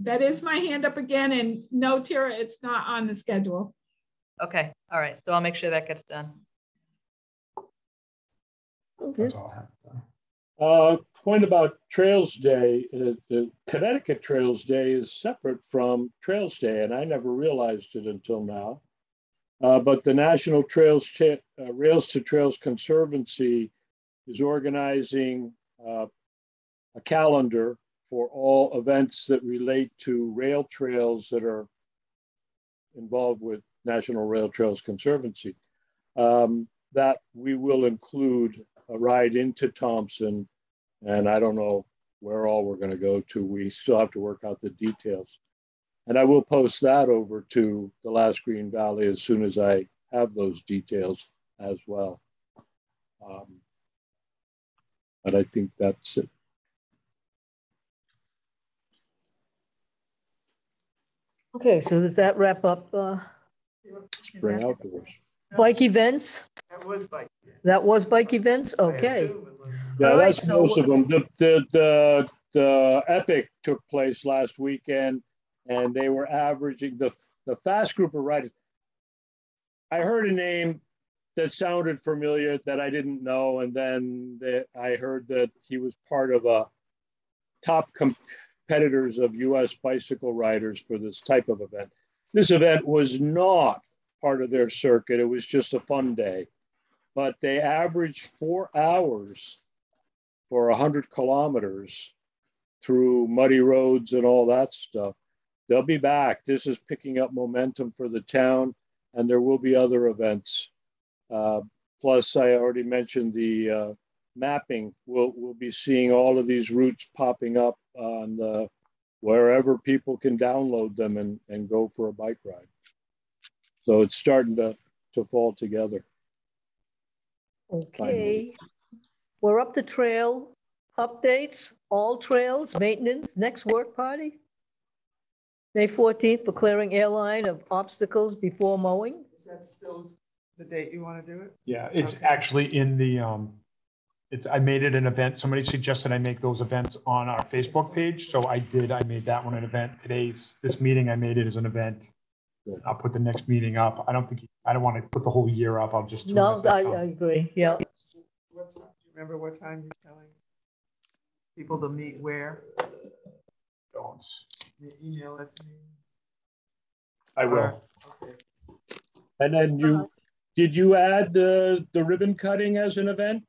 That is my hand up again, and no, Tara, it's not on the schedule. Okay, all right, so I'll make sure that gets done. Okay. That's all I have. Point about Trails Day, the Connecticut Trails Day is separate from Trails Day, and I never realized it until now. But the National Rails to Trails Conservancy is organizing a calendar for all events that relate to rail trails that are involved with National Rail Trails Conservancy. That we will include a ride into Thompson, and I don't know where all we're going to go to. We still have to work out the details. And I will post that over to the Last Green Valley as soon as I have those details as well. But I think that's it. Okay, so does that wrap up Spring outdoors? bike events? That was bike. That was bike events? Okay. Yeah, All right, that's most of them. The Epic took place last weekend, and they were averaging the fast group of riders. I heard a name that sounded familiar that I didn't know, and then I heard that he was part of a top competitors of U.S. bicycle riders for this type of event. This event was not part of their circuit. It was just a fun day, but they averaged 4 hours for 100 kilometers through muddy roads and all that stuff. They'll be back. This is picking up momentum for the town, and there will be other events. Plus, I already mentioned the mapping. We'll be seeing all of these routes popping up on wherever people can download them and go for a bike ride. So it's starting to fall together. Okay. Finally. We're up to trail updates, all trails, maintenance, next work party. May 14th for clearing airline of obstacles before mowing. Is that still the date you want to do it? Yeah, it's actually in the, I made it an event. Somebody suggested I make those events on our Facebook page. So I did, I made that one an event. This meeting, I made it as an event. I'll put the next meeting up. I don't want to put the whole year up. I'll just. No, I agree. Yeah. Do you remember what time you're telling people to meet where? Don't. Email it to me. I will. Okay. And then did you add the ribbon cutting as an event?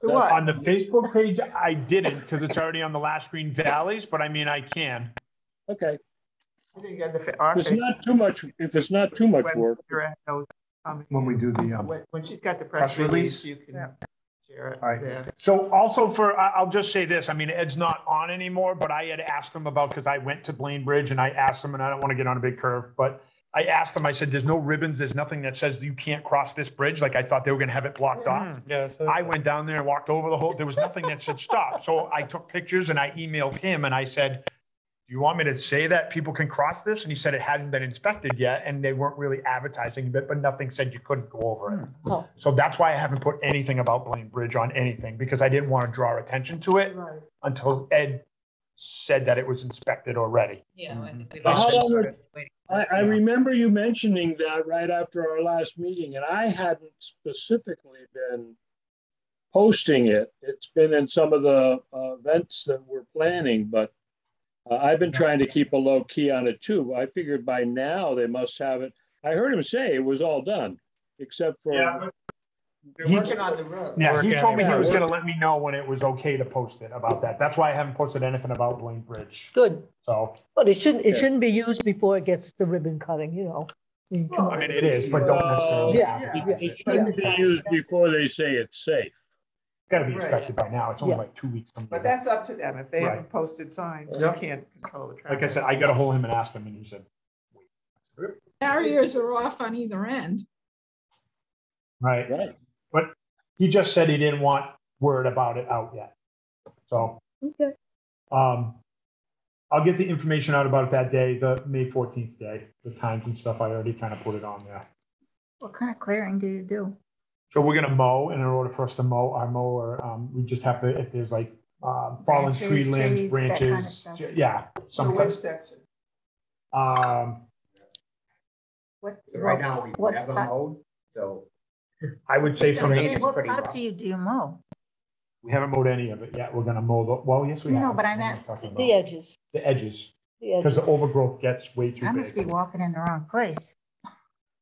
What? On the Facebook page, I didn't because it's already on the Last Green Valleys, but I mean, I can. Okay. I think you had If it's not too much, work. When we do the when she's got the press release, you can share it. All right. Yeah. So also I'll just say this. I mean, Ed's not on anymore, but I had asked him about, because I went to Blaine Bridge and I asked him, and I don't want to get on a big curve, but I asked him, I said, there's no ribbons. There's nothing that says you can't cross this bridge. Like I thought they were going to have it blocked off. Yeah, so I went down there and walked over the whole, there was nothing that said stop. So I took pictures and I emailed him and I said, do you want me to say that people can cross this? And he said it hadn't been inspected yet and they weren't really advertising it, but nothing said you couldn't go over it. Oh. So that's why I haven't put anything about Blaine Bridge on anything, because I didn't want to draw attention to it until Ed said that it was inspected already. Yeah. I remember you mentioning that right after our last meeting, and I hadn't specifically been posting it. It's been in some of the events that we're planning, but I've been trying to keep a low key on it too. I figured by now they must have it. I heard him say it was all done, except for. Yeah, they're working on the road. Yeah, he told me he was going to let me know when it was okay to post it about that. That's why I haven't posted anything about Blaine Bridge. Good. So. But it shouldn't be used before it gets the ribbon cutting, you know. I mean, it is, but don't necessarily. It shouldn't be used before they say it's safe. Got to be inspected by now. It's only like 2 weeks from. But that's up to them. If they have a Right. posted sign, you Yep. can't control the traffic. Like I said, I got to hold him and ask him, and he said, Barriers are off on either end. right. But he just said he didn't want word about it out yet. So. Okay. I'll get the information out about it that day, the May 14th day, the times and stuff. I already kind of put it on there. What kind of clearing do you do? So we're going to mow, and in order for us to mow our mower, we just have to, if there's like fallen Branches, tree limbs, trees, that kind of branches, stuff. yeah. So Sometimes. which section? What? So right now, we what's never cut? mowed, so I would say from Say, the, what parts of you do you mow? we haven't mowed any of it yet. We're gonna mow the, well, yes, we have. No, but I What am meant talking about? The edges. The edges, The because the edges. overgrowth gets way too I must be big. walking in the wrong place.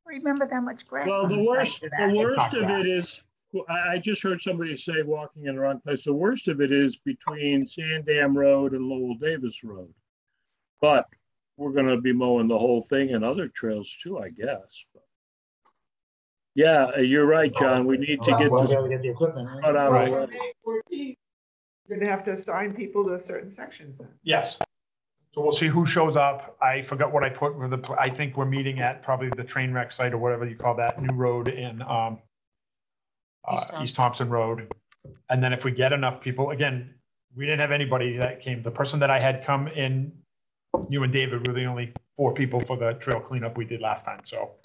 Remember that much grass Well, on the the side worst, of the that? worst of it is, I just heard somebody say walking in the wrong place. The worst of it is between Sandam Road and Lowell Davis Road. But we're gonna be mowing the whole thing and other trails too, I guess. Yeah, you're right, John. We need to get Well, the get the equipment. cut out of the way. May 14th, you're gonna have to assign people to certain sections then. Yes. So we'll see who shows up. I forgot what I put with the, I think we're meeting at probably the train wreck site or whatever you call that, new road in, East Thompson Road. And then if we get enough people, again, we didn't have anybody that came. The person that I had come in, you and David were the only 4 people for the trail cleanup we did last time. So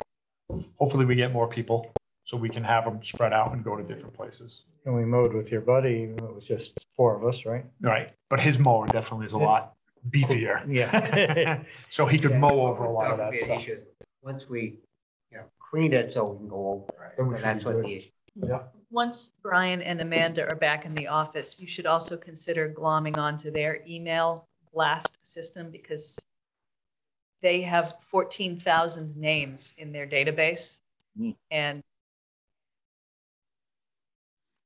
hopefully we get more people so we can have them spread out and go to different places. And we mowed with your buddy, it was just 4 of us, right? Right, but his mower definitely is a lot beefier. Yeah. So he could Yeah, mow over a lot of that'll that be an stuff. issue. Once we, clean it so we can go over it. Then we So should that's be what good. the issue. Yeah. Once Brian and Amanda are back in the office, you should also consider glomming onto their email blast system because they have 14,000 names in their database. And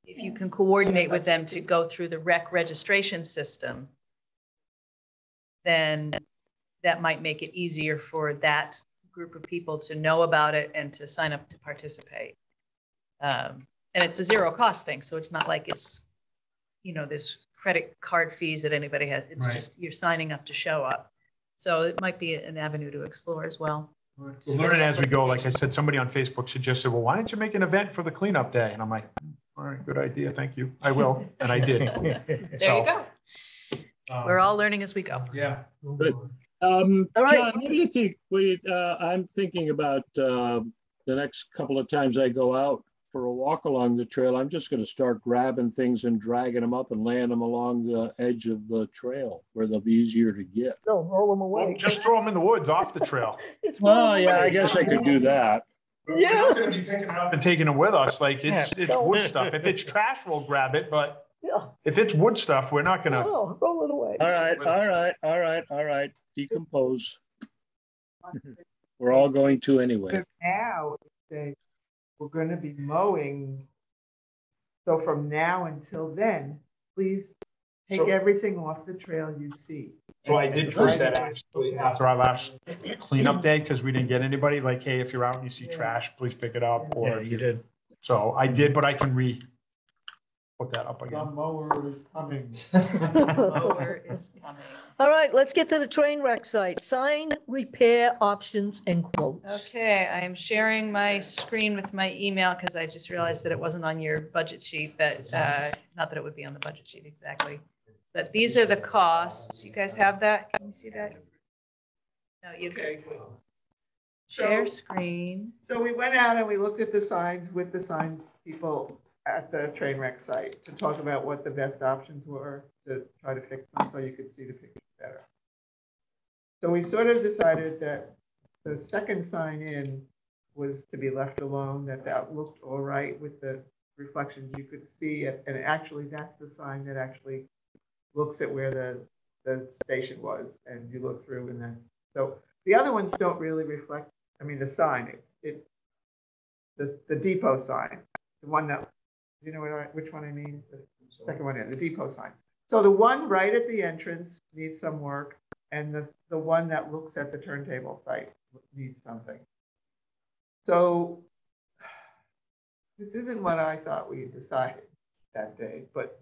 if you can coordinate with them to go through the rec registration system, then that might make it easier for that group of people to know about it and to sign up to participate. And it's a zero cost thing. So it's not like it's, this credit card fees that anybody has. It's Right. just you're signing up to show up. So it might be an avenue to explore as well. We'll learn it as we go. Like I said, somebody on Facebook suggested, well, why don't you make an event for the cleanup day? And I'm like, all right, good idea. Thank you. I will. And I did. There you go. We're all learning as we go. Yeah. Good. All right. John, what do you think? I'm thinking about the next couple of times I go out for a walk along the trail, I'm just going to start grabbing things and dragging them up and laying them along the edge of the trail where they'll be easier to get. No, roll them away. Well, just throw them in the woods off the trail. Well, yeah, I guess I could do that. We're not gonna be picking it up and taking it with us. Like it's wood stuff. If it's trash, we'll grab it. But if it's wood stuff, we're not gonna. No, roll it away. All right. Decompose. We're all going to anyway. Now, we're going to be mowing. So from now until then, please take everything off the trail you see. So I did try that actually after our last cleanup day because we didn't get anybody. Like, hey, if you're out and you see trash, please pick it up. Or Yeah, you did. So I did, but I can put that up The again. mower is coming. Mower is coming. All right, let's get to the train wreck site. Sign, repair, options, and quotes. Okay, I am sharing my screen with my email because I just realized that it wasn't on your budget sheet, that, not that it would be on the budget sheet exactly. But these are the costs. You guys have that? Can you see that? No, you Okay. share screen. So we went out and we looked at the signs with the sign people at the train wreck site to talk about what the best options were to try to fix them so you could see the picture better. So we sort of decided that the second sign in was to be left alone, that looked all right with the reflections you could see. And actually, that's the sign that actually looks at where the station was, and you look through and then, so the other ones don't really reflect, I mean, the sign, the depot sign, the one that, you know which one I mean? The second one in, the depot sign. So the one right at the entrance needs some work, and the one that looks at the turntable site needs something. So this isn't what I thought we decided that day, but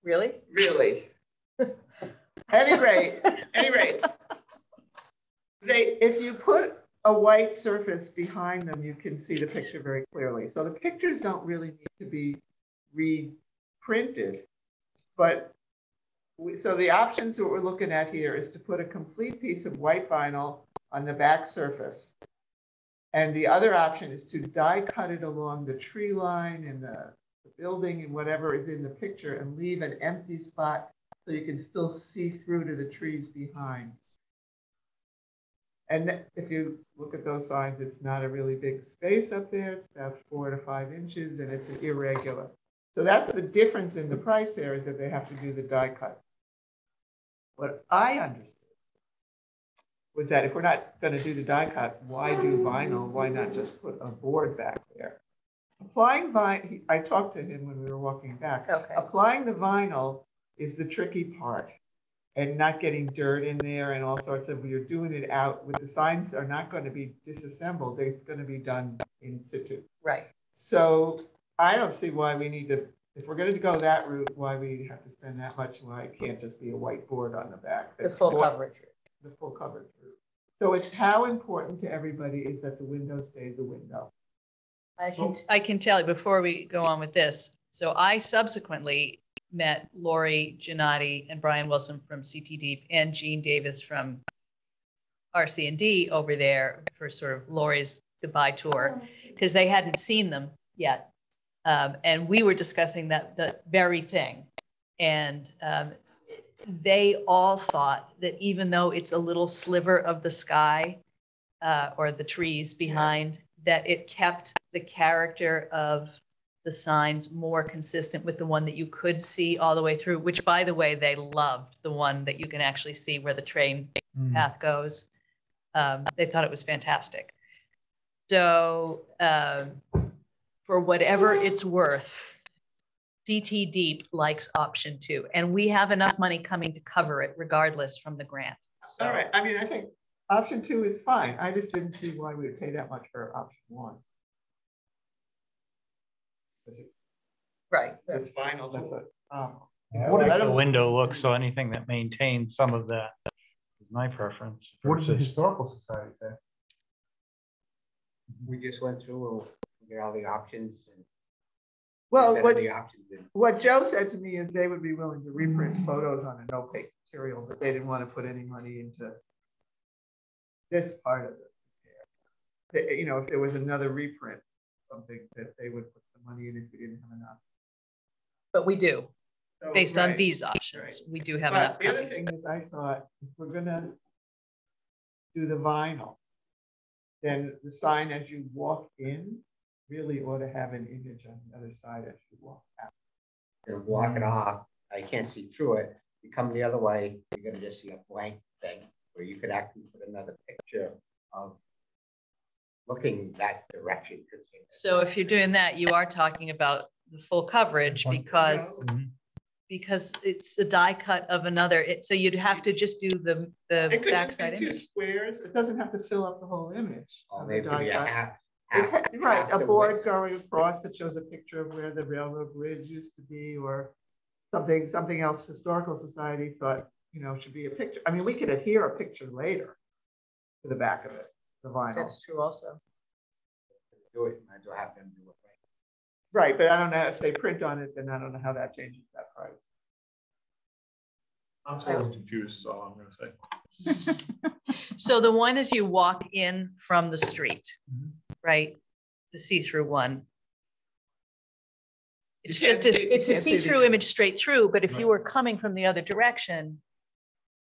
Really? Any rate, if you put a white surface behind them, you can see the picture very clearly. So the pictures don't really need to be reprinted, but so the options that we're looking at here is to put a complete piece of white vinyl on the back surface. And the other option is to die cut it along the tree line and the building and whatever is in the picture and leave an empty spot so you can still see through to the trees behind. And if you look at those signs, it's not a really big space up there. It's about 4 to 5 inches and it's irregular. So that's the difference in the price there, is that they have to do the die cut. What I understood was that if we're not going to do the die cut, why do vinyl? Why not just put a board back there? Applying vinyl, I talked to him when we were walking back. Okay. Applying the vinyl is the tricky part, and not getting dirt in there and all sorts of, you're doing it out with the signs are not going to be disassembled. It's going to be done in situ. Right. So I don't see why we need to, if we're going to go that route, why we have to spend that much, why it can't just be a white board on the back. The full coverage. The full coverage route. So it's how important to everybody is that the window stays a window. I can tell you before we go on with this. So I subsequently met Lori Gennati and Brian Wilson from CT Deep and Gene Davis from RC&D over there for sort of Lori's goodbye tour, because they hadn't seen them yet. And we were discussing that very thing. And they all thought that even though it's a little sliver of the sky or the trees behind, that it kept the character of the signs more consistent with the one that you could see all the way through, which, by the way, they loved the one that you can actually see where the train path goes. They thought it was fantastic. So for whatever it's worth, CT Deep likes option 2, and we have enough money coming to cover it regardless from the grant. So. All right. I mean, I think option 2 is fine. I just didn't see why we would pay that much for option 1. Right. That's final. That's a, What if the window looks, so anything that maintains some of that is my preference. What does the Historical Society say? We just went through all the options. And well, the what Joe said to me is they would be willing to reprint photos on an opaque material, but they didn't want to put any money into this part of it. You know, if there was another reprint, something that they would put the money in if we didn't have enough. But we do, so, based on these options, we do have enough. The other thing is, I thought if we're gonna do the vinyl, then the sign as you walk in really ought to have an image on the other side as you walk out. You're gonna block it off. I can't see through it. You come the other way, you're gonna just see a blank thing where you could actually put another picture of looking that direction. So if you're doing that, you are talking about the full coverage because it's a die cut of another. So you'd have to just do the backside image. 2 squares. It doesn't have to fill up the whole image. Oh, maybe a half. Right, a board going across that shows a picture of where the railroad bridge used to be, or something else. Historical Society thought, you know, should be a picture. I mean, we could adhere a picture later to the back of it, the vinyl. That's true also. Do it, might as well have them do it. Right, but I don't know if they print on it, then I don't know how that changes that price. I'm totally confused, is all I'm gonna say. So the one as you walk in from the street, right? The see-through one. It's just it's a see-through image straight through, but if you were coming from the other direction,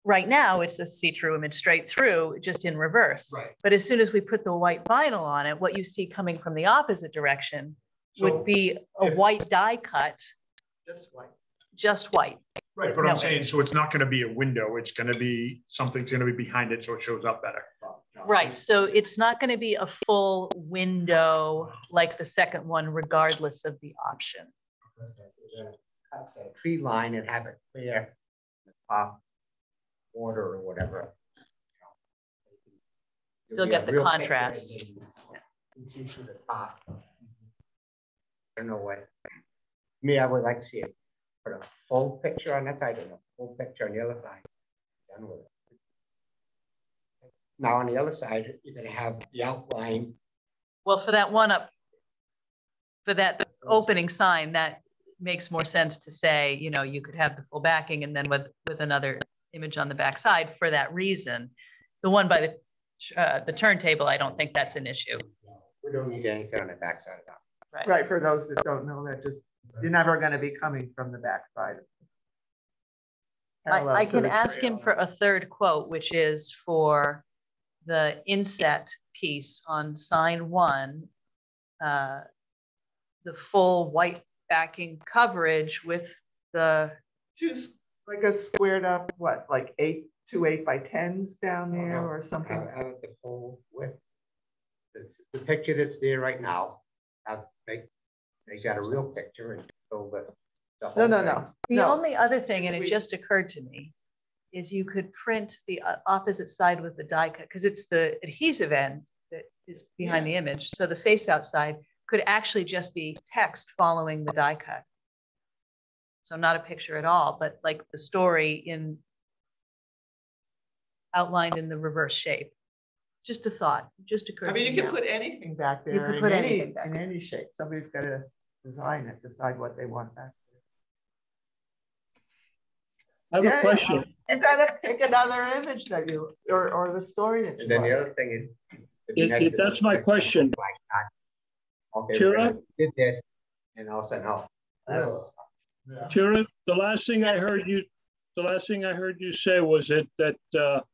right now it's a see-through image straight through, just in reverse. Right. But as soon as we put the white vinyl on it, what you see coming from the opposite direction would be a white die cut. Just white. Just white. Right, but I'm saying, so it's not gonna be a window, it's gonna be, something's gonna be behind it so it shows up better. Right, so it's not going to be a full window like the second one, regardless of the option. Cut the tree line and have it clear the top border or whatever. Still get the contrast. You see through the top. I don't know what. Me, I would like to see it. Put a full picture on that side and a full picture on the other side. Done with it. Now on the other side, you're going to have the outline. Well, for that one up, for that opening sign, that makes more sense to say, you know, you could have the full backing and then with another image on the back side for that reason. The one by the turntable, I don't think that's an issue. We don't need anything on the back side of that. Right, for those that don't know, that just, you're never going to be coming from the back side. I can ask him for a third quote, which is for the inset piece on sign 1, the full white backing coverage with the Just like a squared up, what, like 2 8x10s down there or something? Have it the full width. The picture that's there right now, they got a real picture and so the whole thing. The only other thing, and it just occurred to me, is you could print the opposite side with the die cut, because it's the adhesive end that is behind the image. So the face outside could actually just be text following the die cut. So not a picture at all, but like the story outlined in the reverse shape. Just a thought, just occurred to me. I mean, you can put anything back there. You could put anything back in any shape. Somebody's got to design it, decide what they want back I have a question. You got to pick another image that you, or the story that you And then want. the other thing is, That's my question. okay, Tira? did this, and all of a sudden, oh, Tira, the last thing I heard you say was that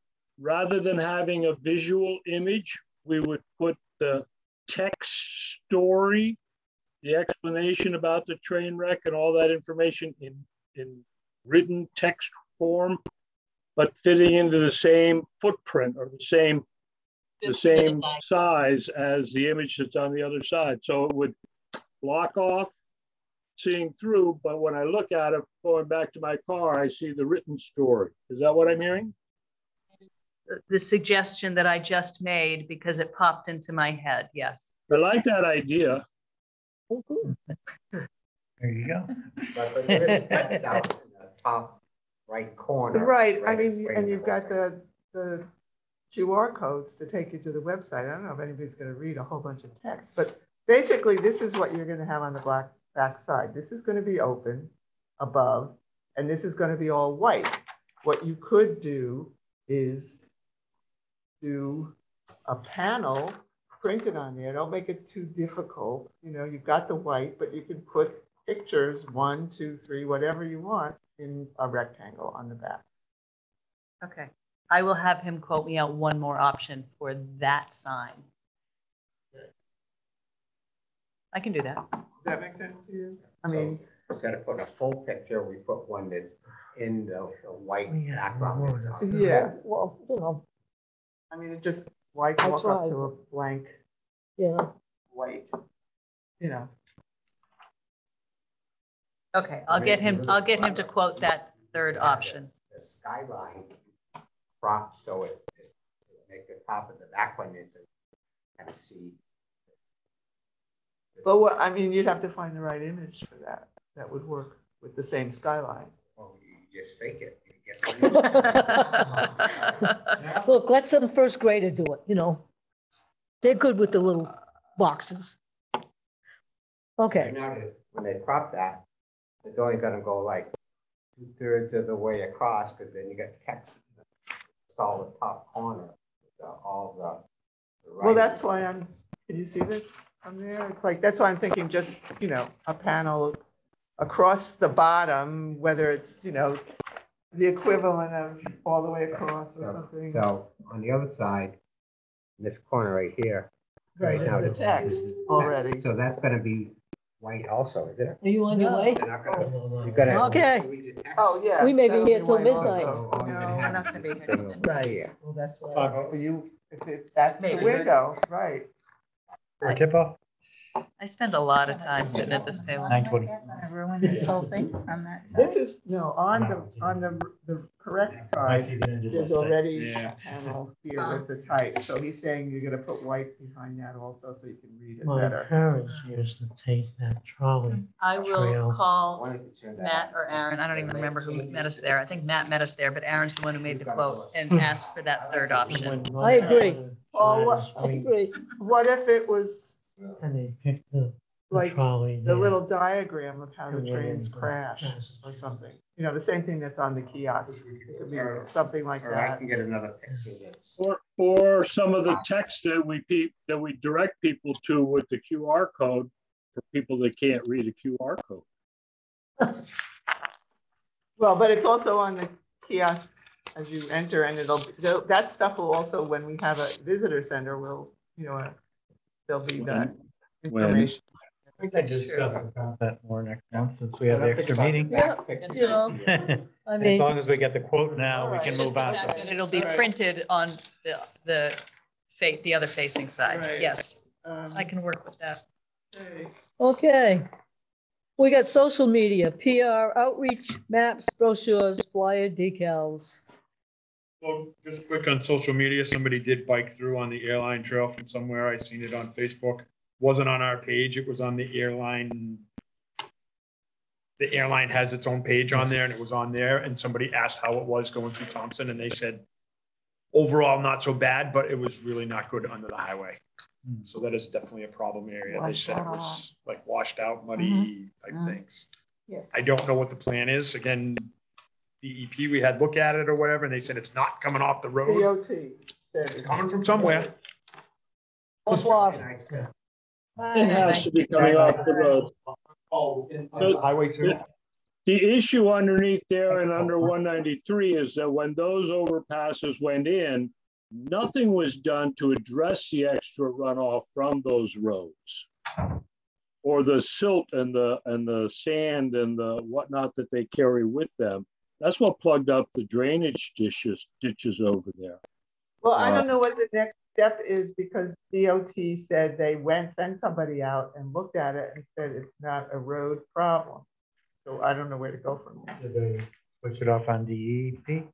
rather than having a visual image, we would put the text story, the explanation about the train wreck and all that information in written text form, but fitting into the same footprint or the same size as the image that's on the other side. So it would block off seeing through, but when I look at it, going back to my car, I see the written story. Is that what I'm hearing? The suggestion that I just made because it popped into my head, yes. I like that idea. There you go. But there is text out in the top right corner. Right, I mean, and you've got the QR codes to take you to the website. I don't know if anybody's going to read a whole bunch of text, but basically this is what you're going to have on the back side. This is going to be open above, and this is going to be all white. What you could do is do a panel printed on there. Don't make it too difficult. You know, you've got the white, but you can put pictures, 1, 2, 3, whatever you want, in a rectangle on the back. Okay, I will have him quote me out one more option for that sign. I can do that. Does that make sense to you? I mean, instead of putting a full picture, we put one that's in the white background. yeah. Well, you know, I mean, it just white I walk up tried. to a blank yeah. white, you know. Okay, I'll get him to quote that third option. The skyline crop, so it make the top of the back one into kind of see. But what, I mean, you'd have to find the right image for that. That would work with the same skyline. Well, you just fake it. Look, let some first grader do it, you know. They're good with the little boxes. Okay. Now, when they crop that, it's only going to go like 2/3 of the way across, because then you get text in the solid top corner. All the Well, that's why can you see this from there? It's like, that's why I'm thinking just, you know, a panel across the bottom, whether it's, you know, the equivalent of all the way across or something. So on the other side, this corner right here. Right, now, the text already. So that's going to be white also, is it? Are you on your way? They're not gonna, you're gonna Okay. Oh, yeah. We may be that'll here till white midnight. also. No, we're not gonna be here. Right. Well, that's Oh, that's the Maybe. window, right. For a tip off? I spend a lot of time sitting at this table. 9:20. Ruin this whole thing on that side. This is, no, on the correct side, there's already a panel here with the type. So he's saying you're gonna put white behind that also so you can read it My better. parents used to take that trolley. I will trail. call Matt or Aaron. I don't even remember who met us there. I think Matt met us there, but Aaron's the one who made the quote and asked for that third option. I agree. Oh, I agree. what if it was And they picked the like trolley. the there. little diagram of how the And then trains the crash passes. or something? You know, the same thing that's on the kiosk. It could be something like Or I that. can get another picture that's. Or some of the text that we direct people to with the QR code for people that can't read a QR code. Well, but it's also on the kiosk as you enter, and that stuff will also, when we have a visitor center, will, there'll be that information. We can discuss about that more next month since we have the extra meeting. Yeah, I As mean, long as we get the quote now, we can It's just move the on. fact that it'll be printed on the other facing side. Right. Yes, I can work with that. okay. We got social media, PR, outreach, maps, brochures, flyer, decals. Well, just quick on social media, somebody did bike through on the airline trail from somewhere. I seen it on Facebook. Wasn't on our page. It was on the airline. The airline has its own page on there and it was on there. And somebody asked how it was going through Thompson and they said, overall, not so bad, but it was really not good under the highway. So that is definitely a problem area. They said it was like washed out, muddy type things. Yeah. I don't know what the plan is. Again, DEP, we had look at it or whatever, and they said it's not coming off the road. DOT said It's coming from somewhere. It has to be coming off the road. Highway 2. The issue underneath there and under 193 is that when those overpasses went in, nothing was done to address the extra runoff from those roads, or the silt and the sand and the whatnot that they carry with them. That's what plugged up the drainage ditches over there. Well, I don't know what the next step is, because DOT said they sent somebody out and looked at it and said it's not a road problem. So I don't know where to go from there. Did they push it off on DEP?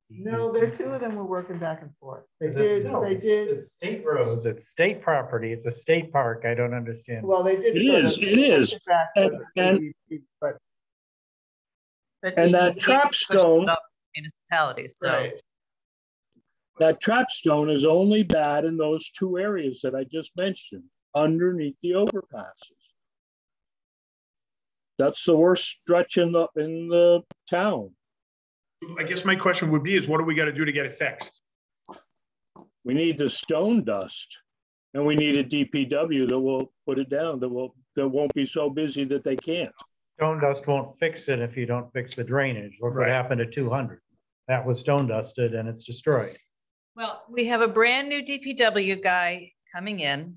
No, the two of them were working back and forth. They did. It's state roads, it's state property, it's a state park. I don't understand. Well, they did. It is. And that trapstone. Municipalities, so. Right. That trapstone is only bad in those two areas that I just mentioned, underneath the overpasses. That's the worst stretch in the town. I guess my question would be is what do we got to do to get it fixed? We need the stone dust, and we need a DPW that will put it down, that won't be so busy that they can't. Stone dust won't fix it if you don't fix the drainage. Look what happened to 200. That was stone dusted and it's destroyed. Well, we have a brand new DPW guy coming in.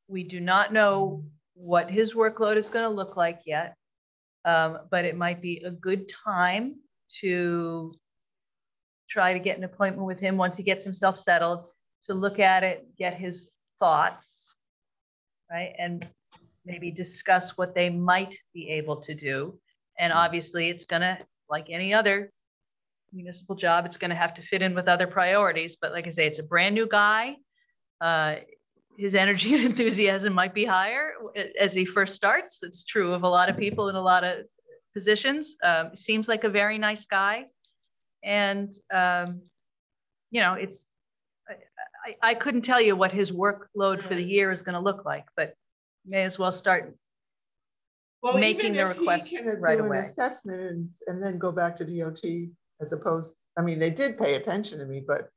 We do not know what his workload is going to look like yet, but it might be a good time to try to get an appointment with him once he gets himself settled, to look at it, get his thoughts, right? And maybe discuss what they might be able to do. And obviously it's gonna, like any other municipal job, it's gonna have to fit in with other priorities. But like I say, it's a brand new guy. His energy and enthusiasm might be higher as he first starts. It's true of a lot of people in a lot of positions. Seems like a very nice guy. And, I couldn't tell you what his workload for the year is gonna look like, but may as well start making the request right away. An assessment and then go back to DOT as opposed, I mean, they did pay attention to me, but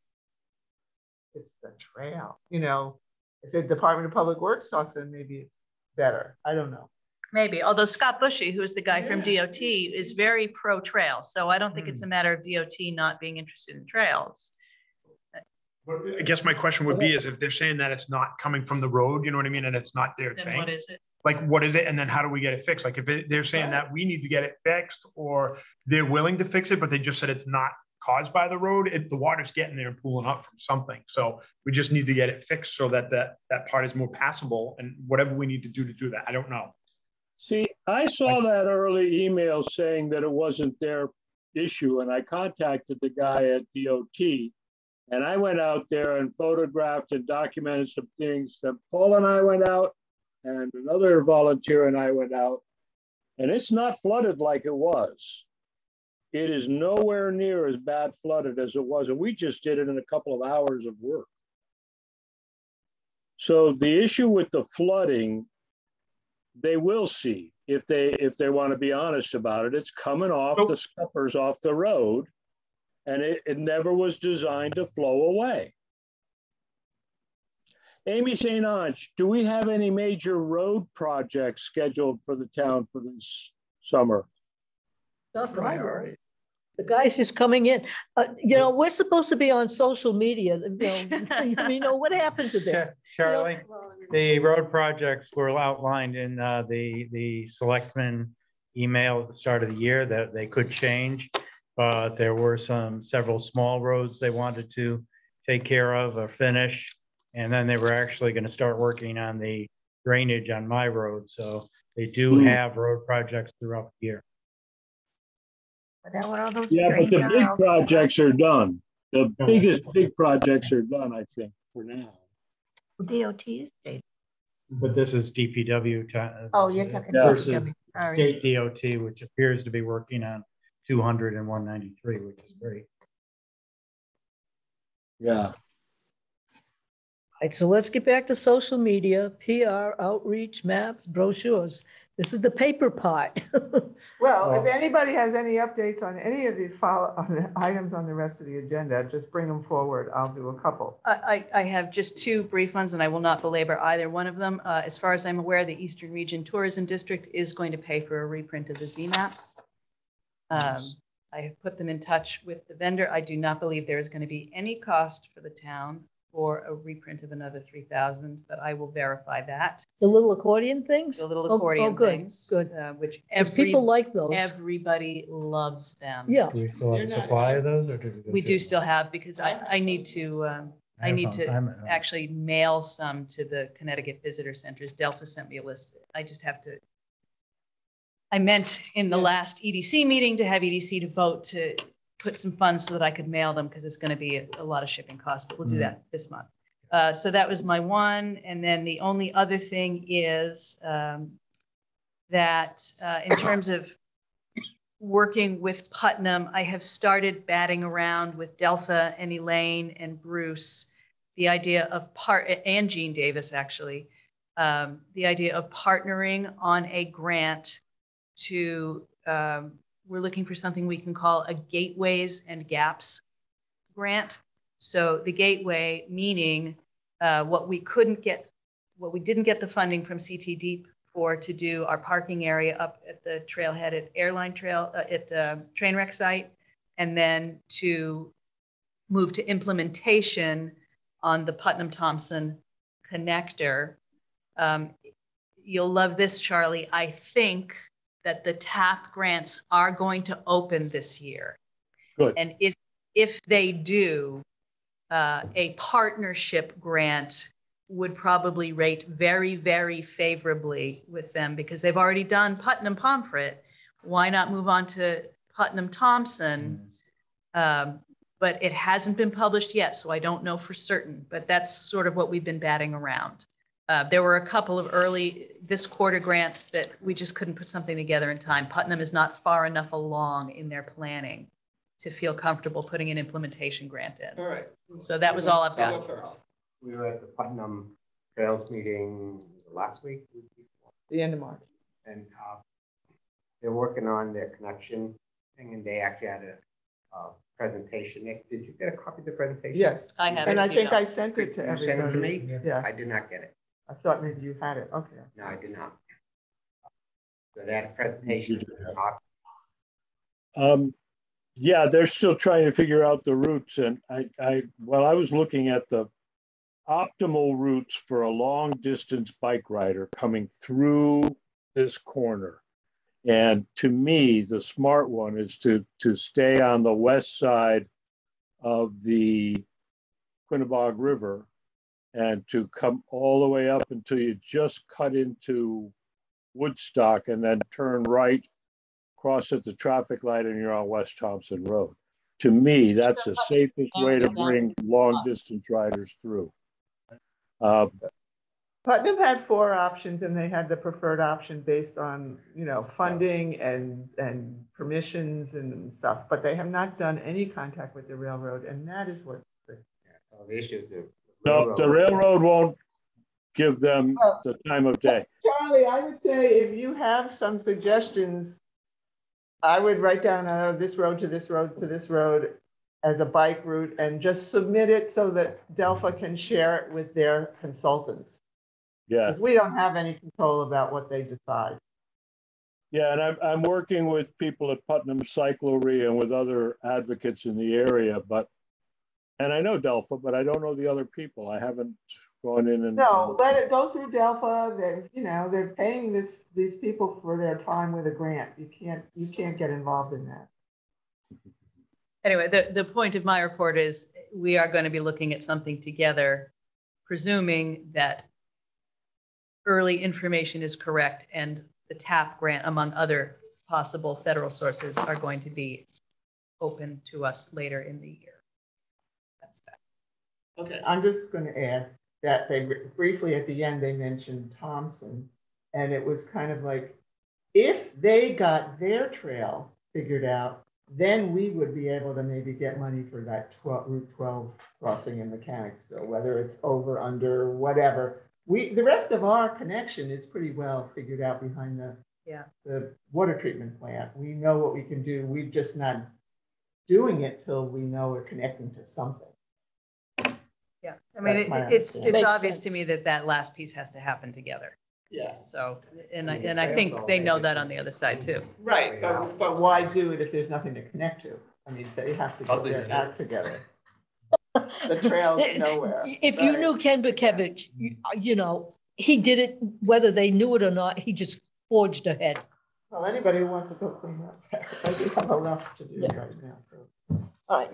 it's the trail, if the Department of Public Works talks, then maybe it's better. I don't know. Maybe, although Scott Bushy, who's the guy from DOT, is very pro trail. So I don't think it's a matter of DOT not being interested in trails. I guess my question would be is if they're saying that it's not coming from the road, you know what I mean? And it's not their Then thing. what is it? Like, what is it? And then how do we get it fixed? Like if they're saying that we need to get it fixed or they're willing to fix it, but they just said it's not caused by the road, the water's getting there and pooling up from something. So we just need to get it fixed so that that part is more passable and whatever we need to do that. I don't know. See, I saw that early email saying that it wasn't their issue, and I contacted the guy at DOT, and I went out there and photographed and documented some things. Then Paul and I went out, and another volunteer and I went out, and it's not flooded like it was. It is nowhere near as bad flooded as it was, and we just did it in a couple of hours of work. So the issue with the flooding, they will see if they want to be honest about it. It's coming off the scuppers off the road, and it never was designed to flow away. Amy St. Ange, do we have any major road projects scheduled for the town for this summer? Not priority. The guy's just coming in. We're supposed to be on social media. What happened to this? Charlie, the road projects were outlined in the selectmen email at the start of the year that they could change, but there were several small roads they wanted to take care of or finish. And then they were actually going to start working on the drainage on my road. So they do have road projects throughout the year. Yeah, but the big projects are done. The biggest big projects are done, I think, for now. DOT is state. But this is DPW. Oh, you're talking versus DPW. Sorry. state DOT, which appears to be working on 200 and 193, which is great. Yeah. All right, so let's get back to social media, PR, outreach, maps, brochures. This is the paper part. Well, if anybody has any updates on any of the items on the rest of the agenda, just bring them forward. I'll do a couple. I have just two brief ones, and I will not belabor either one of them. As far as I'm aware, the Eastern Region Tourism District is going to pay for a reprint of the Z-maps. I have put them in touch with the vendor. I do not believe there is going to be any cost for the town for a reprint of another 3,000, but I will verify that. The little accordion things? The little accordion things. Good. Which people like those. Everybody loves them. Yeah. Do we still have a supply of those, or we do still have, because I need to actually mail some to the Connecticut Visitor Centers. Delphi sent me a list. I just have to. I meant in the last EDC meeting to have EDC to vote to put some funds so that I could mail them, because it's going to be a lot of shipping costs, but we'll do that this month. So that was my one. And then the only other thing is that in terms of working with Putnam, I have started batting around with Delphi and Elaine and Bruce, the idea of and Gene Davis, actually, the idea of partnering on a grant to, we're looking for something we can call a Gateways and Gaps grant. So the gateway meaning what we didn't get the funding from CT Deep for to do our parking area up at the trailhead at Airline Trail at Trainwreck site, and then to move to implementation on the Putnam-Thompson connector. You'll love this, Charlie. I think that the TAP grants are going to open this year. Good. And if they do, a partnership grant would probably rate very, very favorably with them, because they've already done Putnam-Pomfret. Why not move on to Putnam-Thompson? But it hasn't been published yet, so I don't know for certain, but that's sort of what we've been batting around. There were a couple of early this quarter grants that we just couldn't put something together in time. Putnam is not far enough along in their planning to feel comfortable putting an implementation grant in. All right. So that was all I've got. We were at the Putnam Trails meeting last week. The end of March. And they're working on their connection thing, and they actually had a presentation. Nick, did you get a copy of the presentation? Yes. I have and it. I think I sent it to You everybody. sent it to me? Yeah. I did not get it. I thought maybe you had it. Okay. No, I did not. So they had a presentation. Yeah, they're still trying to figure out the routes. And I was looking at the optimal routes for a long distance bike rider coming through this corner. And to me, the smart one is to stay on the west side of the Quinnebog River and to come all the way up until you just cut into Woodstock and then turn right, cross at the traffic light, and you're on West Thompson Road. To me, that's the safest way to bring long distance riders through. Putnam had 4 options, and they had the preferred option based on, funding and permissions and stuff, but they have not done any contact with the railroad, and that is what the issue is. No, the railroad won't give them the time of day. Charlie, I would say if you have some suggestions, I would write down this road to this road to this road as a bike route and just submit it so that Delphi can share it with their consultants. Yeah. Because we don't have any control about what they decide. Yeah, and I'm working with people at Putnam Cyclery and with other advocates in the area, and I know Delphi, but I don't know the other people. I haven't gone in and. No, let it go through Delphi. They're paying these people for their time with a grant. You can't get involved in that. Anyway, the point of my report is we are going to be looking at something together, presuming that early information is correct and the TAP grant, among other possible federal sources, are going to be open to us later in the year. That's that. Okay, I'm just going to add that they briefly at the end, they mentioned Thompson, and it was kind of like, if they got their trail figured out, then we would be able to maybe get money for that Route 12 crossing in Mechanicsville, whether it's over, under, whatever. The rest of our connection is pretty well figured out behind the water treatment plant. We know what we can do. We're just not doing it till we know we're connecting to something. Yeah, I mean, it's obvious to me that last piece has to happen together. Yeah. So, and I think they know that on the other side too. Right, but why do it if there's nothing to connect to? I mean, they have to get their act together. The trail's nowhere. If you knew Ken Bukevich, you know, he did it whether they knew it or not. He just forged ahead. Well, anybody who wants to go clean up, I should have enough to do right now. So. All right.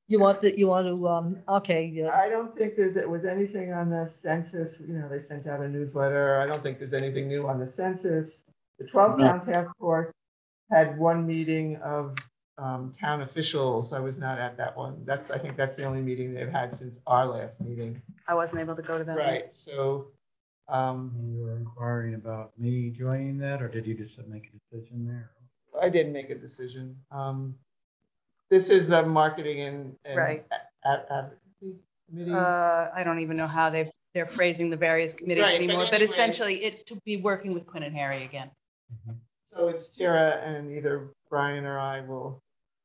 You want to, okay. Yeah. I don't think there was anything on the census. You know, they sent out a newsletter. I don't think there's anything new on the census. The 12 Town Task Force had one meeting of town officials. I was not at that one. I think that's the only meeting they've had since our last meeting. I wasn't able to go to that. Right. So you were inquiring about me joining that, or did you just make a decision there? I didn't make a decision. This is the marketing and right. Advocacy committee. I don't even know how they're phrasing the various committees anymore, but essentially it's to be working with Quinn and Harry again. Mm-hmm. So it's Tara, and either Brian or I will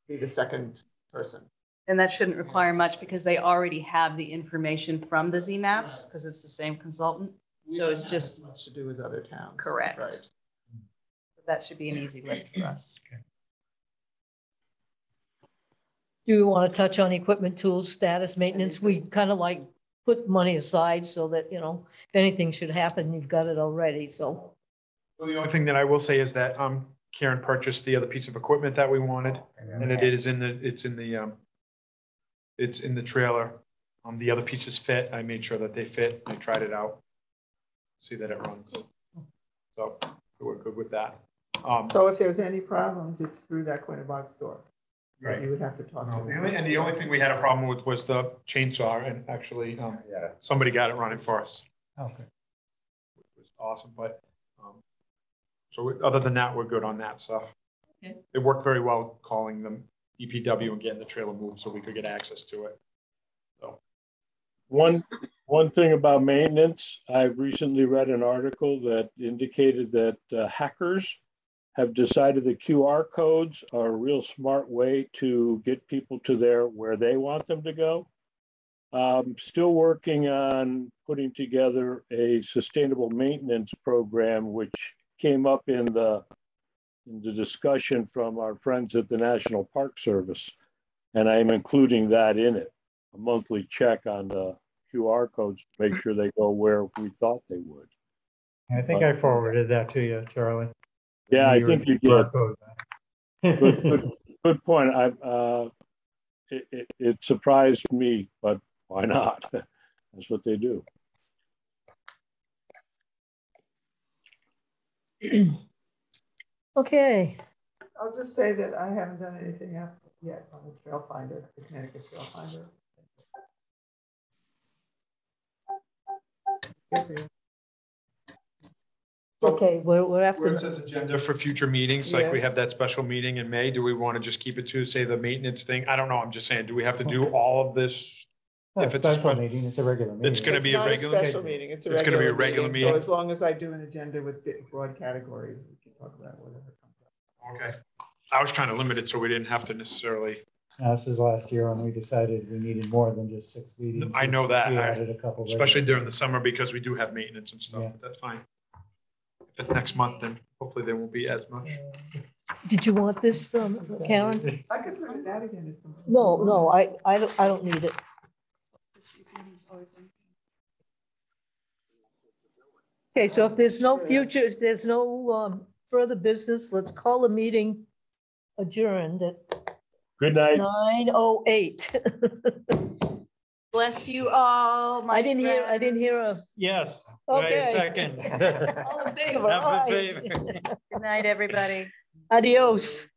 be the second person. And that shouldn't require much because they already have the information from the ZMAPs because it's the same consultant. So it's just much to do with other towns. Correct. Right. That should be an easy lift for us. Okay. Do you want to touch on equipment, tools, status, maintenance? We kind of like put money aside so that, you know, if anything should happen, you've got it already. So. Well, the only thing that I will say is that Karen purchased the other piece of equipment that we wanted, and it's in the trailer. The other pieces fit. I made sure that they fit. I tried it out. See that it runs. So we're good with that. So if there's any problems, it's through that Quinnebog store. Right. You would have to talk to them. And the only thing we had a problem with was the chainsaw, and actually somebody got it running for us. Okay. It was awesome, but other than that, we're good on that stuff. Okay. It worked very well calling them EPW and getting the trailer moved so we could get access to it. So one thing about maintenance, I've recently read an article that indicated that hackers have decided that QR codes are a real smart way to get people to where they want them to go. Still working on putting together a sustainable maintenance program, which came up in the discussion from our friends at the National Park Service. And I'm including that in it, a monthly check on the QR codes to make sure they go where we thought they would. I think I forwarded that to you, Charlie. Yeah, I think you did. Good point. It surprised me, but why not? That's what they do. Okay. I'll just say that I haven't done anything else yet on the Trail Finder, the Connecticut Trail Finder. Okay, we're after. Where it says agenda for future meetings, like we have that special meeting in May, do we want to just keep it to, say, the maintenance thing? I don't know, I'm just saying, do we have to do all of this? If it's a special meeting, it's a regular meeting. It's going to be a regular special meeting. It's going to be a regular meeting. So as long as I do an agenda with broad categories, we can talk about whatever comes up. Okay. I was trying to limit it so we didn't have to necessarily. This is last year when we decided we needed more than just 6 meetings. I know that. We added a couple. Especially during the summer because we do have maintenance and stuff. Yeah. But that's fine. If it's next month, then hopefully there won't be as much. Did you want this, Karen? I could put it out again. If somebody- No, I don't need it. Okay, so if there's no future, if there's no further business, let's call the meeting adjourned at Good night. 9:08. Bless you all. I didn't hear a, Yes. Okay. Second. all in favor, Have a aye. favor. Good night, everybody. Adios.